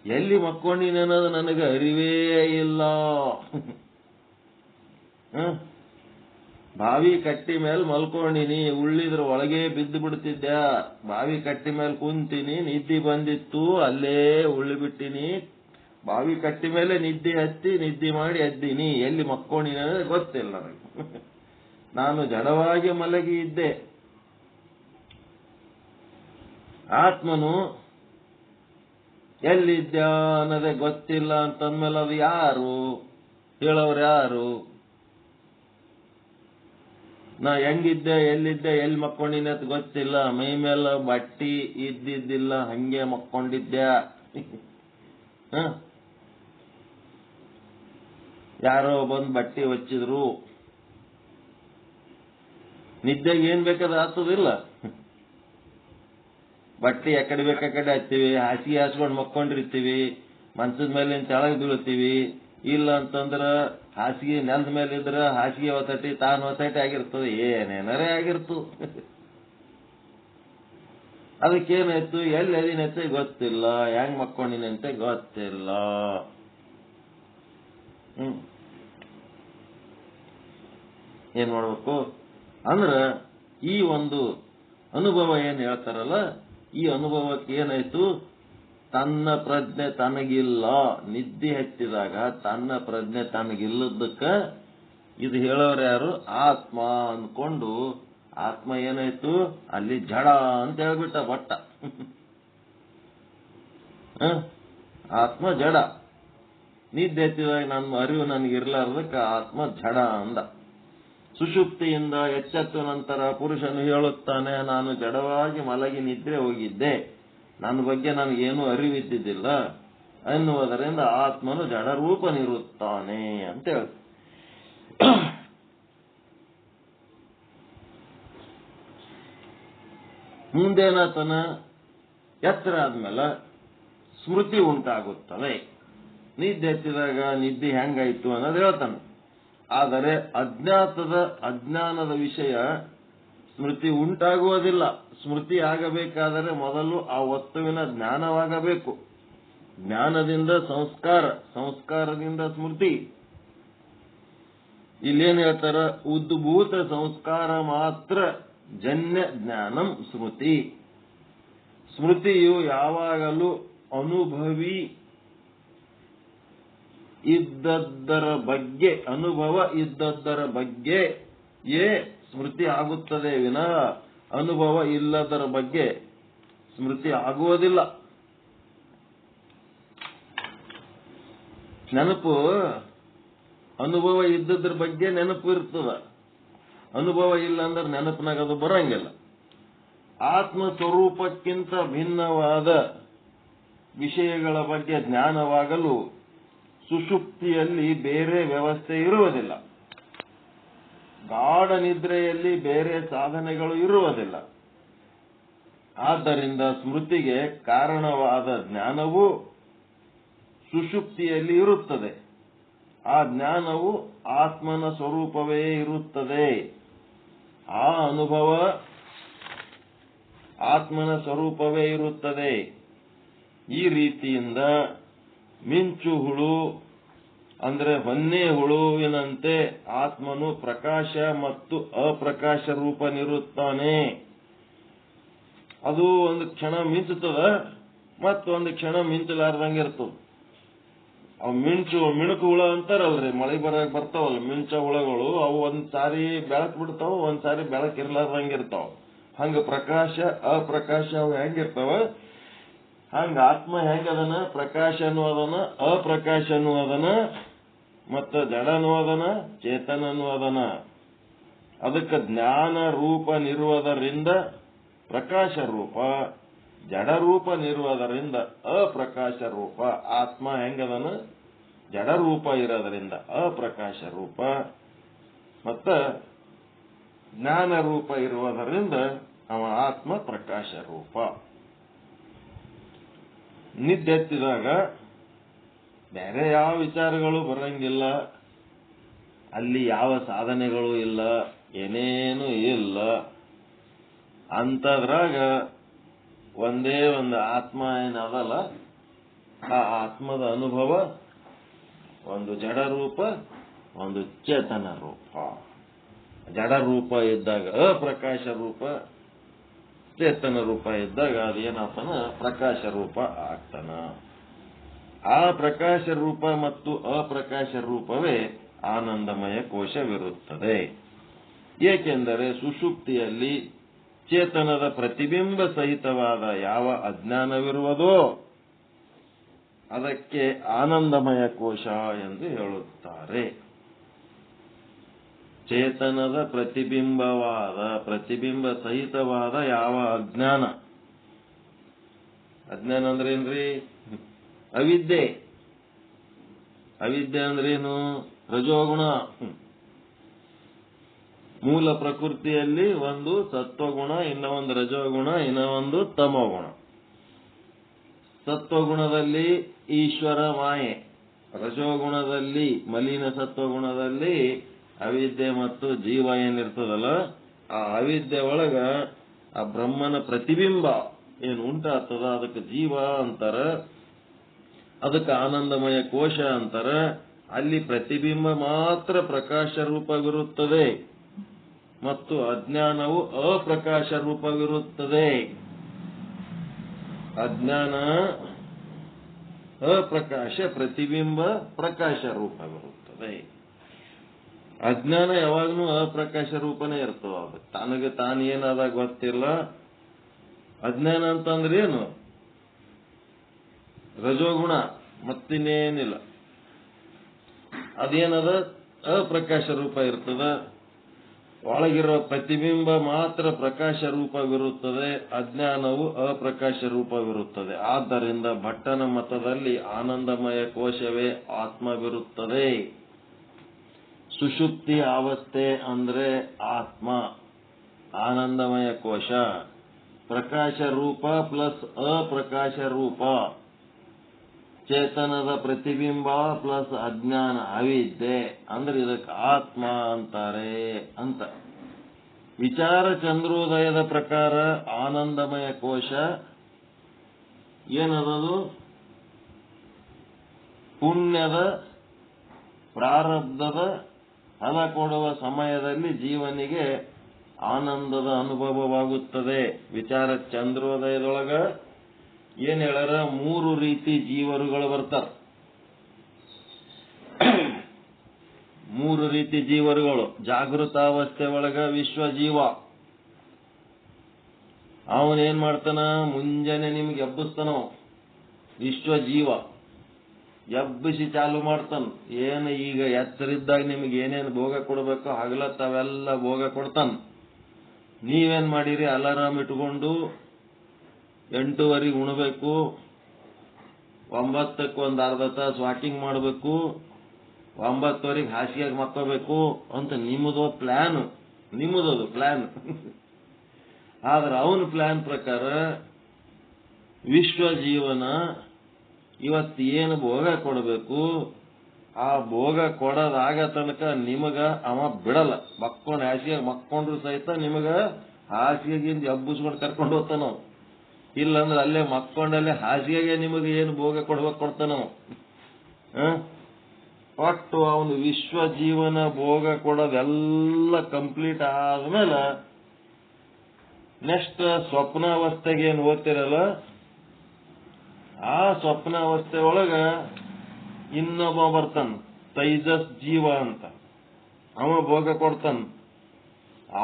ಎಲ್ಲಿ ಮಕ್ಕೊಂಡಿನೇನದು ನನಗೆ ಅರಿವೇ ಇಲ್ಲ. ಬಾವಿ ಕಟ್ಟಿ ಮೇಲೆ ಮಲ್ಕೊಂಡಿನಿ, ಉಳ್ಳಿದ್ರ ಒಳಗೆ ಬಿದ್ದು ಬಿಡ್ತಿದ್ದೆ. ಬಾವಿ ಕಟ್ಟಿ ಮೇಲೆ ಕುಂತೀನಿ, ನಿದ್ದೆ ಬಂದಿತ್ತು, ಅಲ್ಲೇ ಉಳ್ಳಿ ಬಿಟ್ಟಿನಿ. ಬಾವಿ ಕಟ್ಟಿ ಮೇಲೆ ನಿದ್ದೆ ಹತ್ತಿ ನಿದ್ದೆ ಮಾಡಿ ಎದ್ದೀನಿ, ಎಲ್ಲಿ ಮಕ್ಕೊಂಡಿನ ಗೊತ್ತಿಲ್ಲ ನನಗೆ. ನಾನು ಜಡವಾಗಿ ಮಲಗಿ ಇದ್ದೆ. ಆತ್ಮನು ಎಲ್ಲಿದ್ದ ಅನ್ನೋದೇ ಗೊತ್ತಿಲ್ಲ ಅಂತಂದ್ಮೇಲೆ ಅದು ಯಾರು ಹೇಳೋರು? ಯಾರು? ನಾ ಹೆಂಗಿದ್ದೆ, ಎಲ್ಲಿದ್ದೆ, ಎಲ್ಲಿ ಮಕ್ಕೊಂಡಿನ ಅಂತ ಗೊತ್ತಿಲ್ಲ. ಮೈ ಮೇಲೆ ಬಟ್ಟಿ ಇದ್ದಿದ್ದಿಲ್ಲ, ಹಂಗೆ ಮಕ್ಕೊಂಡಿದ್ದೆ. ಯಾರೋ ಬಂದು ಬಟ್ಟಿ ಹೊಚ್ಚಿದ್ರು. ನಿದ್ದೆಗೆ ಏನ್ ಬೇಕಾದ್ರೆ ಆಗ್ತದಿಲ್ಲ. ಬಟ್ಟೆ ಎಕಡೆ ಬೇಕಡೆ ಹತ್ತೀವಿ, ಹಾಸಿಗೆ ಹಾಸ್ಕೊಂಡು ಮಕ್ಕೊಂಡಿರ್ತೀವಿ, ಮಂಚದ ಮೇಲೆ ತೆಳಗ್ ಬೀಳ್ತೀವಿ. ಇಲ್ಲ ಅಂತಂದ್ರ ಹಾಸಿಗೆ ನೆಲದ ಮೇಲೆ ಇದ್ರ ಹಾಸಿಗೆ ಒತ್ತಟಿ ತಾನು ಒತ್ತಟಿ ಆಗಿರ್ತದೆ, ಏನೇನರೇ ಆಗಿರ್ತು. ಅದಕ್ಕೇನಾಯ್ತು, ಎಲ್ಲಿ ಅದಿನಂತೆ ಗೊತ್ತಿಲ್ಲ, ಹೆಂಗ್ ಮಕ್ಕೊಂಡಿನಂತೆ ಗೊತ್ತಿಲ್ಲ. ಏನ್ ಮಾಡ್ಬೇಕು ಅಂದ್ರ ಈ ಒಂದು ಅನುಭವ ಏನ್ ಹೇಳ್ತಾರಲ್ಲ, ಈ ಅನುಭವಕ್ಕೆ ಏನಾಯ್ತು? ತನ್ನ ಪ್ರಜ್ಞೆ ತನಗಿಲ್ಲ. ನಿದ್ದೆ ಹತ್ತಿದಾಗ ತನ್ನ ಪ್ರಜ್ಞೆ ತನಗಿಲ್ಲದಕ್ಕ ಇದು ಹೇಳೋರು ಯಾರು? ಆತ್ಮ ಅಂದ್ಕೊಂಡು ಆತ್ಮ ಏನಾಯ್ತು? ಅಲ್ಲಿ ಜಡ ಅಂತ ಹೇಳ್ಬಿಟ್ಟ ಭಟ್ಟ. ಆತ್ಮ ಜಡ. ನಿದ್ದೆ ಹತ್ತಿದಾಗ ನನ್ನ ಅರಿವು ನನಗಿರ್ಲಾರ್ದಕ್ಕ ಆತ್ಮ ಜಡ ಅಂದ. ಸುಷುಪ್ತಿಯಿಂದ ಎಚ್ಚೆತ್ತ ನಂತರ ಪುರುಷನು ಹೇಳುತ್ತಾನೆ, ನಾನು ಜಡವಾಗಿ ಮಲಗಿ ನಿದ್ರೆ ಹೋಗಿದ್ದೆ, ನನ್ನ ಬಗ್ಗೆ ನನಗೇನು ಅರಿವಿದ್ದಿದ್ದಿಲ್ಲ ಎನ್ನುವುದರಿಂದ ಆತ್ಮನು ಜಡರೂಪನಿರುತ್ತಾನೆ ಅಂತ ಹೇಳಿ. ಮುಂದೇನಾತನ? ಎತ್ತರ ಆದ್ಮೇಲೆ ಸ್ಮೃತಿ ಉಂಟಾಗುತ್ತದೆ. ನಿದ್ದೆ ಎತ್ತಿದಾಗ ನಿದ್ದೆ ಹೆಂಗಾಯ್ತು ಅನ್ನೋದು ಹೇಳ್ತಾನೆ. ಆದರೆ ಅಜ್ಞಾನದ ವಿಷಯ ಸ್ಮೃತಿ ಉಂಟಾಗುವುದಿಲ್ಲ. ಸ್ಮೃತಿ ಆಗಬೇಕಾದರೆ ಮೊದಲು ಆ ವಸ್ತುವಿನ ಜ್ಞಾನವಾಗಬೇಕು. ಜ್ಞಾನದಿಂದ ಸಂಸ್ಕಾರ, ಸಂಸ್ಕಾರದಿಂದ ಸ್ಮೃತಿ. ಇಲ್ಲೇನ್ ಹೇಳ್ತಾರ? ಉದ್ಭೂತ ಸಂಸ್ಕಾರ ಮಾತ್ರ ಜನ್ಯ ಜ್ಞಾನಂ ಸ್ಮೃತಿ. ಸ್ಮೃತಿಯು ಯಾವಾಗಲೂ ಅನುಭವಿ ಇದ್ದದ್ದರ ಬಗ್ಗೆ, ಅನುಭವ ಇದ್ದದ್ದರ ಬಗ್ಗೆ ಸ್ಮೃತಿ ಆಗುತ್ತದೆ ವಿನಃ ಅನುಭವ ಇಲ್ಲದರ ಬಗ್ಗೆ ಸ್ಮೃತಿ ಆಗುವುದಿಲ್ಲ. ನೆನಪು ಅನುಭವ ಇದ್ದದ್ರ ಬಗ್ಗೆ ನೆನಪು ಇರ್ತದ. ಅನುಭವ ಇಲ್ಲ ಅಂದ್ರೆ ನೆನಪಿನಾಗ ಅದು ಬರಂಗಿಲ್ಲ. ಆತ್ಮ ಸ್ವರೂಪಕ್ಕಿಂತ ಭಿನ್ನವಾದ ವಿಷಯಗಳ ಬಗ್ಗೆ ಜ್ಞಾನವಾಗಲು ಸುಷುಪ್ತಿಯಲ್ಲಿ ಬೇರೆ ವ್ಯವಸ್ಥೆ ಇರುವುದಿಲ್ಲ, ಗಾಢ ನಿದ್ರೆಯಲ್ಲಿ ಬೇರೆ ಸಾಧನೆಗಳು ಇರುವುದಿಲ್ಲ. ಆದ್ದರಿಂದ ಸ್ಮೃತಿಗೆ ಕಾರಣವಾದ ಜ್ಞಾನವು ಸುಷುಪ್ತಿಯಲ್ಲಿ ಇರುತ್ತದೆ. ಆ ಜ್ಞಾನವು ಆತ್ಮನ ಸ್ವರೂಪವೇ ಇರುತ್ತದೆ. ಆ ಅನುಭವ ಆತ್ಮನ ಸ್ವರೂಪವೇ ಇರುತ್ತದೆ. ಈ ರೀತಿಯಿಂದ ಮಿಂಚು ಹುಳು ಅಂದ್ರೆ ಹೊನ್ನೆ ಹುಳುವಿನಂತೆ ಆತ್ಮನು ಪ್ರಕಾಶ ಮತ್ತು ಅಪ್ರಕಾಶ ರೂಪನಿರುತ್ತಾನೆ. ಅದು ಒಂದು ಕ್ಷಣ ಮಿಂಚುತ್ತದ, ಮತ್ತೊಂದು ಕ್ಷಣ ಮಿಂಚಲಾರ್ದಂಗಿರ್ತದ. ಅವು ಮಿಣುಕು ಹುಳ ಅಂತಾರಲ್ರಿ, ಮಳೆ ಬರ್ತಾವಲ್ಲ ಮಿಂಚ ಹುಳಗಳು, ಅವು ಒಂದ್ಸಾರಿ ಬೆಳಕ್ ಬಿಡ್ತಾವ, ಒಂದ್ಸಾರಿ ಬೆಳಕ್ ಇರ್ಲಾರ್ದಂಗಿರ್ತಾವ. ಹಂಗ ಪ್ರಕಾಶ ಅಪ್ರಕಾಶ ಅವು ಹೆಂಗಿರ್ತಾವ, ಹಂಗ ಆತ್ಮ ಹೆಂಗದನ, ಪ್ರಕಾಶನೂ ಅದನ, ಅಪ್ರಕಾಶನೂ ಅದನ, ಮತ್ತ ಜಡನೂ ಅದನ, ಚೇತನನೂ ಅದನ. ಅದಕ್ಕೆ ಜ್ಞಾನ ರೂಪ ನಿರುವುದರಿಂದ ಪ್ರಕಾಶ ರೂಪ, ಜಡ ರೂಪ ನಿರುವುದರಿಂದ ಅಪ್ರಕಾಶ ರೂಪ. ಆತ್ಮ ಹೆಂಗದನ, ಜಡ ರೂಪ ಇರೋದರಿಂದ ಅಪ್ರಕಾಶ ರೂಪ, ಮತ್ತ ಜ್ಞಾನ ರೂಪ ಇರುವುದರಿಂದ ಅವ ಆತ್ಮ ಪ್ರಕಾಶ ರೂಪ. ನಿದ್ದೆತ್ತಿದಾಗ ಬೇರೆ ಯಾವ ವಿಚಾರಗಳು ಬರಂಗಿಲ್ಲ, ಅಲ್ಲಿ ಯಾವ ಸಾಧನೆಗಳು ಇಲ್ಲ, ಏನೇನು ಇಲ್ಲ. ಅಂತದ್ರಾಗ ಒಂದೇ ಒಂದು ಆತ್ಮ ಏನದಲ್ಲ, ಆ ಆತ್ಮದ ಅನುಭವ ಒಂದು ಜಡ ರೂಪ, ಒಂದು ಚೇತನ ರೂಪ. ಜಡ ರೂಪ ಇದ್ದಾಗ ಅಪ್ರಕಾಶ ರೂಪ, ಚೇತನ ರೂಪ ಇದ್ದಾಗ ಅದೇನಾಗ್ತಾನ, ಪ್ರಕಾಶ ರೂಪ ಆಗ್ತಾನ. ಆ ಪ್ರಕಾಶ ರೂಪ ಮತ್ತು ಅಪ್ರಕಾಶ ರೂಪವೇ ಆನಂದಮಯ ಕೋಶವಿರುತ್ತದೆ. ಏಕೆಂದರೆ ಸುಷುಪ್ತಿಯಲ್ಲಿ ಚೇತನದ ಪ್ರತಿಬಿಂಬ ಸಹಿತವಾದ ಯಾವ ಅಜ್ಞಾನವಿರುವುದೋ ಅದಕ್ಕೆ ಆನಂದಮಯ ಕೋಶ ಎಂದು ಹೇಳುತ್ತಾರೆ. ಚೇತನದ ಪ್ರತಿಬಿಂಬ ಸಹಿತವಾದ ಯಾವ ಅಜ್ಞಾನ ಅಂದ್ರೇನ್ರಿ? ಅವಿದ್ಯೆ. ಅವಿದ್ಯೆ ಅಂದ್ರೇನು? ರಜೋಗುಣ. ಮೂಲ ಪ್ರಕೃತಿಯಲ್ಲಿ ಒಂದು ಸತ್ವಗುಣ, ಇನ್ನೊಂದು ರಜೋಗುಣ, ಇನ್ನೊಂದು ತಮೋಗುಣ. ಸತ್ವಗುಣದಲ್ಲಿ ಈಶ್ವರ ಮಾಯೆ, ರಜೋಗುಣದಲ್ಲಿ ಮಲಿನ ಸತ್ವಗುಣದಲ್ಲಿ ಅವಿದ್ಯೆ ಮತ್ತು ಜೀವ ಏನಿರ್ತದಲ್ಲ, ಆ ಅವಿದ್ಯೆ ಒಳಗ ಆ ಬ್ರಹ್ಮನ ಪ್ರತಿಬಿಂಬ ಏನು ಉಂಟಾಗ್ತದ ಅದಕ್ಕೆ ಜೀವ ಅಂತಾರ, ಅದಕ್ಕೆ ಆನಂದಮಯ ಕೋಶ ಅಂತಾರ. ಅಲ್ಲಿ ಪ್ರತಿಬಿಂಬ ಮಾತ್ರ ಪ್ರಕಾಶ ರೂಪವಿರುತ್ತದೆ ಮತ್ತು ಅಜ್ಞಾನವು ಅಪ್ರಕಾಶ ರೂಪವಿರುತ್ತದೆ. ಅಜ್ಞಾನ ಅಪ್ರಕಾಶ, ಪ್ರತಿಬಿಂಬ ಪ್ರಕಾಶ ರೂಪವಿರುತ್ತದೆ. ಅಜ್ಞಾನ ಯಾವಾಗಲೂ ಅಪ್ರಕಾಶ ರೂಪನೇ ಇರ್ತದ. ತನಗೆ ತಾನೇನಾದ ಗೊತ್ತಿಲ್ಲ. ಅಜ್ಞಾನ ಅಂತಂದ್ರೆ ಏನು? ರಜೋಗುಣ, ಮತ್ತಿನ್ನೇನಿಲ್ಲ. ಅದೇನದ? ಅಪ್ರಕಾಶ ರೂಪ ಇರ್ತದ. ಒಳಗಿರೋ ಪ್ರತಿಬಿಂಬ ಮಾತ್ರ ಪ್ರಕಾಶ ರೂಪವಿರುತ್ತದೆ, ಅಜ್ಞಾನವು ಅಪ್ರಕಾಶ ರೂಪವಿರುತ್ತದೆ. ಆದ್ದರಿಂದ ಭಟ್ಟನ ಮತದಲ್ಲಿ ಆನಂದಮಯ ಕೋಶವೇ ಆತ್ಮವಿರುತ್ತದೆ. ಸುಷುಪ್ತಿ ಅವಸ್ಥೆ ಅಂದ್ರೆ ಆತ್ಮ, ಆನಂದಮಯ ಕೋಶ, ಪ್ರಕಾಶ ರೂಪ ಪ್ಲಸ್ ಅಪ್ರಕಾಶ ರೂಪ, ಚೇತನದ ಪ್ರತಿಬಿಂಬ ಪ್ಲಸ್ ಅಜ್ಞಾನ ಅವಿದ್ಯೆ ಅಂದ್ರೆ ಇದಕ್ಕೆ ಆತ್ಮ ಅಂತಾರೆ ಅಂತ. ವಿಚಾರ ಚಂದ್ರೋದಯದ ಪ್ರಕಾರ ಆನಂದಮಯ ಕೋಶ ಏನದದು? ಪುಣ್ಯದ ಪ್ರಾರಬ್ಧದ ಫಲ ಕೊಡುವ ಸಮಯದಲ್ಲಿ ಜೀವನಿಗೆ ಆನಂದದ ಅನುಭವವಾಗುತ್ತದೆ. ವಿಚಾರ ಚಂದ್ರೋದಯದೊಳಗ ಏನ್ ಹೇಳಾರ? 3 ರೀತಿ ಜೀವರುಗಳು ಬರ್ತಾರ. 3 ರೀತಿ ಜೀವರುಗಳು. ಜಾಗೃತಾವಸ್ಥೆ ಒಳಗ ವಿಶ್ವ ಜೀವ ಅವನೇನ್ ಮಾಡ್ತಾನ? ಮುಂಜಾನೆ ನಿಮ್ಗೆ ಎಬ್ಬಿಸ್ತಾನ. ವಿಶ್ವ ಜೀವ ಎಬ್ಬಿಸಿ ಚಾಲು ಮಾಡ್ತಾನ. ಏನು ಈಗ ಎಚ್ಚರಿದ್ದಾಗ ನಿಮ್ಗೆ ಏನೇನು ಭೋಗ ಕೊಡ್ಬೇಕು ಹಗಲತ್ತ ಅವೆಲ್ಲ ಭೋಗ ಕೊಡ್ತಾನ. ನೀವೇನ್ ಮಾಡಿರಿ? ಅಲಾರಾಮ್ ಇಟ್ಕೊಂಡು 8:30 ಉಣಬೇಕು, 9ಕ್ಕೆ ಒಂದು ಅರ್ಧ ತಾಸು ವಾಕಿಂಗ್ ಮಾಡಬೇಕು, 9ವರೆಗೆ ಹಾಸಿಗೆಗೆ ಮಕ್ಕೋಬೇಕು ಅಂತ ನಿಮ್ಮದು ಪ್ಲಾನ್, ನಿಮ್ಮದದು ಪ್ಲಾನ್. ಆದ್ರೆ ಅವನ ಪ್ಲಾನ್ ಪ್ರಕಾರ ವಿಶ್ವ ಜೀವನ ಇವತ್ತು ಏನು ಭೋಗ ಕೊಡಬೇಕು ಆ ಭೋಗ ಕೊಡೋದಾಗ ತನಕ ನಿಮಗ ಅವ ಬಿಡಲ್ಲ. ಮಕ್ಕೊಂಡು ಹಾಸಿಗೆಗೆ ಮಕ್ಕೊಂಡ್ರು ಸಹಿತ ನಿಮಗ ಹಾಸಿಗೆಗಿಂದ ಎಬ್ಬಿಸ್ಕೊಂಡು ಕರ್ಕೊಂಡು ಹೋಗ್ತಾನವ. ಇಲ್ಲಂದ್ರೆ ಅಲ್ಲೇ ಮಕ್ಕೊಂಡಲ್ಲೇ ಹಾಸಿಗೆಗೆ ನಿಮಗೆ ಏನು ಭೋಗ ಕೊಡ್ಬೇಕು ಕೊಡ್ತಾನವ. ಒಟ್ಟು ಅವನು ವಿಶ್ವ ಜೀವನ ಭೋಗ ಕೊಡೋದೆಲ್ಲ ಕಂಪ್ಲೀಟ್ ಆದ್ಮೇಲೆ ನೆಕ್ಸ್ಟ್ ಸ್ವಪ್ನಾವಸ್ಥೆಗೆ ಏನು ಓದ್ತಿರಲ್ಲ, ಆ ಸ್ವಪ್ನಾವಸ್ಥೆ ಒಳಗ ಇನ್ನೊಬ್ಬ ಬರ್ತಾನ, ತೈಜಸ್ ಜೀವ ಅಂತ. ಅವ ಭೋಗ ಕೊಡ್ತಾನ.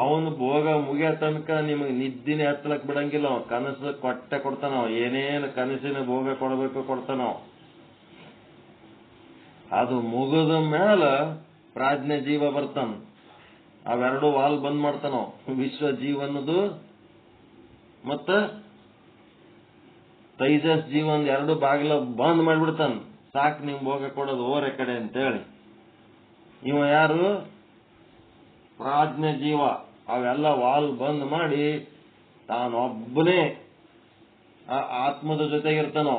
ಅವನು ಭೋಗ ಮುಗಿಯ ತನಕ ನಿಮಗೆ ನಿದ್ದಿನೇ ಹತ್ತಲಕ್ ಬಿಡಂಗಿಲ್ಲ. ಅವ ಕನಸು ಕೊಟ್ಟೆ ಕೊಡ್ತಾನವ. ಏನೇನು ಕನಸಿನ ಭೋಗ ಕೊಡಬೇಕು ಕೊಡ್ತಾನವ. ಅದು ಮುಗಿದ ಮೇಲೆ ಪ್ರಾಜ್ಞೆ ಜೀವ ಬರ್ತಾನ. ಅವೆರಡು ವಾಲ್ ಬಂದ್ ಮಾಡ್ತಾನವ. ವಿಶ್ವ ಜೀವನದು ಮತ್ತ ತೈಜಸ್ ಜೀವನ್ ಎರಡು ಬಾಗಿಲ ಬಂದ್ ಮಾಡಿಬಿಡ್ತಾನ. ಸಾಕು ನಿಮ್ ಭೋಗ ಕೊಡೋದು ಓರೆ ಕಡೆ ಅಂತೇಳಿ. ಇವ ಯಾರು? ಪ್ರಾಜ್ಞೆ ಜೀವ. ಅವೆಲ್ಲ ವಾಲ್ ಬಂದ್ ಮಾಡಿ ತಾನೊಬ್ಬನೇ ಆ ಆತ್ಮದ ಜೊತೆಗಿರ್ತಾನೋ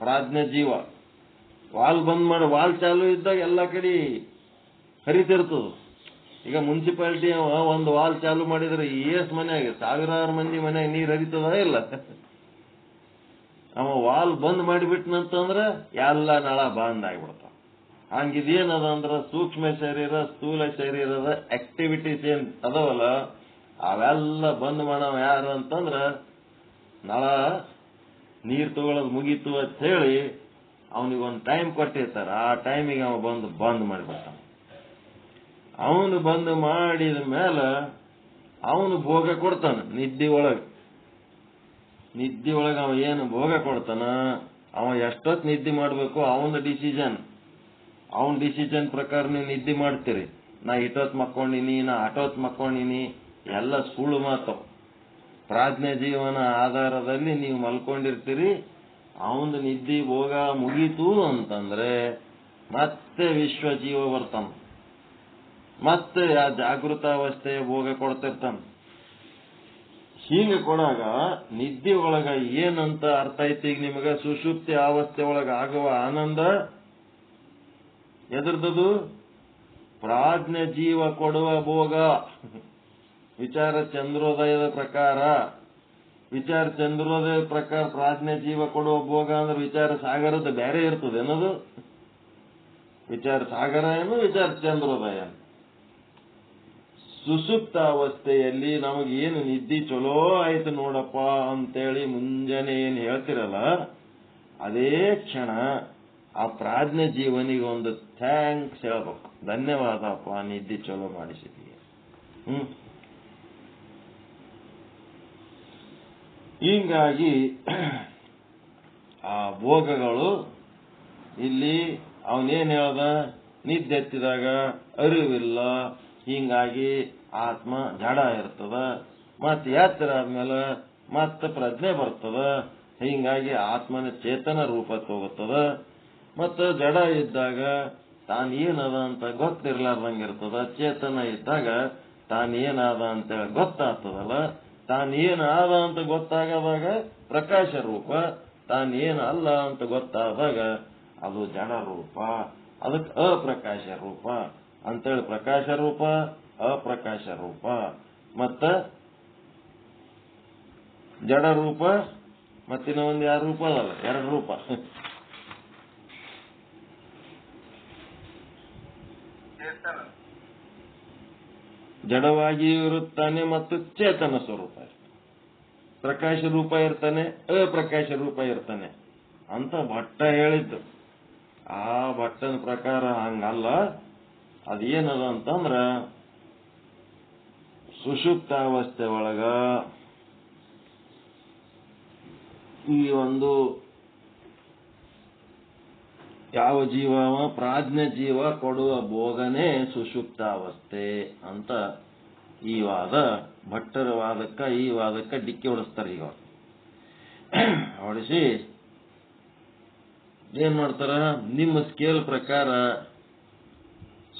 ಪ್ರಾಜ್ಞೆ ಜೀವ. ವಾಲ್ ಬಂದ್ ಮಾಡಿ ವಾಲ್ ಚಾಲು ಇದ್ದಾಗ ಎಲ್ಲ ಕಡೆ ಹರಿತಿರ್ತದ. ಈಗ ಮುನ್ಸಿಪಾಲಿಟಿ ಒಂದು ವಾಲ್ ಚಾಲು ಮಾಡಿದ್ರೆ ಏಸ್ ಮನ್ಯಾಗ ಸಾವಿರಾರು ಮಂದಿ ಮನ್ಯಾಗ ನೀರ್ ಹರಿತದ ಇಲ್ಲ? ಅವ ವಾಲ್ ಬಂದ್ ಮಾಡಿಬಿಟ್ನಂತಂದ್ರೆ ಎಲ್ಲ ನಳ ಬಂದ್ ಆಗಿಬಿಡ್ತಾವ. ಹಂಗಿದೇನದ ಅಂದ್ರ ಸೂಕ್ಷ್ಮ ಶರೀರ ಸ್ಥೂಲ ಶರೀರದ ಆಕ್ಟಿವಿಟೀಸ್ ಏನ್ ಅದಾವಲ್ಲ ಅವೆಲ್ಲ ಬಂದ್ ಮಾಡವ ಯಾರು ಅಂತಂದ್ರ ನಳ ನೀರ್ ತಗೊಳ್ಳೋದು ಮುಗೀತು ಅಂತ ಹೇಳಿ ಅವನಿಗೊಂದು ಟೈಮ್ ಕೊಟ್ಟಿರ್ತಾರ. ಆ ಟೈಮಿಗೆ ಅವ ಬಂದ್ ಮಾಡಿಬಿಡ್ತಾನ. ಅವನು ಬಂದ್ ಮಾಡಿದ ಮೇಲೆ ಅವನು ಭೋಗ ಕೊಡ್ತಾನ. ನಿದ್ದೆ ಒಳಗ ಅವ ಏನು ಭೋಗ ಕೊಡ್ತಾನ, ಅವ ಎಷ್ಟೊತ್ತು ನಿದ್ದೆ ಮಾಡ್ಬೇಕು ಅವನ ಡಿಸಿಷನ್. ಅವನ ಡಿಸಿಷನ್ ಪ್ರಕಾರ ನೀವು ನಿದ್ದೆ ಮಾಡ್ತೀರಿ. ನಾ ಇಟ್ಟೊತ್ತು ಮಕ್ಕೊಂಡಿನಿ, ನಾ ಅಟೊತ್ತು ಮಕ್ಕೊಂಡಿನಿ, ಎಲ್ಲ ಸುಳ್ಳು ಮಾತು. ಪ್ರಾಜ್ಞೆ ಜೀವನ ಆಧಾರದಲ್ಲಿ ನೀವು ಮಲ್ಕೊಂಡಿರ್ತೀರಿ. ಅವನ ನಿದ್ದೆ ಭೋಗ ಮುಗೀತು ಅಂತಂದ್ರೆ ಮತ್ತೆ ವಿಶ್ವ ಜೀವ ಬರ್ತಾನ. ಮತ್ತೆ ಆ ಜಾಗೃತಾವಸ್ಥೆಯ ಭೋಗ ಕೊಡ್ತಿರ್ತಾನ. ಹೀಗೆ ಕೊಡಾಗ ನಿದ್ದೆ ಒಳಗ ಏನಂತ ಅರ್ಥ ಐತಿ ಈಗ ನಿಮಗ? ಸುಷುಪ್ತಿ ಅವಸ್ಥೆ ಒಳಗ ಆಗುವ ಆನಂದ ಎದುರ್ದದು ಪ್ರಾಜ್ಞೆ ಜೀವ ಕೊಡುವ ಭೋಗ. ವಿಚಾರ ಚಂದ್ರೋದಯದ ಪ್ರಕಾರ ಪ್ರಾಜ್ಞೆ ಜೀವ ಕೊಡುವ ಭೋಗ ಅಂದ್ರೆ ವಿಚಾರ ಸಾಗರದ ಬೇರೆ ಇರ್ತದೆ ಅನ್ನೋದು. ವಿಚಾರ ಸಾಗರ ಏನು ವಿಚಾರ ಚಂದ್ರೋದಯ. ಸುಸುಪ್ತ ಅವಸ್ಥೆಯಲ್ಲಿ ನಮಗೇನು ನಿದ್ದೆ ಚಲೋ ಆಯ್ತು ನೋಡಪ್ಪ ಅಂತೇಳಿ ಮುಂಜಾನೆ ಏನ್ ಹೇಳ್ತಿರಲ್ಲ, ಅದೇ ಕ್ಷಣ ಆ ಪ್ರಾಜ್ಞೆ ಜೀವನಿಗೆ ಒಂದು ಥ್ಯಾಂಕ್ಸ್ ಹೇಳ್ಬೇಕು. ಧನ್ಯವಾದಪ್ಪ, ನಿದ್ದೆ ಚಲೋ ಮಾಡಿಸಿದೀಯ. ಹೀಗಾಗಿ ಆ ಭೋಗಗಳು ಇಲ್ಲಿ ಅವನೇನ್ ಹೇಳ್ದ, ನಿದ್ದೆ ಎತ್ತಿದಾಗ ಅರಿವಿಲ್ಲ, ಹೀಗಾಗಿ ಆತ್ಮ ಜಡ ಇರ್ತದ. ಮತ್ತೆ ಎತ್ತರ ಆದ್ಮೇಲೆ ಮತ್ತೆ ಪ್ರಜ್ಞೆ ಬರ್ತದ. ಹೀಗಾಗಿ ಆತ್ಮನ ಚೇತನ ರೂಪ ತಗೋತದ. ಮತ್ತು ಜಡ ಇದ್ದಾಗ ತಾನೇನದ ಅಂತ ಗೊತ್ತಿರ್ಲಾರ್ದಂಗಿರ್ತದ. ಚೇತನ ಇದ್ದಾಗ ತಾನೇನಾದ ಅಂತೇಳಿ ಗೊತ್ತಾಗ್ತದಲ್ಲ. ತಾನೇನಾದ ಅಂತ ಗೊತ್ತಾಗದಾಗ ಪ್ರಕಾಶ ರೂಪ, ತಾನೇನಲ್ಲ ಅಂತ ಗೊತ್ತಾದಾಗ ಅದು ಜಡ ರೂಪ. ಅದಕ್ಕೆ ಅಪ್ರಕಾಶ ರೂಪ ಅಂತೇಳಿ ಪ್ರಕಾಶ ರೂಪ, ಅಪ್ರಕಾಶ ರೂಪ, ಮತ್ತ ಜಡ ರೂಪ, ಮತ್ತಿನ ಒಂದು ಯಾರು ರೂಪ ಅದಲ್ಲ, ಎರಡು ರೂಪ. ಜಡವಾಗಿಯೂ ಇರುತ್ತಾನೆ ಮತ್ತು ಚೇತನ ಸ್ವರೂಪ ಇರ್ತಾನೆ. ಪ್ರಕಾಶ ರೂಪ ಇರ್ತಾನೆ, ಅಪ್ರಕಾಶ ರೂಪ ಇರ್ತಾನೆ ಅಂತ ಭಟ್ಟ ಹೇಳಿದ್ದು. ಆ ಭಟ್ಟನ ಪ್ರಕಾರ ಹಂಗಲ್ಲ. ಅದೇನದ ಅಂತಂದ್ರ ಸುಷುಪ್ತಾವಸ್ಥೆ ಒಳಗ ಈ ಒಂದು ಯಾವ ಜೀವ ಪ್ರಾಜ್ಞೆ ಜೀವ ಕೊಡುವ ಭೋಗನೇ ಸುಷುಪ್ತಾವಸ್ಥೆ ಅಂತ ಈ ವಾದ, ಭಟ್ಟರ ವಾದಕ್ಕ ಈ ವಾದಕ್ಕ ಡಿಕ್ಕಿ ಹೊಡಿಸ್ತಾರೆ. ಈಗ ಹೊಡಿಸಿ ಏನ್ ಮಾಡ್ತಾರ, ನಿಮ್ಮ ಸ್ಕೇಲ್ ಪ್ರಕಾರ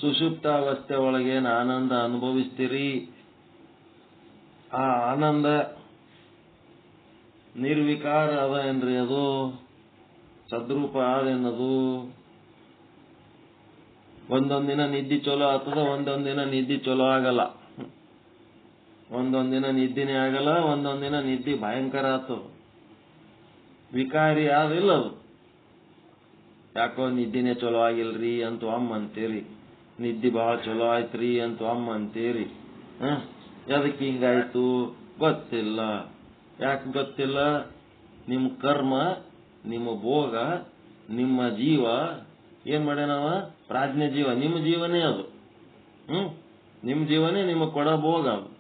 ಸುಷುಪ್ತಾವಸ್ಥೆ ಒಳಗೇನು ಆನಂದ ಅನುಭವಿಸ್ತೀರಿ, ಆ ಆನಂದ ನಿರ್ವಿಕಾರ ಅದ ಏನ್ರಿ, ಅದು ಸದ್ರೂಪ ಅದೇನದು. ಒಂದೊಂದಿನ ನಿದ್ದೆ ಚಲೋ ಆಗ್ತದ, ಒಂದೊಂದಿನ ನಿದ್ದೆ ಚಲೋ ಆಗಲ್ಲ. ಒಂದೊಂದಿನ ನಿದ್ದಿನೇ ಆಗಲ್ಲ, ಒಂದೊಂದಿನ ನಿದ್ದೆ ಭಯಂಕರ ಆಗ್ತದ. ವಿಕಾರಿ ಆದಿಲ್ಲ ಅದು. ಯಾಕೋ ನಿದ್ದಿನೇ ಚಲೋ ಆಗಿಲ್ರಿ ಅಂತ ಅಮ್ಮ ಅಂತೀರಿ, ನಿದ್ದೆ ಬಹಳ ಚಲೋ ಆಯ್ತ್ರಿ ಅಂತ ಅಮ್ಮ ಅಂತೀರಿ. ಎದಕ್ಕೆ ಹಿಂಗಾಯ್ತು ಗೊತ್ತಿಲ್ಲ. ಯಾಕೆ ಗೊತ್ತಿಲ್ಲ? ನಿಮ್ಮ ಕರ್ಮ, ನಿಮ್ಮ ಭೋಗ, ನಿಮ್ಮ ಜೀವ ಏನ್ ಮಾಡ್ಯಾನವ? ಪ್ರಾಜ್ಞ ಜೀವ. ನಿಮ್ಮ ಜೀವನೇ ಅದು. ನಿಮ್ಮ ಜೀವನೇ ನಿಮ್ಮ ಕೊಡ ಭೋಗ. ಅದು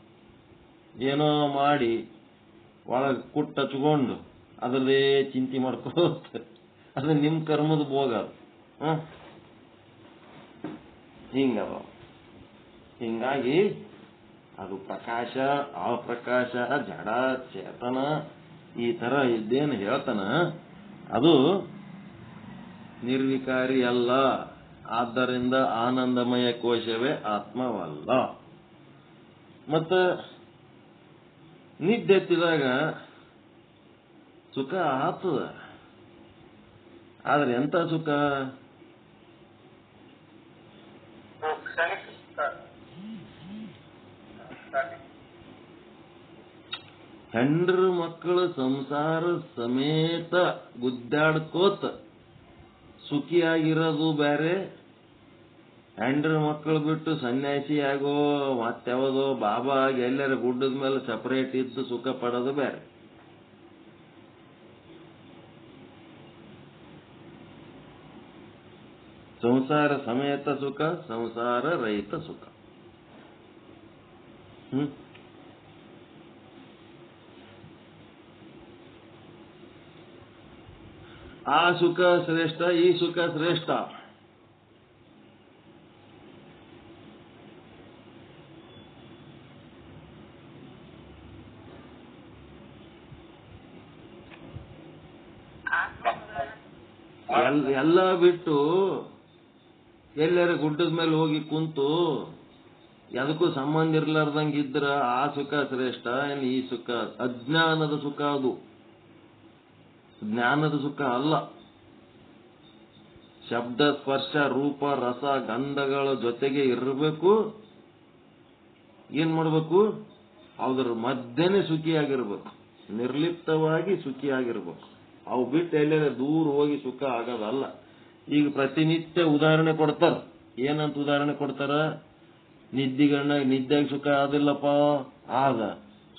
ಏನೋ ಮಾಡಿ ಒಳಗೆ ಕುಟ್ಟ ಹಚ್ಕೊಂಡು ಅದ್ರದೇ ಚಿಂತೆ ಮಾಡ್ಕೋತ ಅದು ನಿಮ್ಮ ಕರ್ಮದ ಭೋಗ. ಅದು ಹಿಂಗವ. ಹಿಂಗಾಗಿ ಅದು ಪ್ರಕಾಶ, ಅಪ್ರಕಾಶ, ಜಡ, ಚೇತನ, ಈ ತರ ಇದ್ದೇನು ಹೇಳ್ತಾನ, ಅದು ನಿರ್ವಿಕಾರಿ ಅಲ್ಲ. ಆದ್ದರಿಂದ ಆನಂದಮಯ ಕೋಶವೇ ಆತ್ಮವಲ್ಲ. ಮತ್ತ ನಿದ್ದೆತ್ತಿದಾಗ ಸುಖ ಆತದ, ಆದ್ರೆ ಎಂತ ಸುಖ? ಹೆಂಡ್ರು ಮಕ್ಕಳು ಸಂಸಾರ ಸಮೇತ ಗುದ್ದಾಡ್ಕೋತ ಸುಖಿಯಾಗಿರೋದು ಬೇರೆ, ಹೆಂಡ್ರ ಮಕ್ಕಳು ಬಿಟ್ಟು ಸನ್ಯಾಸಿ ಆಗೋ ಮತ್ಯಾವುದೋ ಬಾಬಾ ಎಲ್ಲರ ಗುಡ್ಡದ ಮೇಲೆ ಸಪರೇಟ್ ಇದ್ದು ಸುಖ ಪಡೋದು ಬೇರೆ. ಸಂಸಾರ ಸಮೇತ ಸುಖ, ಸಂಸಾರ ರಹಿತ ಸುಖ. ಆ ಸುಖ ಶ್ರೇಷ್ಠ, ಈ ಸುಖ ಶ್ರೇಷ್ಠ. ಎಲ್ಲ ಬಿಟ್ಟು ಎಲ್ಲರ ಗುಡ್ಡದ ಮೇಲೆ ಹೋಗಿ ಕುಂತು ಎದಕ್ಕೂ ಸಂಬಂಧ ಇರ್ಲಾರ್ದಂಗ ಇದ್ರ ಆ ಸುಖ ಶ್ರೇಷ್ಠ, ಏನ್ ಈ ಸುಖ? ಅಜ್ಞಾನದ ಸುಖ ಅದು, ಜ್ಞಾನದ ಸುಖ ಅಲ್ಲ. ಶಬ್ದ, ಸ್ಪರ್ಶ, ರೂಪ, ರಸ, ಗಂಧಗಳ ಜೊತೆಗೆ ಇರಬೇಕು. ಏನ್ ಮಾಡ್ಬೇಕು? ಅದ್ರ ಮಧ್ಯನೇ ಸುಖಿಯಾಗಿರ್ಬೇಕು, ನಿರ್ಲಿಪ್ತವಾಗಿ ಸುಖಿಯಾಗಿರ್ಬೇಕು. ಅವು ಬಿಟ್ಟು ಎಲ್ಲೆಲ್ಲ ದೂರ ಹೋಗಿ ಸುಖ ಆಗೋದಲ್ಲ. ಈಗ ಪ್ರತಿನಿತ್ಯ ಉದಾಹರಣೆ ಕೊಡ್ತಾರ. ಏನಂತ ಉದಾಹರಣೆ ಕೊಡ್ತಾರ? ನಿದ್ದೆಗೆ ಸುಖ ಆದಿಲ್ಲಪ್ಪ, ಆದ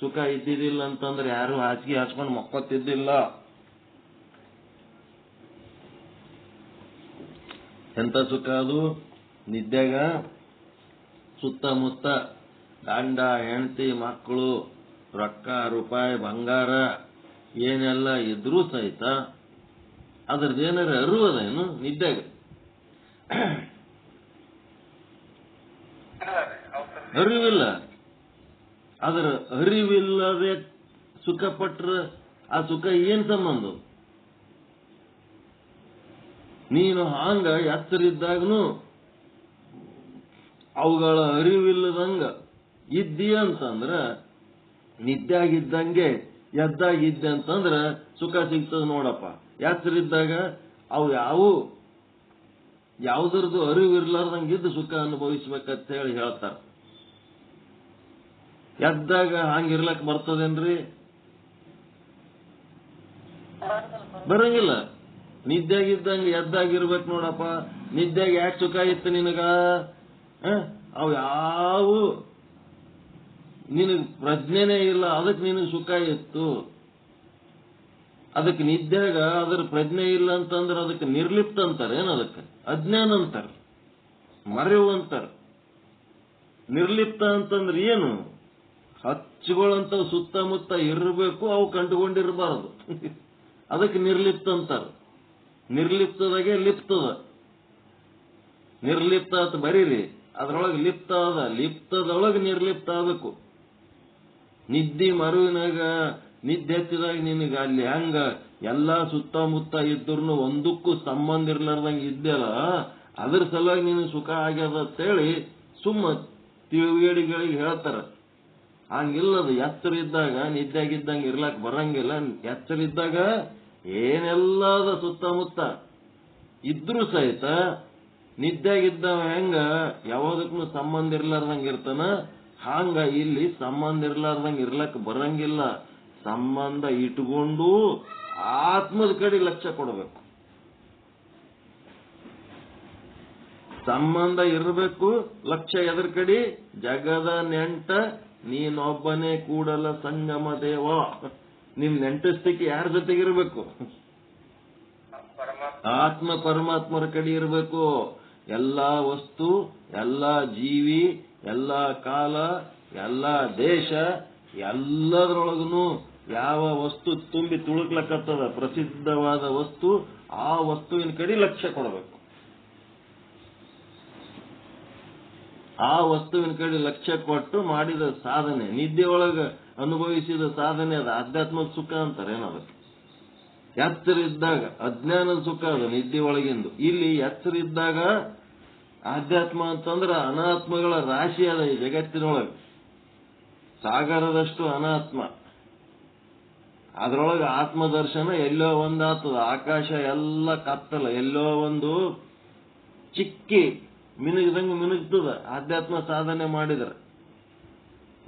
ಸುಖ ಇದ್ದಿದ್ದಿಲ್ಲ ಅಂತಂದ್ರೆ ಯಾರು ಹಾಸಿಗೆ ಹಾಸ್ಕೊಂಡು ಮಕ್ಕೊತಿದ್ದಿಲ್ಲ. ಎಂತ ಸುಖ ಅದು? ನಿದ್ದೆಗ ಸುತ್ತಮುತ್ತ ಗಂಡ, ಹೆಂಡತಿ, ಮಕ್ಕಳು, ರೊಕ್ಕ, ರೂಪಾಯಿ, ಬಂಗಾರ ಏನೆಲ್ಲ ಇದ್ರೂ ಸಹಿತ ಅದ್ರದ್ದೇನಾರ ಅರಿವದೇನು ನಿದ್ದೆಗ? ಅರಿವಿಲ್ಲ. ಅದರ ಅರಿವಿಲ್ಲದೆ ಸುಖ ಪಟ್ರ ಆ ಸುಖ ಏನ್ ಸಂಬಂಧ? ನೀನು ಹಾಂಗ ಎಚ್ಚರಿದ್ದಾಗನು ಅವುಗಳ ಅರಿವಿಲ್ಲದಂಗ ಇದ್ದೀಯ ಅಂತಂದ್ರ, ನಿದ್ದಾಗಿದ್ದಂಗೆ ಎದ್ದಾಗಿದ್ದೆ ಅಂತಂದ್ರ ಸುಖ ಸಿಗ್ತದ ನೋಡಪ್ಪ. ಎಚ್ಚರಿದ್ದಾಗ ಅವು ಯಾವುದ್ರದ್ದು ಅರಿವಿರ್ಲಾರ್ದಂಗಿದ್ದು ಸುಖ ಅನುಭವಿಸ್ಬೇಕಂತ ಹೇಳಿ ಹೇಳ್ತಾರ. ಎದ್ದಾಗ ಹಂಗಿರ್ಲಕ್ ಬರ್ತದೇನ್ರಿ? ಬರಂಗಿಲ್ಲ. ನಿದ್ದೆಗಿದ್ದಂಗೆ ಎದ್ದಾಗಿರ್ಬೇಕು ನೋಡಪ್ಪ. ನಿದ್ದೆಗ ಯಾಕೆ ಸುಖ ಇತ್ತು ನಿನಗ? ಅವು ಯಾವು ನಿನಗ್ ಪ್ರಜ್ಞೆನೇ ಇಲ್ಲ, ಅದಕ್ಕೆ ನಿನಗೆ ಸುಖ ಇತ್ತು. ಅದಕ್ಕೆ ನಿದ್ದೆಗ ಅದ್ರ ಪ್ರಜ್ಞೆ ಇಲ್ಲ ಅಂತಂದ್ರೆ ಅದಕ್ಕೆ ನಿರ್ಲಿಪ್ತ ಅಂತಾರೆ. ಅದಕ್ಕೆ ಅಜ್ಞಾನ ಅಂತಾರ, ಮರೆವು ಅಂತಾರ. ನಿರ್ಲಿಪ್ತ ಅಂತಂದ್ರೆ ಏನು? ಹಚ್ಚುಗಳಂತವ್ ಸುತ್ತಮುತ್ತ ಇರಬೇಕು, ಅವು ಕಂಡುಕೊಂಡಿರಬಾರದು. ಅದಕ್ಕೆ ನಿರ್ಲಿಪ್ತ ಅಂತಾರ. ನಿರ್ಲಿಪ್ತದಾಗೆ ಲಿಪ್ತದ. ನಿರ್ಲಿಪ್ತ ಅಂತ ಬರೀರಿ, ಅದ್ರೊಳಗೆ ಲಿಪ್ತ ಅದ. ಲಿಪ್ತದೊಳಗೆ ನಿರ್ಲಿಪ್ತ ಆಗಬೇಕು. ನಿದ್ದಿ ಮರುವಿನಾಗ ನಿದ್ದೆ ಹತ್ತಿದಾಗ ನಿನಗೆ ಅಲ್ಲಿ ಹಂಗ ಎಲ್ಲಾ ಸುತ್ತಮುತ್ತ ಇದ್ರೂ ಒಂದಕ್ಕೂ ಸಂಬಂಧ ಇರ್ಲಾರ್ದಂಗೆ ಇದ್ದೆಲ್ಲ, ಅದ್ರ ಸಲುವಾಗಿ ನಿನಗೆ ಸುಖ ಆಗ್ಯದ ಅಂತೇಳಿ ಸುಮ್ಮ ತಿಳುವಳಿಗಳಿಗೆ ಹೇಳ್ತಾರ. ಹಂಗಿಲ್ಲದ ಎಚ್ಚರ ಇದ್ದಾಗ ನಿದ್ದೆಗಿದ್ದಂಗೆ ಇರ್ಲಾಕ್ ಬರಂಗಿಲ್ಲ. ಎಚ್ಚರ ಇದ್ದಾಗ ಏನೆಲ್ಲದ ಸುತ್ತಮುತ್ತ ಇದ್ರೂ ಸಹಿತ ನಿದ್ದೆಗಿದ್ದವ ಹೆಂಗ ಯಾವ್ದಕ್ಕೂ ಸಂಬಂಧ ಇರ್ಲಾರ್ದಂಗೆ ಇರ್ತಾನ, ಹಂಗ ಇಲ್ಲಿ ಸಂಬಂಧ ಇರ್ಲಾರ್ದಂಗೆ ಇರ್ಲಕ್ ಬರಂಗಿಲ್ಲ. ಸಂಬಂಧ ಇಟ್ಕೊಂಡು ಆತ್ಮದ ಕಡೆ ಲಕ್ಷ್ಯ ಕೊಡಬೇಕು. ಸಂಬಂಧ ಇರಬೇಕು, ಲಕ್ಷ್ಯ ಎದ್ರ ಕಡೆ? ಜಗದ ನೆಂಟ ನೀನೊಬ್ಬನೇ ಕೂಡಲ ಸಂಗಮ ದೇವ. ನಿಮ್ ನೆಂಟಸ್ತಿಕೆ ಯಾರ ಜೊತೆಗಿರ್ಬೇಕು? ಆತ್ಮ ಪರಮಾತ್ಮರ ಕಡೆ ಇರಬೇಕು. ಎಲ್ಲಾ ವಸ್ತು, ಎಲ್ಲಾ ಜೀವಿ, ಎಲ್ಲಾ ಕಾಲ, ಎಲ್ಲಾ ದೇಶ, ಎಲ್ಲದರೊಳಗೂ ಯಾವ ವಸ್ತು ತುಂಬಿ ತುಳುಕ್ಲಕ್ಕತ್ತದ ಪ್ರಸಿದ್ಧವಾದ ವಸ್ತು, ಆ ವಸ್ತುವಿನ ಕಡೆ ಲಕ್ಷ್ಯ ಕೊಡಬೇಕು. ಆ ವಸ್ತುವಿನ ಕಡೆ ಲಕ್ಷ್ಯ ಕೊಟ್ಟು ಮಾಡಿದ ಸಾಧನೆ, ನಿದ್ದೆಯೊಳಗ ಅನುಭವಿಸಿದ ಸಾಧನೆ ಅದ ಆಧ್ಯಾತ್ಮದ ಸುಖ ಅಂತಾರೆ. ಏನದಕ್ಕೆ ಎಚ್ಚರ ಇದ್ದಾಗ ಅಜ್ಞಾನದ ಸುಖ ಅದು ನಿದ್ದೆ ಒಳಗಿಂದು. ಇಲ್ಲಿ ಎಚ್ಚರ ಇದ್ದಾಗ ಆಧ್ಯಾತ್ಮ ಅಂತಂದ್ರೆ ಅನಾತ್ಮಗಳ ರಾಶಿ ಅದ ಈ ಜಗತ್ತಿನೊಳಗೆ, ಸಾಗರದಷ್ಟು ಅನಾತ್ಮ. ಅದ್ರೊಳಗೆ ಆತ್ಮದರ್ಶನ ಎಲ್ಲೋ ಒಂದಾಗ್ತದ. ಆಕಾಶ ಎಲ್ಲ ಕತ್ತಲ, ಎಲ್ಲೋ ಒಂದು ಚಿಕ್ಕಿ ಮಿನುಗ್ದಂಗೆ ಮಿನುಗ್ತದ. ಆಧ್ಯಾತ್ಮ ಸಾಧನೆ ಮಾಡಿದ್ರೆ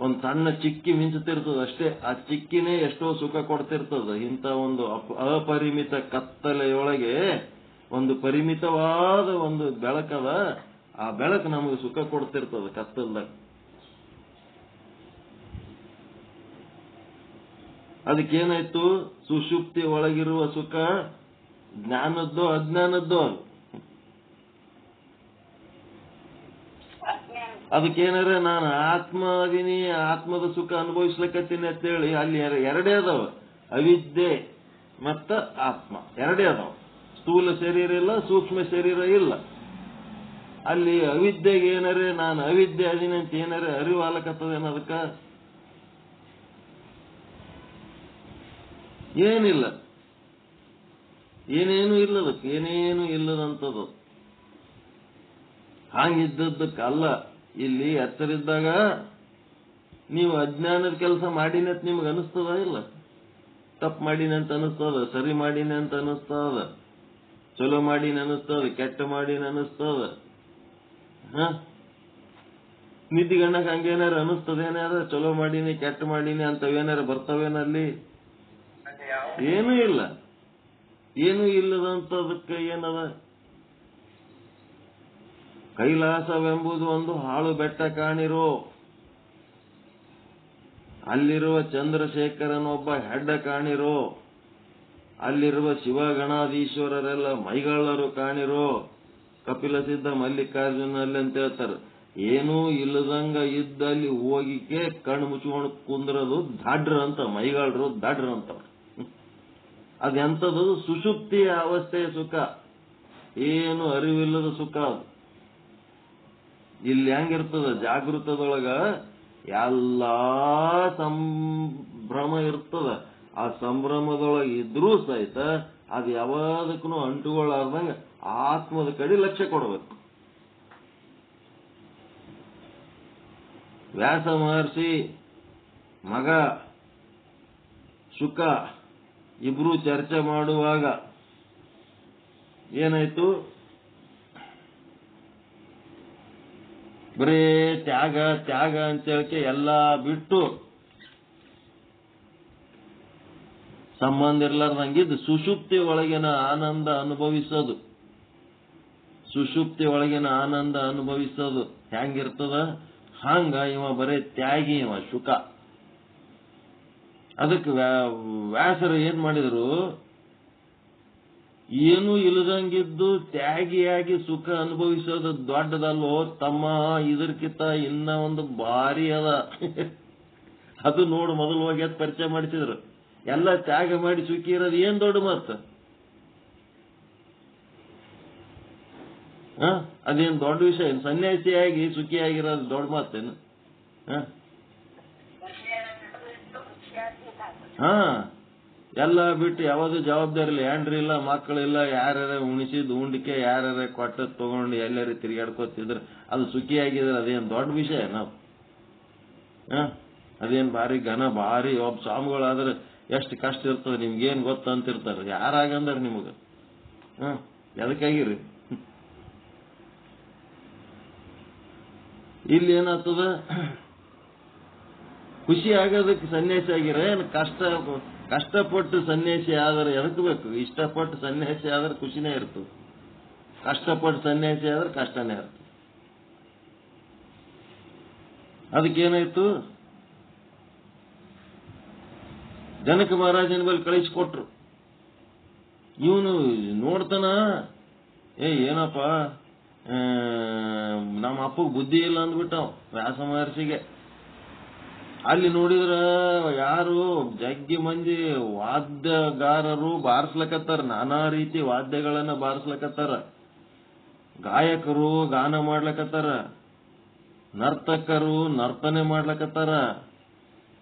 ಒಂದ್ ಸಣ್ಣ ಚಿಕ್ಕಿ ಮಿಂಚುತ್ತಿರ್ತದ ಅಷ್ಟೇ. ಆ ಚಿಕ್ಕಿನೇ ಎಷ್ಟೋ ಸುಖ ಕೊಡ್ತಿರ್ತದ. ಇಂಥ ಒಂದು ಅಪರಿಮಿತ ಕತ್ತಲೆಯೊಳಗೆ ಒಂದು ಪರಿಮಿತವಾದ ಒಂದು ಬೆಳಕದ. ಆ ಬೆಳಕು ನಮಗೆ ಸುಖ ಕೊಡ್ತಿರ್ತದ ಕತ್ತಲ್ದಾಗ. ಅದಕ್ಕೇನಾಯ್ತು? ಸುಷುಪ್ತಿ ಒಳಗಿರುವ ಸುಖ ಜ್ಞಾನದ್ದೋ ಅಜ್ಞಾನದ್ದೋ? ಅದಕ್ಕೇನಾರ ನಾನು ಆತ್ಮ ಅದೀನಿ, ಆತ್ಮದ ಸುಖ ಅನುಭವಿಸ್ಲಿಕ್ಕತ್ತೀನಿ ಅಂತೇಳಿ ಅಲ್ಲಿ ಎರಡೇ ಅದಾವ, ಅವಿದ್ಯೆ ಮತ್ತ ಆತ್ಮ ಎರಡೇ ಅದಾವ. ಸ್ಥೂಲ ಶರೀರ ಇಲ್ಲ, ಸೂಕ್ಷ್ಮ ಶರೀರ ಇಲ್ಲ. ಅಲ್ಲಿ ಅವಿದ್ಯೆಗೆ ಏನಾರೇ ನಾನು ಅವಿದ್ಯೆ ಅದೀನಿ ಅಂತ ಏನಾರೇ ಅರಿವು ಆಲಕತ್ತದೇನ? ಅದಕ್ಕ ಏನಿಲ್ಲ, ಏನೇನು ಇಲ್ಲದಕ್ಕೆ, ಏನೇನು ಇಲ್ಲದಂಥದ್ದು. ಹಾಗಿದ್ದದ್ದಕ್ಕಲ್ಲ. ಇಲ್ಲಿ ಎಚ್ಚರಿದ್ದಾಗ ನೀವು ಅಜ್ಞಾನದ ಕೆಲಸ ಮಾಡೀನಿ ಅಂತ ನಿಮ್ಗೆ ಅನಿಸ್ತದ ಇಲ್ಲ? ತಪ್ಪು ಮಾಡೀನಿ ಅಂತ ಅನಿಸ್ತದ, ಸರಿ ಮಾಡೀನಿ ಅಂತ ಅನಿಸ್ತದ, ಚಲೋ ಮಾಡೀನಿ ಅನಿಸ್ತದ, ಕೆಟ್ಟ ಮಾಡೀನಿ ಅನಿಸ್ತದ. ನಿದ್ದಿಗಣ್ಣಕ್ಕೆ ಹಂಗೇನಾರ ಅನಿಸ್ತದೇನಾರ? ಚಲೋ ಮಾಡೀನಿ ಕೆಟ್ಟ ಮಾಡೀನಿ ಅಂತವೇನಾರ ಬರ್ತಾವೇನಲ್ಲಿ? ಏನೂ ಇಲ್ಲ. ಏನೂ ಇಲ್ಲದಂತದಕ್ಕೆ ಏನದ? ಕೈಲಾಸವೆಂಬುದು ಒಂದು ಹಾಳು ಬೆಟ್ಟ ಕಾಣಿರೋ, ಅಲ್ಲಿರುವ ಚಂದ್ರಶೇಖರನೊಬ್ಬ ಹೆಡ್ಡ ಕಾಣಿರೋ, ಅಲ್ಲಿರುವ ಶಿವಗಣಾಧೀಶ್ವರರೆಲ್ಲ ಮೈಗಳ್ಳರು ಕಾಣಿರೋ, ಕಪಿಲ ಸಿದ್ಧ ಮಲ್ಲಿಕಾರ್ಜುನಲ್ಲಿ ಅಂತ ಹೇಳ್ತಾರೆ. ಏನೂ ಇಲ್ಲದಂಗ ಇದ್ದಲ್ಲಿ ಹೋಗಿಕೆ ಕಣ್ಣು ಮುಚ್ಕೊಂಡು ಕುಂದ್ರದು ದಾಡ್ರ ಅಂತ, ಮೈಗಳ್ರು ದಾಡ್ರ ಅಂತವ್ರು. ಅದೆಂಥದ್ದು? ಸುಷುಪ್ತಿಯ ಅವಸ್ಥೆಯ ಸುಖ, ಏನು ಅರಿವಿಲ್ಲದ ಸುಖ ಅದು. ಇಲ್ಲಿ ಹೆಂಗಿರ್ತದ? ಜಾಗೃತದೊಳಗ ಎಲ್ಲಾ ಸಂಭ್ರಮ ಇರ್ತದ. ಆ ಸಂಭ್ರಮದೊಳಗೆ ಇದ್ರೂ ಸಹಿತ ಅದು ಯಾವದಕ್ಕೂ ಅಂಟುಕೊಳ್ಳಾರ್ದಂಗ ಆತ್ಮದ ಕಡೆ ಲಕ್ಷ್ಯ ಕೊಡಬೇಕು. ವ್ಯಾಸ ಮಹರ್ಷಿ ಮಗ ಶುಕ ಇಬ್ರು ಚರ್ಚೆ ಮಾಡುವಾಗ ಏನಾಯ್ತು? ಬರೇ ತ್ಯಾಗ ತ್ಯಾಗ ಅಂತ ಹೇಳಕ್ಕೆ ಎಲ್ಲಾ ಬಿಟ್ಟು ಸಂಬಂಧ ಇರ್ಲಾರ್ದಂಗಿದ್ದು ಸುಷುಪ್ತಿ ಒಳಗಿನ ಆನಂದ ಅನುಭವಿಸೋದು. ಸುಷುಪ್ತಿ ಒಳಗಿನ ಆನಂದ ಅನುಭವಿಸೋದು ಹೆಂಗಿರ್ತದ? ಹಂಗ ಇವ ಬರೇ ತ್ಯಾಗಿ, ಇವ ಶುಕ. ಅದಕ್ಕೆ ವ್ಯಾಸರು ಏನ್ ಮಾಡಿದ್ರು? ಏನು ಇಲ್ಲದಂಗಿದ್ದು ತ್ಯಾಗಿಯಾಗಿ ಸುಖ ಅನುಭವಿಸೋದು ದೊಡ್ಡದಲ್ಲೋ ತಮ್ಮ, ಇದಕ್ಕಿಂತ ಇನ್ನ ಒಂದು ಭಾರಿ ಅದ. ಅದು ನೋಡು, ಮೊದಲು ಹೋಗಿ ಅದು ಪರಿಚಯ ಮಾಡಿಸಿದ್ರು. ಎಲ್ಲ ತ್ಯಾಗ ಮಾಡಿ ಸುಖಿ ಇರೋದು ಏನ್ ದೊಡ್ಡ ಮಾತು? ಅದೇನು ದೊಡ್ಡ ವಿಷಯ? ಸನ್ಯಾಸಿಯಾಗಿ ಸುಖಿಯಾಗಿರೋದು ದೊಡ್ಡ ಮಾತೇನು? ಹಾ ಎಲ್ಲ ಬಿಟ್ಟು ಯಾವುದು ಜವಾಬ್ದಾರಿ ಇಲ್ಲ, ಹೆಂಡ್ರಿ ಇಲ್ಲ, ಮಕ್ಕಳಿಲ್ಲ, ಯಾರ್ಯಾರ ಉಣಿಸಿದ್ ಉಂಡಿಕೆ ಯಾರ್ಯಾರ ಕೊಟ್ಟದ್ ತಗೊಂಡು ಎಲ್ಲಾರು ತಿರುಗಾಡ್ಕೊತಿದ್ರೆ ಅದು ಸುಖಿಯಾಗಿದ್ರೆ ಅದೇನ್ ದೊಡ್ಡ ವಿಷಯ ನಾವು ಅದೇನ್ ಭಾರಿ ಭಾರಿ ಒಬ್ಬ ಸ್ವಾಮಿಗಳಾದ್ರೆ ಎಷ್ಟು ಕಷ್ಟ ಇರ್ತದೆ ನಿಮ್ಗೇನ್ ಗೊತ್ತಂತಿರ್ತಾರೆ. ಯಾರಾಗಂದ್ರ ನಿಮಗ ಎದಕ್ಕಾಗಿರಿ? ಇಲ್ಲಿ ಏನಾಗ್ತದ, ಖುಷಿ ಆಗೋದಕ್ಕೆ ಸನ್ಯಾಸಿ ಆಗಿರ, ಏನು ಕಷ್ಟಪಟ್ಟು ಸನ್ಯಾಸಿ ಆದ್ರೆ ಎದಕ್ ಬೇಕು? ಇಷ್ಟಪಟ್ಟು ಸನ್ಯಾಸಿ ಆದ್ರೆ ಖುಷಿನೇ ಇರ್ತದೆ, ಕಷ್ಟಪಟ್ಟು ಸನ್ಯಾಸಿ ಆದ್ರೆ ಕಷ್ಟನೇ ಇರ್ತದೆ. ಅದಕ್ಕೇನಾಯ್ತು, ಜನಕ ಮಹಾರಾಜನ ಬಳಿ ಕಳಿಸಿಕೊಟ್ರು. ಇವನು ನೋಡ್ತಾನ, ಏನಪ್ಪ ನಮ್ಮ ಅಪ್ಪಗೆ ಬುದ್ಧಿ ಇಲ್ಲ ಅಂದ್ಬಿಟ್ಟವ್ ವ್ಯಾಸ ಮಹರ್ಷಿಗೆ. ಅಲ್ಲಿ ನೋಡಿದ್ರ ಯಾರು ಜಗ್ಗಿ ಮಂದಿ ವಾದ್ಯಗಾರರು ಬಾರಿಸ್ಲಕತ್ತಾರ, ನಾನಾ ರೀತಿ ವಾದ್ಯಗಳನ್ನ ಬಾರಿಸ್ಲಕತ್ತಾರ, ಗಾಯಕರು ಗಾನ ಮಾಡ್ಲಕತ್ತಾರ, ನರ್ತಕರು ನರ್ತನೆ ಮಾಡ್ಲಕತ್ತಾರ,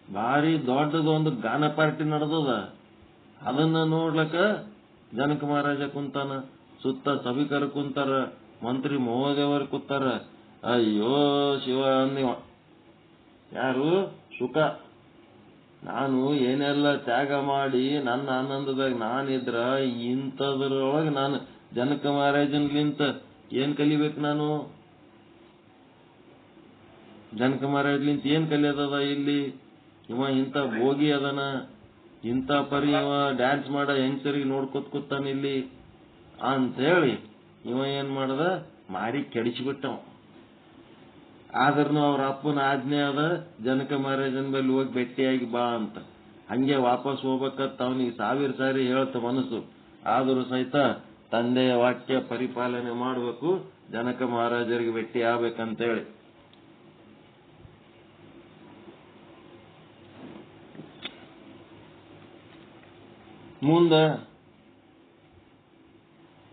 ಭಾರಿ ದೊಡ್ಡದೊಂದು ಗಾನ ಪಾರ್ಟಿ ನಡೆದದ. ಅದನ್ನ ನೋಡ್ಲಕ್ಕ ಜನಕ ಮಹಾರಾಜ ಕುಂತಾನ, ಸುತ್ತ ಸಭಿಕರು ಕುಂತಾರ, ಮಂತ್ರಿ ಮಹೋದಯವರು ಕೂತಾರ. ಅಯ್ಯೋ ಶಿವ ಅಂದಿವ, ಯಾರು? ಸುಖ. ನಾನು ಏನೆಲ್ಲ ತ್ಯಾಗ ಮಾಡಿ ನನ್ನ ಆನಂದದಾಗ ನಾನಿದ್ರ ಇಂಥದ್ರೊಳಗೆ ನಾನು ಜನಕ ಮಹಾರಾಜನ್ಲಿಂತ ಏನ್ ಕಲಿಬೇಕು? ನಾನು ಜನಕ ಮಹಾರಾಜ್ಲಿಂತ ಏನ್ ಕಲಿಯೋದದ ಇಲ್ಲಿ? ಇವ ಇಂಥ ಭೋಗಿ ಅದನ, ಇಂಥ ಪರಿ ಇವ ಡ್ಯಾನ್ಸ್ ಮಾಡ ಹೆಂಗಸರಿಗೆ ನೋಡ್ಕೊತ್ ಕೂತಾನ ಇಲ್ಲಿ ಅಂತ ಹೇಳಿ ಇವ ಏನ್ ಮಾಡ್ದ, ಮಾರಿ ಕೆಡಿಸಿಬಿಟ್ಟವ. ಆದ್ರೂ ಅವ್ರ ಅಪ್ಪನ ಆಜ್ಞೆ ಅದ, ಜನಕ ಮಹಾರಾಜನ ಬಳಿ ಹೋಗಿ ಭೇಟಿಯಾಗಿ ಬಾ ಅಂತ. ಹಂಗೆ ವಾಪಸ್ ಹೋಗ್ಬೇಕಂತ ಅವನಿಗೆ 1000 ಸಾರಿ ಹೇಳ್ತ ಮನಸ್ಸು. ಆದರೂ ಸಹಿತ ತಂದೆಯ ವಾಕ್ಯ ಪರಿಪಾಲನೆ ಮಾಡಬೇಕು, ಜನಕ ಮಹಾರಾಜರಿಗೆ ಭೇಟಿ ಆಗ್ಬೇಕಂತೇಳಿ ಮುಂದ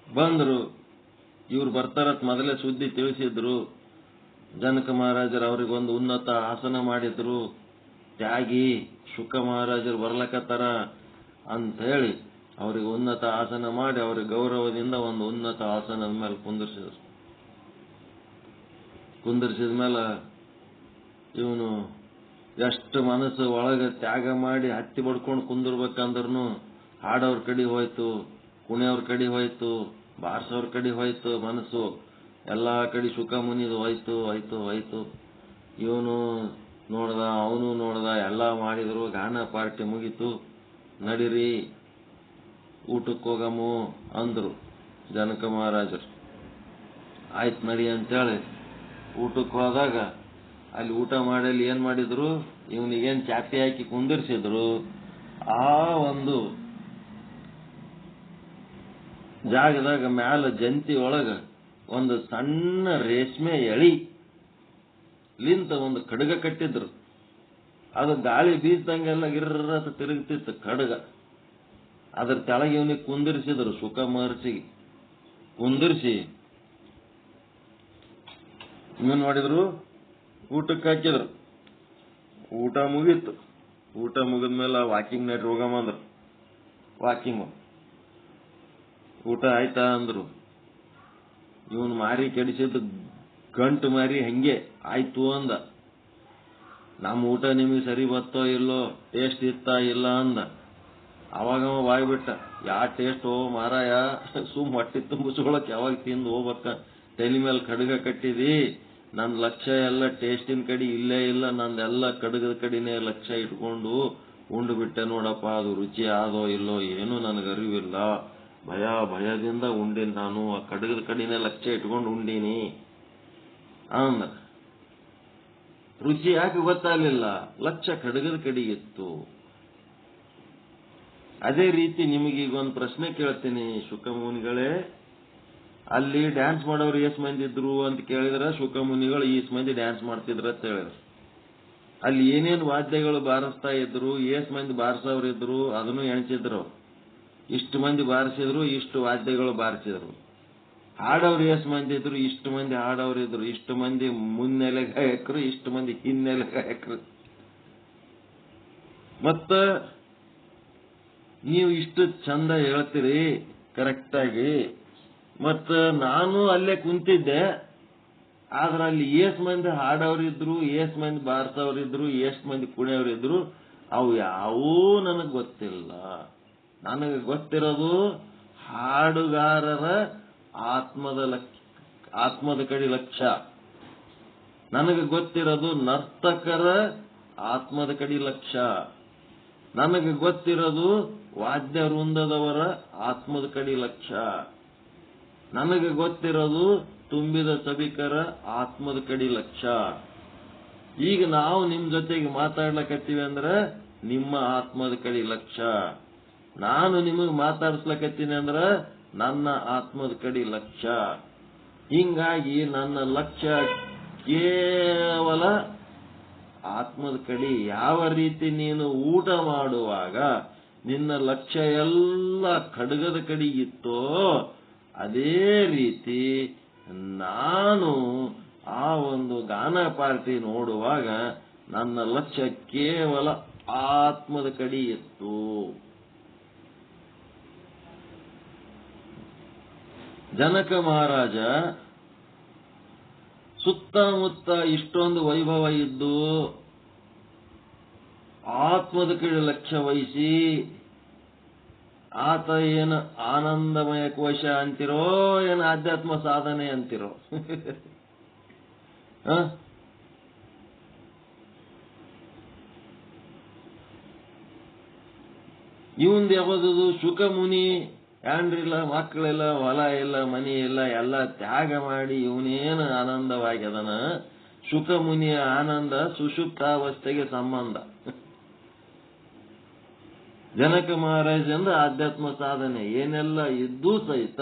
ಬಂದ್ರು. ಇವ್ರು ಬರ್ತಾರತ್ ಮೊದಲೇ ಸುದ್ದಿ ತಿಳಿಸಿದ್ರು. ಜನಕ ಮಹಾರಾಜರು ಅವ್ರಿಗೊಂದು ಉನ್ನತ ಆಸನ ಮಾಡಿದ್ರು. ತ್ಯಾಗಿ ಶುಕ ಮಹಾರಾಜರು ಬರ್ಲಕತ್ತಾರ ಅಂತ ಹೇಳಿ ಅವ್ರಿಗೆ ಉನ್ನತ ಆಸನ ಮಾಡಿ ಅವ್ರಿಗೆ ಗೌರವದಿಂದ ಒಂದು ಉನ್ನತ ಆಸನದ ಮೇಲೆ ಕುಂದರ್ಸಿದ ಮೇಲೆ ಇವನು ಎಷ್ಟು ಮನಸ್ಸು ಒಳಗೆ ತ್ಯಾಗ ಮಾಡಿ ಹತ್ತಿ ಬಡ್ಕೊಂಡು ಕುಂದಿರ್ಬೇಕಂದ್ರೂ ಹಾಡೋರ್ ಕಡೆ ಹೋಯ್ತು, ಕುಣಿಯವ್ರ ಕಡೆ ಹೋಯ್ತು, ಬಾರ್ಸೋರ್ ಕಡೆ ಹೋಯ್ತು, ಮನಸ್ಸು ಎಲ್ಲಾ ಕಡೆ ಶುಕ ಮುನಿದು ಹೋಯ್ತು. ಇವನು ನೋಡ್ದ, ಅವನು ನೋಡ್ದ, ಎಲ್ಲ ಮಾಡಿದ್ರು. ಗಾನ ಪಾರ್ಟಿ ಮುಗೀತು, ನಡೀರಿ ಊಟಕ್ಕೆ ಹೋಗಮು ಅಂದ್ರು ಜನಕ ಮಹಾರಾಜರು. ಆಯ್ತು ನಡಿ ಅಂತೇಳಿ ಊಟಕ್ಕೆ ಹೋದಾಗ ಅಲ್ಲಿ ಊಟ ಮಾಡಲಿ ಏನ್ ಮಾಡಿದ್ರು, ಇವನಿಗೇನ್ ಚಾಪಿ ಹಾಕಿ ಕುಂದಿರ್ಸಿದ್ರು. ಆ ಒಂದು ಜಾಗದಾಗ ಮ್ಯಾಲ ಜಂತಿ ಒಳಗ ಒಂದು ಸಣ್ಣ ರೇಷ್ಮೆ ಎಳಿ ಲಿಂತ ಒಂದು ಕಡಗ ಕಟ್ಟಿದ್ರು. ಅದು ಗಾಳಿ ಬೀಸ್ದಂಗೆಲ್ಲ ಗಿರ್ರತ ತಿರುಗ್ತಿತ್ತು ಕಡಗ. ಅದ್ರ ಕೆಳಗೆ ಇವನಿಗೆ ಕುಂದಿರಿಸಿದ್ರು. ಶುಕ ಮಹರ್ಷಿಗೆ ಕುಂದಿರಿಸಿ ಇವನ್ ಮಾಡಿದ್ರು, ಊಟಕ್ಕೆ ಹಾಕಿದ್ರು. ಊಟ ಮುಗೀತು. ಊಟ ಮುಗಿದ್ಮೇಲೆ ವಾಕಿಂಗ್ ನೈಟ್ ಹೋಗಂದ್ರು. ವಾಕಿಂಗ್ ಊಟ ಆಯ್ತಾ ಅಂದ್ರು. ಇವನ್ ಮಾರಿ ಕೆಡಿಸಿದ್ದು ಗಂಟು ಮಾರಿ ಹಂಗೆ ಆಯ್ತು ಅಂದ. ನಮ್ಮ ಊಟ ನಿಮಗೆ ಸರಿ ಬತ್ತೋ ಇಲ್ಲೋ, ಟೇಸ್ಟ್ ಇತ್ತಾ ಇಲ್ಲ ಅಂದ. ಅವಾಗ ಬಾಯ್ಬಿಟ್ಟ, ಯಾ ಟೇಸ್ಟ್ ಮಾರಾಯ, ಸುಮ್ ಹೊಟ್ಟೆ ತುಂಬಿಸ್ಕೊಳಕ್ ಯಾವಾಗ ತಿಂದು ಹೋಗ್ಬೇಕ, ತಲೆ ಮೇಲೆ ಕಡಗ ಕಟ್ಟಿದಿ. ನನ್ ಲಕ್ಷ್ಯ ಎಲ್ಲ ಟೇಸ್ಟಿನ ಕಡೆ ಇಲ್ಲೇ ಇಲ್ಲ, ನಂದೆಲ್ಲ ಕಡಗದ ಕಡೆನೇ ಲಕ್ಷ್ಯ ಇಟ್ಕೊಂಡು ಉಂಡು ಬಿಟ್ಟೆ ನೋಡಪ್ಪ. ಅದು ರುಚಿ ಆದೋ ಇಲ್ಲೋ ಏನು ನನಗರಿವಿಲ್ಲ, ಭಯದಿಂದ ಉಂಡೀನಿ ನಾನು, ಆ ಕಡಗದ ಕಡೆನೇ ಲಕ್ಷ್ಯ ಇಟ್ಕೊಂಡು ಉಂಡೀನಿ ಅಂದ. ರುಚಿ ಯಾಕೆ ಗೊತ್ತಾಗಲಿಲ್ಲ? ಲಕ್ಷ್ಯ ಕಡಗದ ಕಡೆಗಿತ್ತು. ಅದೇ ರೀತಿ ನಿಮಗೀಗ ಒಂದು ಪ್ರಶ್ನೆ ಕೇಳ್ತೀನಿ ಶುಕ ಮುನಿಗಳೇ. ಅಲ್ಲಿ ಡ್ಯಾನ್ಸ್ ಮಾಡೋರು ಎಸ್ ಮಂದಿ ಇದ್ರು ಅಂತ ಕೇಳಿದ್ರ, ಶುಕ ಮುನಿಗಳು ಈಸ್ ಮಂದಿ ಡ್ಯಾನ್ಸ್ ಮಾಡ್ತಿದ್ರ ಅಂತ ಹೇಳಿದ್ರು. ಅಲ್ಲಿ ಏನೇನು ವಾದ್ಯಗಳು ಬಾರಿಸ್ತಾ ಇದ್ರು, ಎಸ್ ಮಂದಿ ಬಾರಿಸೋರು ಇದ್ರು ಅದನ್ನು ಎಣಿಸಿದ್ರು. ಇಷ್ಟು ಮಂದಿ ಬಾರಿಸಿದ್ರು, ಇಷ್ಟು ವಾದ್ಯಗಳು ಬಾರಿಸಿದ್ರು. ಹಾಡವ್ರು ಎಸ್ ಮಂದಿ ಇದ್ರು, ಇಷ್ಟು ಮಂದಿ ಹಾಡವ್ರು ಇದ್ರು. ಇಷ್ಟು ಮಂದಿ ಮುನ್ನೆಲೆ ಗಾಯಕರು, ಇಷ್ಟು ಮಂದಿ ಹಿನ್ನೆಲೆ ಗಾಯಕರು. ಮತ್ತ ನೀವು ಇಷ್ಟು ಚಂದ ಹೇಳ್ತೀರಿ ಕರೆಕ್ಟಾಗಿ, ಮತ್ತು ನಾನು ಅಲ್ಲೇ ಕುಂತಿದ್ದೆ, ಆದ್ರೆ ಅಲ್ಲಿ ಎಷ್ಟು ಮಂದಿ ಹಾಡೋರಿದ್ರು, ಎಷ್ಟು ಮಂದಿ ಬಾರ್ಸೋರಿದ್ರು, ಎಷ್ಟು ಮಂದಿ ಕುಣಿಯೋರಿದ್ರು, ಅವು ಯಾವೂ ನನಗೆ ಗೊತ್ತಿಲ್ಲ. ನನಗೆ ಗೊತ್ತಿರೋದು ಹಾಡುಗಾರರ ಆತ್ಮದ ಕಡೆ ಲಕ್ಷ್ಯ. ನನಗೆ ಗೊತ್ತಿರೋದು ನರ್ತಕರ ಆತ್ಮದ ಕಡೆ ಲಕ್ಷ್ಯ. ನನಗೆ ಗೊತ್ತಿರೋದು ವಾದ್ಯ ವೃಂದದವರ ಆತ್ಮದ ಕಡೆ ಲಕ್ಷ್ಯ. ನನಗೆ ಗೊತ್ತಿರೋದು ತುಂಬಿದ ಸಭಿಕರ ಆತ್ಮದ ಕಡೆ ಲಕ್ಷ್ಯ. ಈಗ ನಾವು ನಿಮ್ ಜೊತೆಗೆ ಮಾತಾಡ್ಲಕತ್ತೀವಿ ಅಂದ್ರೆ ನಿಮ್ಮ ಆತ್ಮದ ಕಡೆ ಲಕ್ಷ್ಯ. ನಾನು ನಿಮಗೆ ಮಾತಾಡ್ಸ್ಲಕತ್ತೀನಿ ಅಂದ್ರೆ ನನ್ನ ಆತ್ಮದ ಕಡೆ ಲಕ್ಷ್ಯ. ಹಿಂಗಾಗಿ ನನ್ನ ಲಕ್ಷ್ಯ ಕೇವಲ ಆತ್ಮದ ಕಡೆ. ಯಾವ ರೀತಿ ನೀನು ಊಟ ಮಾಡುವಾಗ ನಿನ್ನ ಲಕ್ಷ್ಯ ಎಲ್ಲ ಖಡ್ಗದ ಕಡೆ ಇತ್ತೋ, ಅದೇ ರೀತಿ ನಾನು ಆ ಒಂದು ಗಾನ ಪಾರ್ಟಿ ನೋಡುವಾಗ ನನ್ನ ಲಕ್ಷ್ಯ ಕೇವಲ ಆತ್ಮದ ಕಡೆ ಇತ್ತು. ಜನಕ ಮಹಾರಾಜ ಸುತ್ತಮುತ್ತ ಇಷ್ಟೊಂದು ವೈಭವ ಇದ್ದು ಆತ್ಮದ ಕಡೆ ಲಕ್ಷ್ಯ ವಹಿಸಿ ಆತ ಏನು ಆನಂದಮಯ ಕೋಶ ಅಂತಿರೋ, ಏನು ಆಧ್ಯಾತ್ಮ ಸಾಧನೆ ಅಂತಿರೋ, ಇವಂದು ಯಾವುದು ಶುಕ ಮುನಿ, ಯಾಂಡ್ರಿಲ್ಲ, ಮಕ್ಕಳಿಲ್ಲ, ಹೊಲ ಇಲ್ಲ, ಮನಿ ಇಲ್ಲ, ಎಲ್ಲ ತ್ಯಾಗ ಮಾಡಿ ಇವನೇನು ಆನಂದವಾಗ್ಯದನ. ಶುಕ ಮುನಿಯ ಆನಂದ ಸುಷುಪ್ತಾವಸ್ಥೆಗೆ ಸಂಬಂಧ. ಜನಕ ಮಹಾರಾಜಂದ ಆಧ್ಯಾತ್ಮ ಸಾಧನೆ ಏನೆಲ್ಲ ಇದ್ದೂ ಸಹಿತ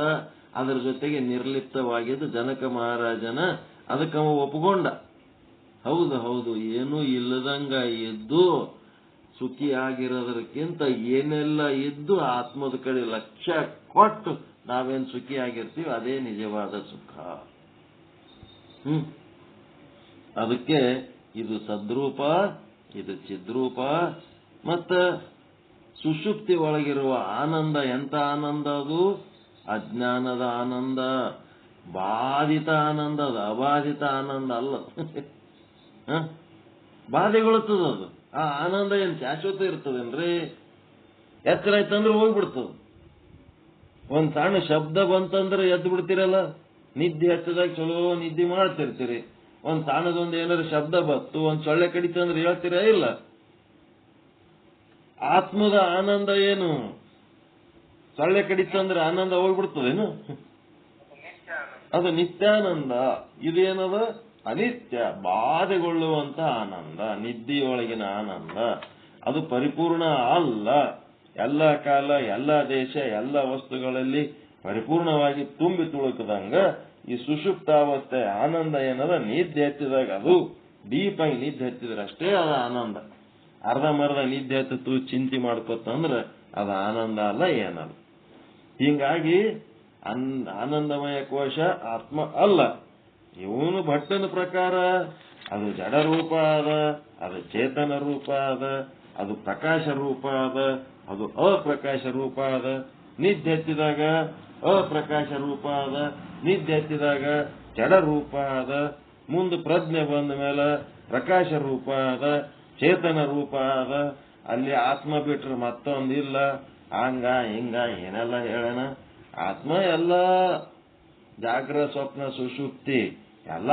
ಅದರ ಜೊತೆಗೆ ನಿರ್ಲಿಪ್ತವಾಗಿದ್ದು ಜನಕ ಮಹಾರಾಜನ. ಅದಕ್ಕೆ ಅವ ಒಪ್ಕೊಂಡ, ಹೌದು ಹೌದು, ಏನೂ ಇಲ್ಲದಂಗ ಇದ್ದು ಸುಖಿಯಾಗಿರೋದಕ್ಕಿಂತ ಏನೆಲ್ಲ ಇದ್ದು ಆತ್ಮದ ಕಡೆ ಲಕ್ಷ್ಯ ಕೊಟ್ಟು ನಾವೇನು ಸುಖಿಯಾಗಿರ್ತೀವಿ ಅದೇ ನಿಜವಾದ ಸುಖ. ಅದಕ್ಕೆ ಇದು ಸದ್ರೂಪ, ಇದು ಚಿದ್ರೂಪ. ಮತ್ತ ಸುಷುಪ್ತಿ ಒಳಗಿರುವ ಆನಂದ ಎಂತ ಆನಂದ? ಅದು ಅಜ್ಞಾನದ ಆನಂದ, ಬಾಧಿತ ಆನಂದ. ಅದು ಅಬಾಧಿತ ಆನಂದ ಅಲ್ಲ. ಬಾಧೆಗೊಳ್ತದ ಅದು. ಆ ಆನಂದ ಏನ್ ಶಾಶ್ವತ ಇರ್ತದೇನ್ರಿ? ಎಚ್ಚರ ಆಯ್ತಂದ್ರೆ ಹೋಗ್ಬಿಡ್ತದ. ಒಂದ್ ಸಣ್ಣ ಶಬ್ದ ಬಂತಂದ್ರೆ ಎದ್ದು ಬಿಡ್ತೀರಲ್ಲ, ನಿದ್ದೆ ಹಚ್ಚದಾಗ ಚಲೋ ನಿದ್ದೆ ಮಾಡ್ತಿರ್ತೀರಿ. ಒಂದ್ ಸಣ್ಣದೊಂದು ಏನಾದ್ರು ಶಬ್ದ ಬತ್ತು, ಒಂದ್ ಸೊಳ್ಳೆ ಕಡಿತಂದ್ರೆ ಹೇಳ್ತೀರಾ ಇಲ್ಲ? ಆತ್ಮದ ಆನಂದ ಏನು? ಸೊಳ್ಳೆ ಕಡಿತಂದ್ರೆ ಆನಂದ ಹೋಗ್ಬಿಡ್ತದೇನು? ಅದು ನಿತ್ಯಾನಂದ. ಇದೇನದ? ಅನಿತ್ಯ, ಬಾಧೆಗೊಳ್ಳುವಂತ ಆನಂದ, ನಿದ್ದೆಯೊಳಗಿನ ಆನಂದ. ಅದು ಪರಿಪೂರ್ಣ ಅಲ್ಲ. ಎಲ್ಲ ಕಾಲ, ಎಲ್ಲ ದೇಶ, ಎಲ್ಲ ವಸ್ತುಗಳಲ್ಲಿ ಪರಿಪೂರ್ಣವಾಗಿ ತುಂಬಿ ತುಳುಕದಂಗ ಈ ಸುಷುಪ್ತಾವಸ್ಥೆ ಆನಂದ ಏನದ, ನಿದ್ದೆ ಹತ್ತಿದಾಗ ಅದು ಡೀಪ್ ಆಗಿ ನಿದ್ದೆ ಹತ್ತಿದ್ರೆ ಅಷ್ಟೇ ಅದು ಆನಂದ. ಅರ್ಧಂಬರ್ಧ ನಿದ್ದೆ ಹತ್ತಿತು ಚಿಂತೆ ಮಾಡ್ಕೊತಂದ್ರೆ ಅದು ಆನಂದ ಅಲ್ಲ, ಏನಲ್ಲ. ಹೀಗಾಗಿ ಆನಂದಮಯ ಕೋಶ ಆತ್ಮ ಅಲ್ಲ. ಇವನು ಭಟ್ಟನ ಪ್ರಕಾರ ಅದು ಜಡ ರೂಪ ಅದ, ಅದು ಚೇತನ ರೂಪ ಅದ, ಅದು ಪ್ರಕಾಶ ರೂಪ ಅದ, ಅದು ಅಪ್ರಕಾಶ ರೂಪ ಅದ. ನಿದ್ದೆ ಹತ್ತಿದಾಗ ಅಪ್ರಕಾಶ ರೂಪ ಅದ, ನಿದ್ದೆ ಹತ್ತಿದಾಗ ಜಡ ರೂಪ ಅದ. ಮುಂದೆ ಪ್ರಜ್ಞೆ ಬಂದ ಮೇಲೆ ಪ್ರಕಾಶ ರೂಪ ಅದ, ಚೇತನ ರೂಪ ಅದ. ಅಲ್ಲಿ ಆತ್ಮ ಬಿಟ್ರೆ ಮತ್ತೊಂದಿಲ್ಲ. ಹಂಗ ಹಿಂಗ ಏನೆಲ್ಲ ಹೇಳೋಣ. ಆತ್ಮ ಎಲ್ಲ ಜಾಗ್ರ ಸ್ವಪ್ನ ಸುಷುಪ್ತಿ ಎಲ್ಲ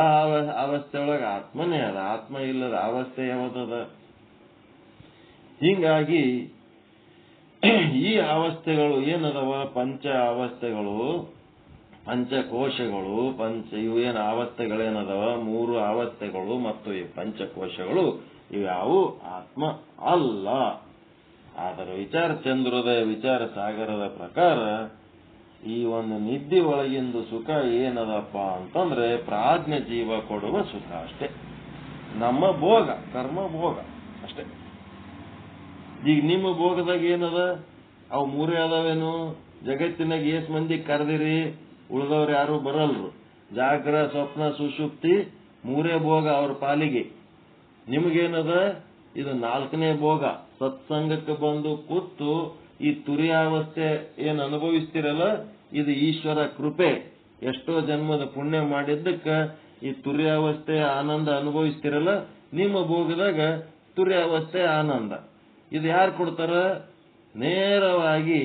ಅವಸ್ಥೆ ಒಳಗೆ ಆತ್ಮನೇ ಅದ. ಆತ್ಮ ಇಲ್ಲದ ಅವಸ್ಥೆ ಯಾವದದ? ಹೀಗಾಗಿ ಈ ಅವಸ್ಥೆಗಳು ಏನದವ? ಪಂಚ ಅವಸ್ಥೆಗಳು, ಪಂಚಕೋಶಗಳು, ಇವು ಏನು ಅವಸ್ಥೆಗಳೇನದವ? 3 ಅವಸ್ಥೆಗಳು ಮತ್ತು ಈ ಪಂಚಕೋಶಗಳು ಇವ್ಯಾವು ಆತ್ಮ ಅಲ್ಲ. ಆದರೆ ವಿಚಾರ ಚಂದ್ರೋದಯ ವಿಚಾರ ಸಾಗರದ ಪ್ರಕಾರ ಈ ಒಂದು ನಿದ್ದೆ ಒಳಗಿಂದು ಸುಖ ಏನದಪ್ಪ ಅಂತಂದ್ರೆ ಪ್ರಾಜ್ಞ ಜೀವ ಕೊಡುವ ಸುಖ ಅಷ್ಟೇ. ನಮ್ಮ ಭೋಗ, ಕರ್ಮ ಭೋಗ ಅಷ್ಟೇ. ಈಗ ನಿಮ್ಮ ಭೋಗದಾಗ ಏನದ? ಅವು 3 ಅದಾವೇನು? ಜಗತ್ತಿನಾಗ ಎಷ್ಟ್ ಮಂದಿ ಕರೆದಿರಿ, ಉಳಿದವ್ರು ಯಾರು ಬರಲ್ರು. ಜಾಗ್ರ ಸ್ವಪ್ನ ಸುಷುಪ್ತಿ 3 ಭೋಗ ಅವ್ರ ಪಾಲಿಗೆ. ನಿಮಗೇನದ? ಇದು 4ನೇ ಭೋಗ. ಸತ್ಸಂಗಕ್ಕೆ ಬಂದು ಕೂತು ಈ ತುರಿಯಾವಸ್ಥೆ ಏನು ಅನುಭವಿಸ್ತಿರಲ್ಲ ಇದು ಈಶ್ವರ ಕೃಪೆ. ಎಷ್ಟೋ ಜನ್ಮದ ಪುಣ್ಯ ಮಾಡಿದ್ದಕ್ಕೆ ಈ ತುರಿಯಾವಸ್ಥೆ ಆನಂದ ಅನುಭವಿಸ್ತಿರಲ್ಲ, ನಿಮ್ಮ ಭೋಗದಾಗ ತುರಿಯಾವಸ್ಥೆ ಆನಂದ. ಇದು ಯಾರು ಕೊಡ್ತಾರ? ನೇರವಾಗಿ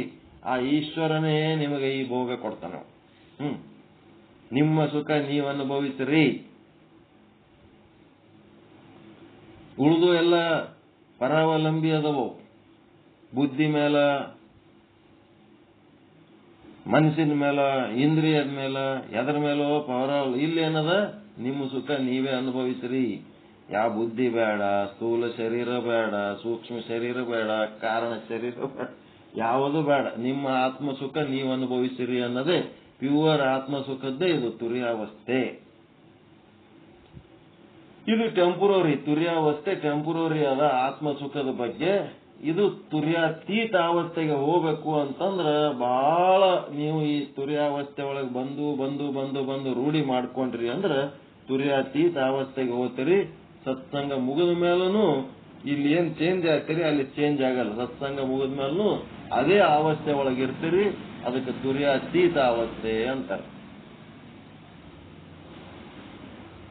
ಆ ಈಶ್ವರನೇ ನಿಮಗೆ ಈ ಭೋಗ ಕೊಡ್ತಾನ. ನಿಮ್ಮ ಸುಖ ನೀವು ಅನುಭವಿಸಿರಿ. ಉಳಿದು ಎಲ್ಲ ಪರಾವಲಂಬಿ ಅದವು. ಬುದ್ಧಿ ಮೇಲ, ಮನಸ್ಸಿನ ಮೇಲ, ಇಂದ್ರಿಯದ ಮೇಲ, ಎದರ ಮೇಲೋ ಇಲ್ಲಿ ಏನದ? ನಿಮ್ಮ ಸುಖ ನೀವೇ ಅನುಭವಿಸಿರಿ. ಯಾವ ಬುದ್ಧಿ ಬೇಡ, ಸ್ಥೂಲ ಶರೀರ ಬೇಡ, ಸೂಕ್ಷ್ಮ ಶರೀರ ಬೇಡ, ಕಾರಣ ಶರೀರ ಬೇಡ, ಯಾವುದು ಬೇಡ. ನಿಮ್ಮ ಆತ್ಮ ಸುಖ ನೀವು ಅನುಭವಿಸಿರಿ ಅನ್ನೋದೇ ಪ್ಯೂರ್ ಆತ್ಮ ಸುಖದ್ದೇ ಇದು ತುರಿಯಾವಸ್ಥೆ. ಇದು ಟೆಂಪರರಿ, ತುರಿಯಾವಸ್ಥೆ ಟೆಂಪರರಿ ಅದ ಆತ್ಮ ಸುಖದ ಬಗ್ಗೆ. ಇದು ತುರ್ಯಾತೀತ ಅವಸ್ಥೆಗೆ ಹೋಗ್ಬೇಕು ಅಂತಂದ್ರ ಬಹಳ ನೀವು ಈ ತುರ್ಯಾವಸ್ಥೆ ಒಳಗೆ ಬಂದು ಬಂದು ಬಂದು ಬಂದು ರೂಢಿ ಮಾಡ್ಕೊಂಡ್ರಿ ಅಂದ್ರ ತುರ್ಯಾತೀತ ಅವಸ್ಥೆಗೆ ಹೋಗ್ತೀರಿ. ಸತ್ಸಂಗ ಮುಗಿದ ಮೇಲೂ ಇಲ್ಲಿ ಏನ್ ಚೇಂಜ್ ಆಗ್ತೀರಿ ಅಲ್ಲಿ ಚೇಂಜ್ ಆಗಲ್ಲ. ಸತ್ಸಂಗ ಮುಗಿದ ಮೇಲೂ ಅದೇ ಅವಸ್ಥೆ ಒಳಗಿರ್ತೀರಿ. ಅದಕ್ಕೆ ತುರ್ಯಾತೀತ ಅವಸ್ಥೆ ಅಂತಾರೆ.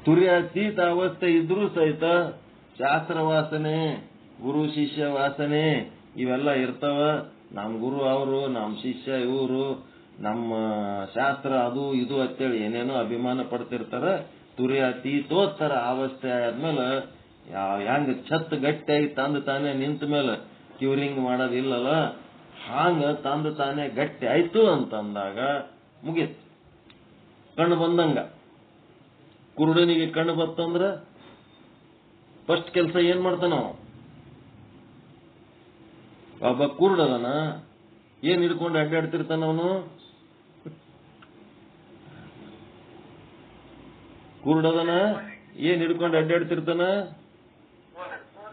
ತುರ್ಯಾತೀತ ಅವಸ್ಥೆ ಇದ್ರೂ ಸಹಿತ ಶಾಸ್ತ್ರ ವಾಸನೆ, ಗುರು ಶಿಷ್ಯ ವಾಸನೆ ಇವೆಲ್ಲ ಇರ್ತಾವ. ನಮ್ ಗುರು ಅವರು, ನಮ್ ಶಿಷ್ಯ ಇವರು, ನಮ್ಮ ಶಾಸ್ತ್ರ ಅದು ಇದು ಅಂತೇಳಿ ಏನೇನೋ ಅಭಿಮಾನ ಪಡ್ತಿರ್ತಾರ. ತುರ್ಯಾತೀತೋತ್ತರ ಅವಸ್ಥೆ ಆದ್ಮೇಲೆ ಹೆಂಗ ಛತ್ ಗಟ್ಟಿಯಾಗಿ ತಂದು ತಾನೇ ನಿಂತ ಮೇಲೆ ಕ್ಯೂರಿಂಗ್ ಮಾಡೋದಿಲ್ಲಲ್ಲ, ಹಾಂಗ ತಂದು ತಾನೇ ಗಟ್ಟಿ ಆಯ್ತು ಅಂತಂದಾಗ ಮುಗೀತು. ಕಣ್ಣು ಬಂದಂಗ. ಕುರುಡನಿಗೆ ಕಣ್ಣು ಬತ್ತಂದ್ರ ಫಸ್ಟ್ ಕೆಲಸ ಏನ್ ಮಾಡ್ತಾನ? ಒಬ್ಬ ಕುರುಡದನ, ಏನ್ ಹಿಡ್ಕೊಂಡು ಅಡ್ಡಾಡ್ತಿರ್ತಾನ ಅವನು? ಕುರುಡದನ ಏನ್ ಹಿಡ್ಕೊಂಡು ಅಡ್ಡಾಡ್ತಿರ್ತಾನ?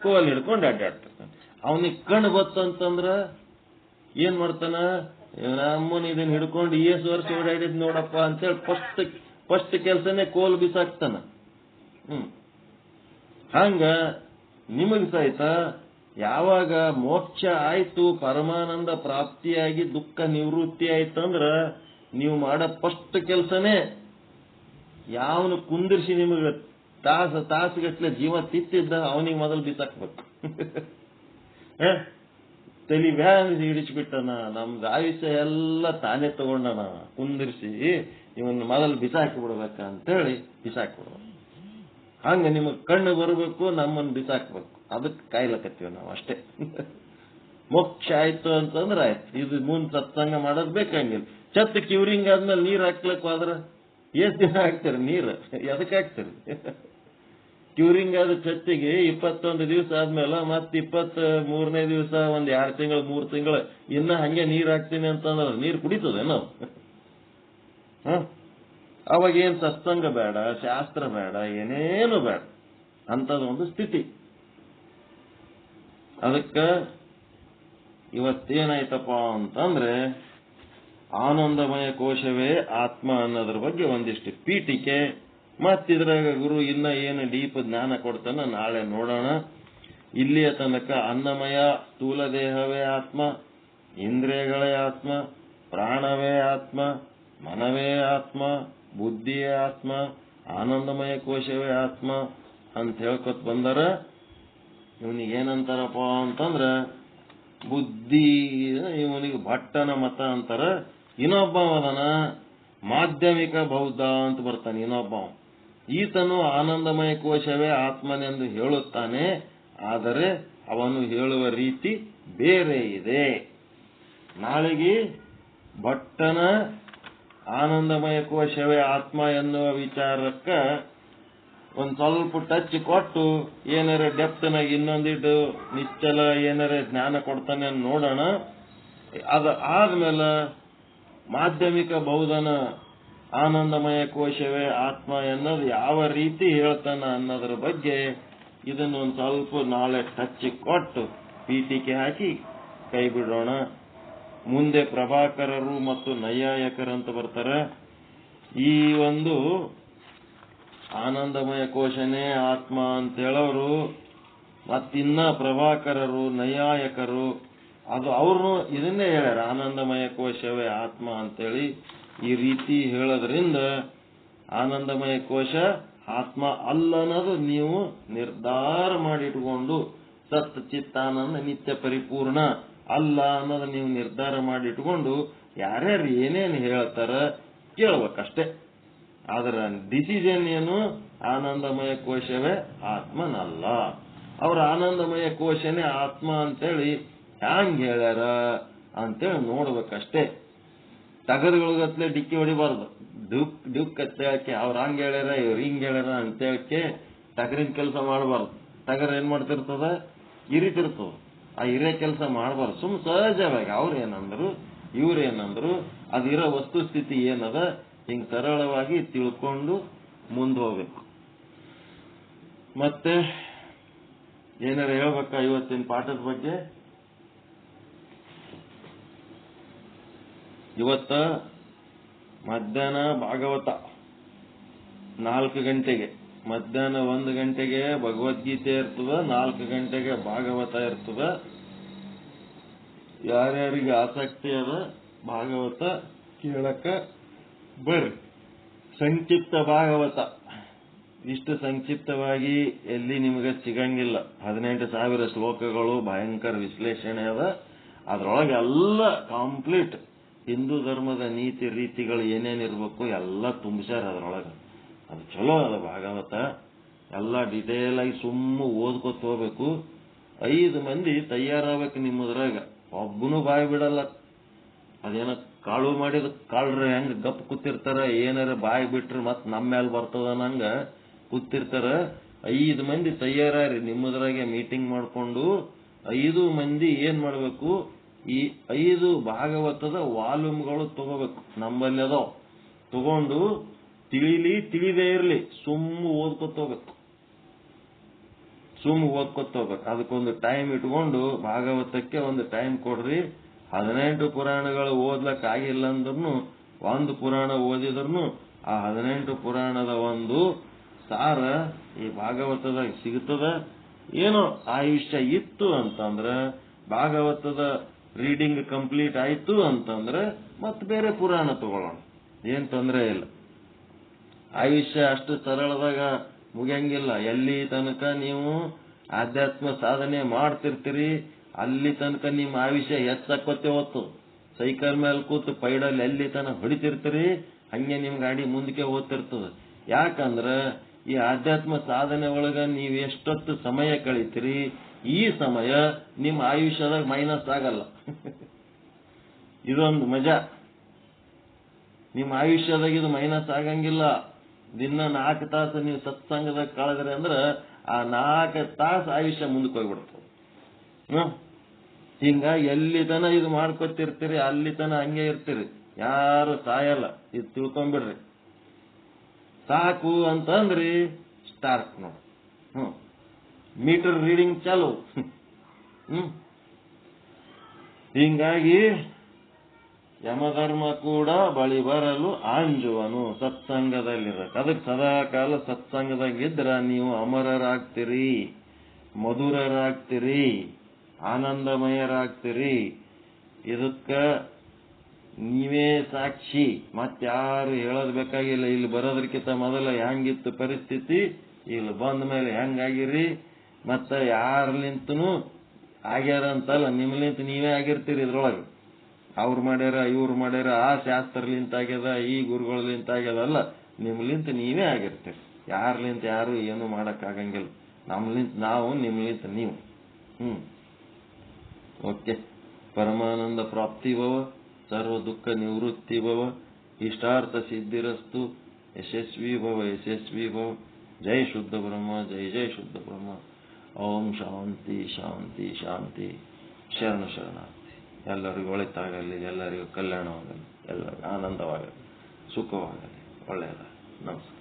ಕೋಲ್ ಹಿಡ್ಕೊಂಡು ಅಡ್ಡಾಡ್ತಿರ್ತಾನ. ಅವನಿಗೆ ಕಣ್ಣು ಬತ್ತಂತಂದ್ರ ಏನ್ ಮಾಡ್ತಾನ? ನಮ್ಮನ್ ಇದನ್ನ ಹಿಡ್ಕೊಂಡು ಏಸು ವರ್ಷ ಓಡಾಡಿದ್ ನೋಡಪ್ಪ ಅಂತೇಳಿ ಫಸ್ಟ್ ಕೆಲಸನೇ ಕೋಲ್ ಬಿಸಾಕ್ತಾನ. ಹಂಗ ನಿಮಗ್ ಸಹಿತ ಯಾವಾಗ ಮೋಕ್ಷ ಆಯ್ತು, ಪರಮಾನಂದ ಪ್ರಾಪ್ತಿಯಾಗಿ ದುಃಖ ನಿವೃತ್ತಿ ಆಯ್ತಂದ್ರ ನೀವು ಮಾಡೋ ಫಸ್ಟ್ ಕೆಲಸನೇ ಯಾವನು ಕುಂದಿರ್ಸಿ ನಿಮಗೆ ತಾಸುಗಟ್ಲೆ ಜೀವ ತಿತ್ತಿದ್ದ ಅವನಿಗೆ ಮೊದಲು ಬಿಸಾಕ್ಬೇಕು. ತಲೆ ವ್ಯಾನ್ ಹಿಡಿಸ್ಬಿಟ್ಟನ, ನಮ್ದು ಆಯುಷ್ಯ ಎಲ್ಲ ತಾನೇ ತಗೊಂಡನ, ಕುಂದಿರ್ಸಿ ಇವನ್ ಮೊದಲು ಬಿಸಾಕಿ ಬಿಡ್ಬೇಕಂತೇಳಿ ಬಿಸಾಕ್ಬಿಡ್ಬೇಕು. ಹಂಗ ನಿಮಗ್ ಕಣ್ಣು ಬರಬೇಕು, ನಮ್ಮನ್ನು ಬಿಸಾಕ್ಬೇಕು. ಅದಕ್ಕೆ ಕಾಯ್ಲಕತ್ತೀವಿ ನಾವು ಅಷ್ಟೇ. ಮೋಕ್ಷ ಆಯ್ತು ಅಂತಂದ್ರೆ ಆಯ್ತು. ಇದು ಮುಂದ್ ಸತ್ಸಂಗ ಮಾಡೋದ್ ಬೇಕಂಗಿಲ್ಲ. ಛತ್ ಕ್ಯೂರಿಂಗ್ ಆದ್ಮೇಲೆ ನೀರ್ ಹಾಕ್ಲಕ್ ಹೋದ್ರ ಎಷ್ಟ್ ದಿನ ಹಾಕ್ತಾರೆ ನೀರು? ಎದಕ್ಕೆ ಹಾಕ್ತಾರೆ? ಕ್ಯೂರಿಂಗ್ ಆದ ಛತ್ತಿಗೆ 21 ದಿವಸ ಆದ್ಮೇಲೆ ಮತ್ತೆ 23ನೇ ದಿವಸ ಒಂದ್ 2 ತಿಂಗಳು 3 ತಿಂಗಳು ಇನ್ನ ಹಂಗೆ ನೀರ್ ಹಾಕ್ತೀನಿ ಅಂತಂದ್ರೆ ನೀರ್ ಕುಡಿತದೇನೋ? ಅವಾಗ ಏನ್ ಸತ್ಸಂಗ ಬೇಡ, ಶಾಸ್ತ್ರ ಬೇಡ, ಏನೇನು ಬೇಡ. ಅಂತದೊಂದು ಸ್ಥಿತಿ. ಅದಕ್ಕ ಇವತ್ತೇನಾಯ್ತಪ್ಪ ಅಂತಂದ್ರೆ ಆನಂದಮಯ ಕೋಶವೇ ಆತ್ಮ ಅನ್ನೋದ್ರ ಬಗ್ಗೆ ಒಂದಿಷ್ಟು ಪೀಠಿಕೆ. ಮತ್ತಿದ್ರಾಗ ಗುರು ಇನ್ನ ಏನು ಡೀಪ್ ಜ್ಞಾನ ಕೊಡ್ತಾನ ನಾಳೆ ನೋಡೋಣ. ಇಲ್ಲಿಯ ತನಕ ಅನ್ನಮಯ ಸ್ಥೂಲ ದೇಹವೇ ಆತ್ಮ, ಇಂದ್ರಿಯಗಳೇ ಆತ್ಮ, ಪ್ರಾಣವೇ ಆತ್ಮ, ಮನವೇ ಆತ್ಮ, ಬುದ್ಧಿಯೇ ಆತ್ಮ, ಆನಂದಮಯ ಕೋಶವೇ ಆತ್ಮ ಅಂತ ಹೇಳ್ಕೊತ್ ಬಂದಾರ. ಇವನಿಗೆ ಏನಂತಾರಪ್ಪ ಅಂತಂದ್ರ ಬುದ್ಧಿ, ಇವನಿಗೆ ಭಟ್ಟನ ಮತ ಅಂತಾರ. ಇನ್ನೊಬ್ಬ ಅದನ ಮಾಧ್ಯಮಿಕ ಬೌದ್ಧ ಅಂತ ಬರ್ತಾನೆ ಇನ್ನೊಬ್ಬ. ಈತನು ಆನಂದಮಯ ಕೋಶವೇ ಆತ್ಮನೆಂದು ಹೇಳುತ್ತಾನೆ, ಆದರೆ ಅವನು ಹೇಳುವ ರೀತಿ ಬೇರೆ ಇದೆ. ನಾಳೆಗೆ ಭಟ್ಟನ ಆನಂದಮಯ ಕೋಶವೇ ಆತ್ಮ ಎನ್ನುವ ವಿಚಾರಕ್ಕ ಒಂದ್ ಸ್ವಲ್ಪ ಟಚ್ ಕೊಟ್ಟು ಏನಾರ ಡೆಪ್ತ್ನಾಗ ಇನ್ನೊಂದಿಟ್ಟು ನಿಶ್ಚಲ ಏನಾರ ಜ್ಞಾನ ಕೊಡ್ತಾನೆ ನೋಡೋಣ. ಅದ ಆದ್ಮೇಲೆ ಮಾಧ್ಯಮಿಕ ಬೌದ್ಧನ ಆನಂದಮಯ ಕೋಶವೇ ಆತ್ಮ ಎನ್ನೋದು ಯಾವ ರೀತಿ ಹೇಳ್ತಾನ ಅನ್ನೋದ್ರ ಬಗ್ಗೆ ಇದನ್ನೊಂದು ಸ್ವಲ್ಪ ನಾಳೆ ಟಚ್ ಕೊಟ್ಟು ಪೀಠಿಕೆ ಹಾಕಿ ಕೈ ಬಿಡೋಣ. ಮುಂದೆ ಪ್ರಭಾಕರರು ಮತ್ತು ನೈಯಾಯಕರಂತ ಬರ್ತಾರೆ. ಈ ಒಂದು ಆನಂದಮಯ ಕೋಶನೇ ಆತ್ಮ ಅಂತ ಹೇಳೋರು, ಮತ್ತಿನ್ನ ಪ್ರಭಾಕರರು, ನೈಯಾಯಕರು ಅದು ಅವ್ರು ಇದನ್ನೇ ಹೇಳ್ಯಾರ, ಆನಂದಮಯ ಕೋಶವೇ ಆತ್ಮ ಅಂತೇಳಿ. ಈ ರೀತಿ ಹೇಳೋದ್ರಿಂದ ಆನಂದಮಯ ಕೋಶ ಆತ್ಮ ಅಲ್ಲ ಅನ್ನೋದು ನೀವು ನಿರ್ಧಾರ ಮಾಡಿಟ್ಕೊಂಡು, ಸತ್ ಚಿತ್ತಾನಂದ ನಿತ್ಯ ಪರಿಪೂರ್ಣ ಅಲ್ಲ ಅನ್ನೋದು ನೀವು ನಿರ್ಧಾರ ಮಾಡಿಟ್ಕೊಂಡು ಯಾರ್ಯಾರು ಏನೇನು ಹೇಳ್ತಾರ ಕೇಳ್ಬೇಕಷ್ಟೇ. ಆದ್ರೆ ಡಿಸಿಷನ್ ಏನು? ಆನಂದಮಯ ಕೋಶವೇ ಆತ್ಮನಲ್ಲ. ಅವ್ರ ಆನಂದಮಯ ಕೋಶನೇ ಆತ್ಮ ಅಂತೇಳಿ ಹ್ಯಾಂಗ್ ಹೇಳ್ಯಾರ ಅಂತೇಳಿ ನೋಡ್ಬೇಕಷ್ಟೇ. ತಗದುಗಳಿಗತ್ಲೆ ಡಿಕ್ಕಿ ಹೊಡಿಬಾರ್ದು. ಡುಕ್ ಅಂತೇಳಕ್ಕೆ ಅವ್ರ ಹಂಗ ಹೇಳ್ಯಾರ ಇವ್ರು ಹಿಂಗ್ ಹೇಳ್ಯಾರ ಅಂತೇಳಕ್ಕೆ ಟಗರಿನ ಕೆಲಸ ಮಾಡಬಾರ್ದು. ಟಗರ್ ಏನ್ ಮಾಡ್ತಿರ್ತದ? ಇರಿತಿರ್ತದ. ಆ ಇರೇ ಕೆಲಸ ಮಾಡಬಾರ್ದು. ಸುಮ್ ಸಹಜವಾಗಿ ಅವ್ರೇನಂದ್ರು ಇವ್ರೇನಂದ್ರು ಅದಿರೋ ವಸ್ತುಸ್ಥಿತಿ ಏನದ ಹಿಂಗ್ ಸರಳವಾಗಿ ತಿಳ್ಕೊಂಡು ಮುಂದೆ ಹೋಗ್ಬೇಕು. ಮತ್ತೆ ಏನಾರ ಹೇಳ್ಬೇಕಾ ಇವತ್ತಿನ ಪಾಠದ ಬಗ್ಗೆ? ಇವತ್ತ ಮಧ್ಯಾಹ್ನ ಭಾಗವತ 4 ಗಂಟೆಗೆ, ಮಧ್ಯಾಹ್ನ 1 ಗಂಟೆಗೆ ಭಗವದ್ಗೀತೆ ಇರ್ತದ, 4 ಗಂಟೆಗೆ ಭಾಗವತ ಇರ್ತದ. ಯಾರ್ಯಾರಿಗೆ ಆಸಕ್ತಿ ಅದ ಭಾಗವತ ಕೇಳಕ ಬರ್ರಿ. ಸಂಕ್ಷಿಪ್ತ ಭಾಗವತ ಇಷ್ಟು ಸಂಕ್ಷಿಪ್ತವಾಗಿ ಎಲ್ಲಿ ನಿಮಗೆ ಸಿಗಂಗಿಲ್ಲ. 18,000 ಶ್ಲೋಕಗಳು, ಭಯಂಕರ ವಿಶ್ಲೇಷಣೆ ಅದ. ಅದ್ರೊಳಗೆ ಎಲ್ಲ ಕಂಪ್ಲೀಟ್ ಹಿಂದೂ ಧರ್ಮದ ನೀತಿ ರೀತಿಗಳು ಏನೇನಿರ್ಬೇಕು ಎಲ್ಲ ತುಂಬಿಸ್ಯಾರ ಅದ್ರೊಳಗೆ. ಅದು ಚಲೋ ಅದ ಭಾಗವತ. ಎಲ್ಲ ಡಿಟೇಲ್ ಆಗಿ ಸುಮ್ಮ ಓದ್ಕೊತ ಹೋಗ್ಬೇಕು. 5 ಮಂದಿ ತಯಾರಾಗಬೇಕು ನಿಮ್ಮದ್ರಾಗ. ಒಬ್ಬನು ಬಾಯಿ ಬಿಡಲ್ಲ. ಅದೇನ ಕಾಳು ಮಾಡಿದ ಕಾಳ್ರ ಹೆಂಗ ಗಪ್ ಕೂತಿರ್ತಾರ, ಏನಾರ ಬಾಯಿ ಬಿಟ್ರೆ ಮತ್ ನಮ್ಮ ಮೇಲೆ ಬರ್ತದ ನಂಗ ಕೂತಿರ್ತಾರ. 5 ಮಂದಿ ತಯಾರಿ ನಿಮ್ಮದ್ರಾಗೆ ಮೀಟಿಂಗ್ ಮಾಡ್ಕೊಂಡು 5 ಮಂದಿ ಏನ್ ಮಾಡ್ಬೇಕು, ಈ 5 ಭಾಗವತದ ವಾಲ್ಯೂಮ್ಗಳು ತಗೋಬೇಕು. ನಮ್ಮಲ್ಲಿ ಅದಾವ. ತಗೊಂಡು ತಿಳಿದೇ ಇರ್ಲಿ ಸುಮ್ಮ ಓದ್ಕೊತ ಹೋಗ್ಬೇಕು. ಅದಕ್ಕೊಂದು ಟೈಮ್ ಇಟ್ಕೊಂಡು ಭಾಗವತಕ್ಕೆ ಒಂದು ಟೈಮ್ ಕೊಡ್ರಿ. 18 ಪುರಾಣಗಳು ಓದ್ಲಕ್ ಆಗಿಲ್ಲ ಅಂದ್ರೂ 1 ಪುರಾಣ ಓದಿದ್ರು ಆ 18 ಪುರಾಣದ ಒಂದು ಸಾರ ಈ ಭಾಗವತದಾಗ ಸಿಗುತ್ತದ. ಏನೋ ಆಯುಷ್ಯ ಇತ್ತು ಅಂತಂದ್ರೆ, ಭಾಗವತದ ರೀಡಿಂಗ್ ಕಂಪ್ಲೀಟ್ ಆಯ್ತು ಅಂತಂದ್ರೆ ಮತ್ತೆ ಬೇರೆ ಪುರಾಣ ತಗೊಳ್ಳೋಣ, ಏನ್ ತೊಂದರೆ ಇಲ್ಲ. ಆಯುಷ್ಯ ಅಷ್ಟು ಸರಳದಾಗ ಮುಗಿಯಂಗಿಲ್ಲ. ಎಲ್ಲಿ ತನಕ ನೀವು ಆಧ್ಯಾತ್ಮ ಸಾಧನೆ ಮಾಡ್ತಿರ್ತೀರಿ ಅಲ್ಲಿ ತನಕ ನಿಮ್ಮ ಆಯುಷ್ಯ ಹೆಚ್ಚಾಕೋತೆ ಹೊತ್ತು. ಸೈಕಲ್ ಮೇಲೆ ಕೂತು ಪೈಡಲ್ ಎಲ್ಲಿ ತನಕ ಹೊಡಿತಿರ್ತೀರಿ ಹಂಗೆ ನಿಮ್ ಗಾಡಿ ಮುಂದಕ್ಕೆ ಹೋಗ್ತಿರ್ತದ. ಯಾಕಂದ್ರ ಈ ಆಧ್ಯಾತ್ಮ ಸಾಧನೆ ಒಳಗ ನೀವು ಎಷ್ಟೊತ್ತು ಸಮಯ ಕಳೀತೀರಿ, ಈ ಸಮಯ ನಿಮ್ಮ ಆಯುಷ್ಯದಾಗ ಮೈನಸ್ ಆಗಲ್ಲ. ಇದೊಂದು ಮಜಾ. ನಿಮ್ಮ ಆಯುಷ್ಯದಾಗ ಇದು ಮೈನಸ್ ಆಗಂಗಿಲ್ಲ. ದಿನ 4 ತಾಸು ನೀವು ಸತ್ಸಂಗದಾಗ ಕಳೆದ್ರಿ ಅಂದ್ರೆ ಆ 4 ತಾಸು ಆಯುಷ್ಯ ಮುಂದಕ್ಕೆ ಹೋಗ್ಬಿಡ್ತದೆ. ಹಿಂಗಾಗಿ ಎಲ್ಲಿ ತನ ಇದು ಮಾಡ್ಕೊತಿರ್ತೀರಿ ಅಲ್ಲಿ ತನ ಹಂಗೆ ಇರ್ತೀರಿ, ಯಾರು ಸಾಯಲ್ಲ. ಇದು ತಿಳ್ಕೊಂಡ್ಬಿಡ್ರಿ. ಸಾಕು ಅಂತಂದ್ರಿ ಸ್ಟಾರ್ಟ್ ನೋಡಿ. ಮೀಟರ್ ರೀಡಿಂಗ್ ಚಾಲು. ಹಿಂಗಾಗಿ ಯಮಧರ್ಮ ಕೂಡ ಬಳಿ ಬರಲು ಅಂಜುವನು ಸತ್ಸಂಗದಲ್ಲಿರಬೇಕು. ಅದಕ್ಕೆ ಸದಾಕಾಲ ಸತ್ಸಂಗದಾಗಿದ್ರ ನೀವು ಅಮರರಾಗ್ತೀರಿ, ಮಧುರರಾಗ್ತೀರಿ, ಆನಂದಮಯರಾಗ್ತೀರಿ. ಇದಕ್ಕ ನೀವೇ ಸಾಕ್ಷಿ, ಮತ್ತಾರು ಹೇಳೋದ್ ಬೇಕಾಗಿಲ್ಲ. ಇಲ್ಲಿ ಬರೋದಕ್ಕಿಂತ ಮೊದಲ ಹೆಂಗಿತ್ತು ಪರಿಸ್ಥಿತಿ, ಇಲ್ಲಿ ಬಂದ ಮೇಲೆ ಹೆಂಗಾಗಿರಿ, ಮತ್ತ ಯಾರ್ಲಿಂತನೂ ಆಗ್ಯಾರ ಅಂತಲ್ಲ, ನಿಮ್ಲಿಂತ ನೀವೇ ಆಗಿರ್ತೀರಿ. ಇದ್ರೊಳಗೆ ಅವ್ರು ಮಾಡ್ಯಾರ ಇವ್ರು ಮಾಡ್ಯಾರ, ಆ ಶಾಸ್ತ್ರಲಿಂತ ಆಗ್ಯದ ಈ ಗುರುಗಳಿಂತ ಆಗ್ಯದಲ್ಲ, ನಿಮ್ಲಿಂತ ನೀವೇ ಆಗಿರ್ತೀರಿ. ಯಾರ್ಲಿಂತ ಯಾರು ಏನು ಮಾಡಕ್ ಆಗಂಗಿಲ್ಲ. ನಮ್ಲಿಂತ ನಾವು, ನಿಮ್ಲಿಂತ ನೀವು. ಓಕೆ. ಪರಮಾನಂದ ಪ್ರಾಪ್ತಿ ಭವ, ಸರ್ವ ದುಃಖ ನಿವೃತ್ತಿ ಭವ, ಇಷ್ಟಾರ್ಥ ಸಿದ್ಧಿರಸ್ತು, ಯಶಸ್ವಿ ಭವ ಯಶಸ್ವಿ ಭವ. ಜೈ ಶುದ್ಧ ಬ್ರಹ್ಮ, ಜೈ ಜೈ ಶುದ್ಧ ಬ್ರಹ್ಮ. ಓಂ ಶಾಂತಿ ಶಾಂತಿ ಶಾಂತಿ. ಶರಣಾರ್ಥಿ. ಎಲ್ಲರಿಗೂ ಒಳಿತಾಗಲಿ, ಎಲ್ಲರಿಗೂ ಕಲ್ಯಾಣವಾಗಲಿ, ಎಲ್ಲರಿಗೂ ಆನಂದವಾಗಲಿ, ಸುಖವಾಗಲಿ, ಒಳ್ಳೆಯದಾಗಲಿ. ನಮಸ್ಕಾರ.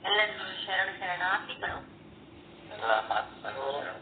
ಎಲ್ಲರಿಗೂ ಶರಣಾರ್ಥಿಗಳು. ಎಲ್ಲ ಗೌರವ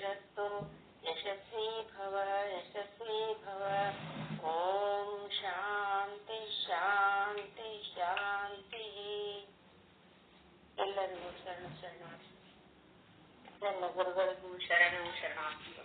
ಯಶಸ್ಸು ಯಶಸ್ವಿ ಭವ. ಓಂ ಶಾಂತಿ ಶಾಂತಿ ಶಾಂತಿ. ಎಲ್ಲರಿಗೂ ಶರಣಾರ್ಥಿ. ಎಲ್ಲ ಗುರುಗಳಿಗೂ ಶರಣಾರ್ಥಿ.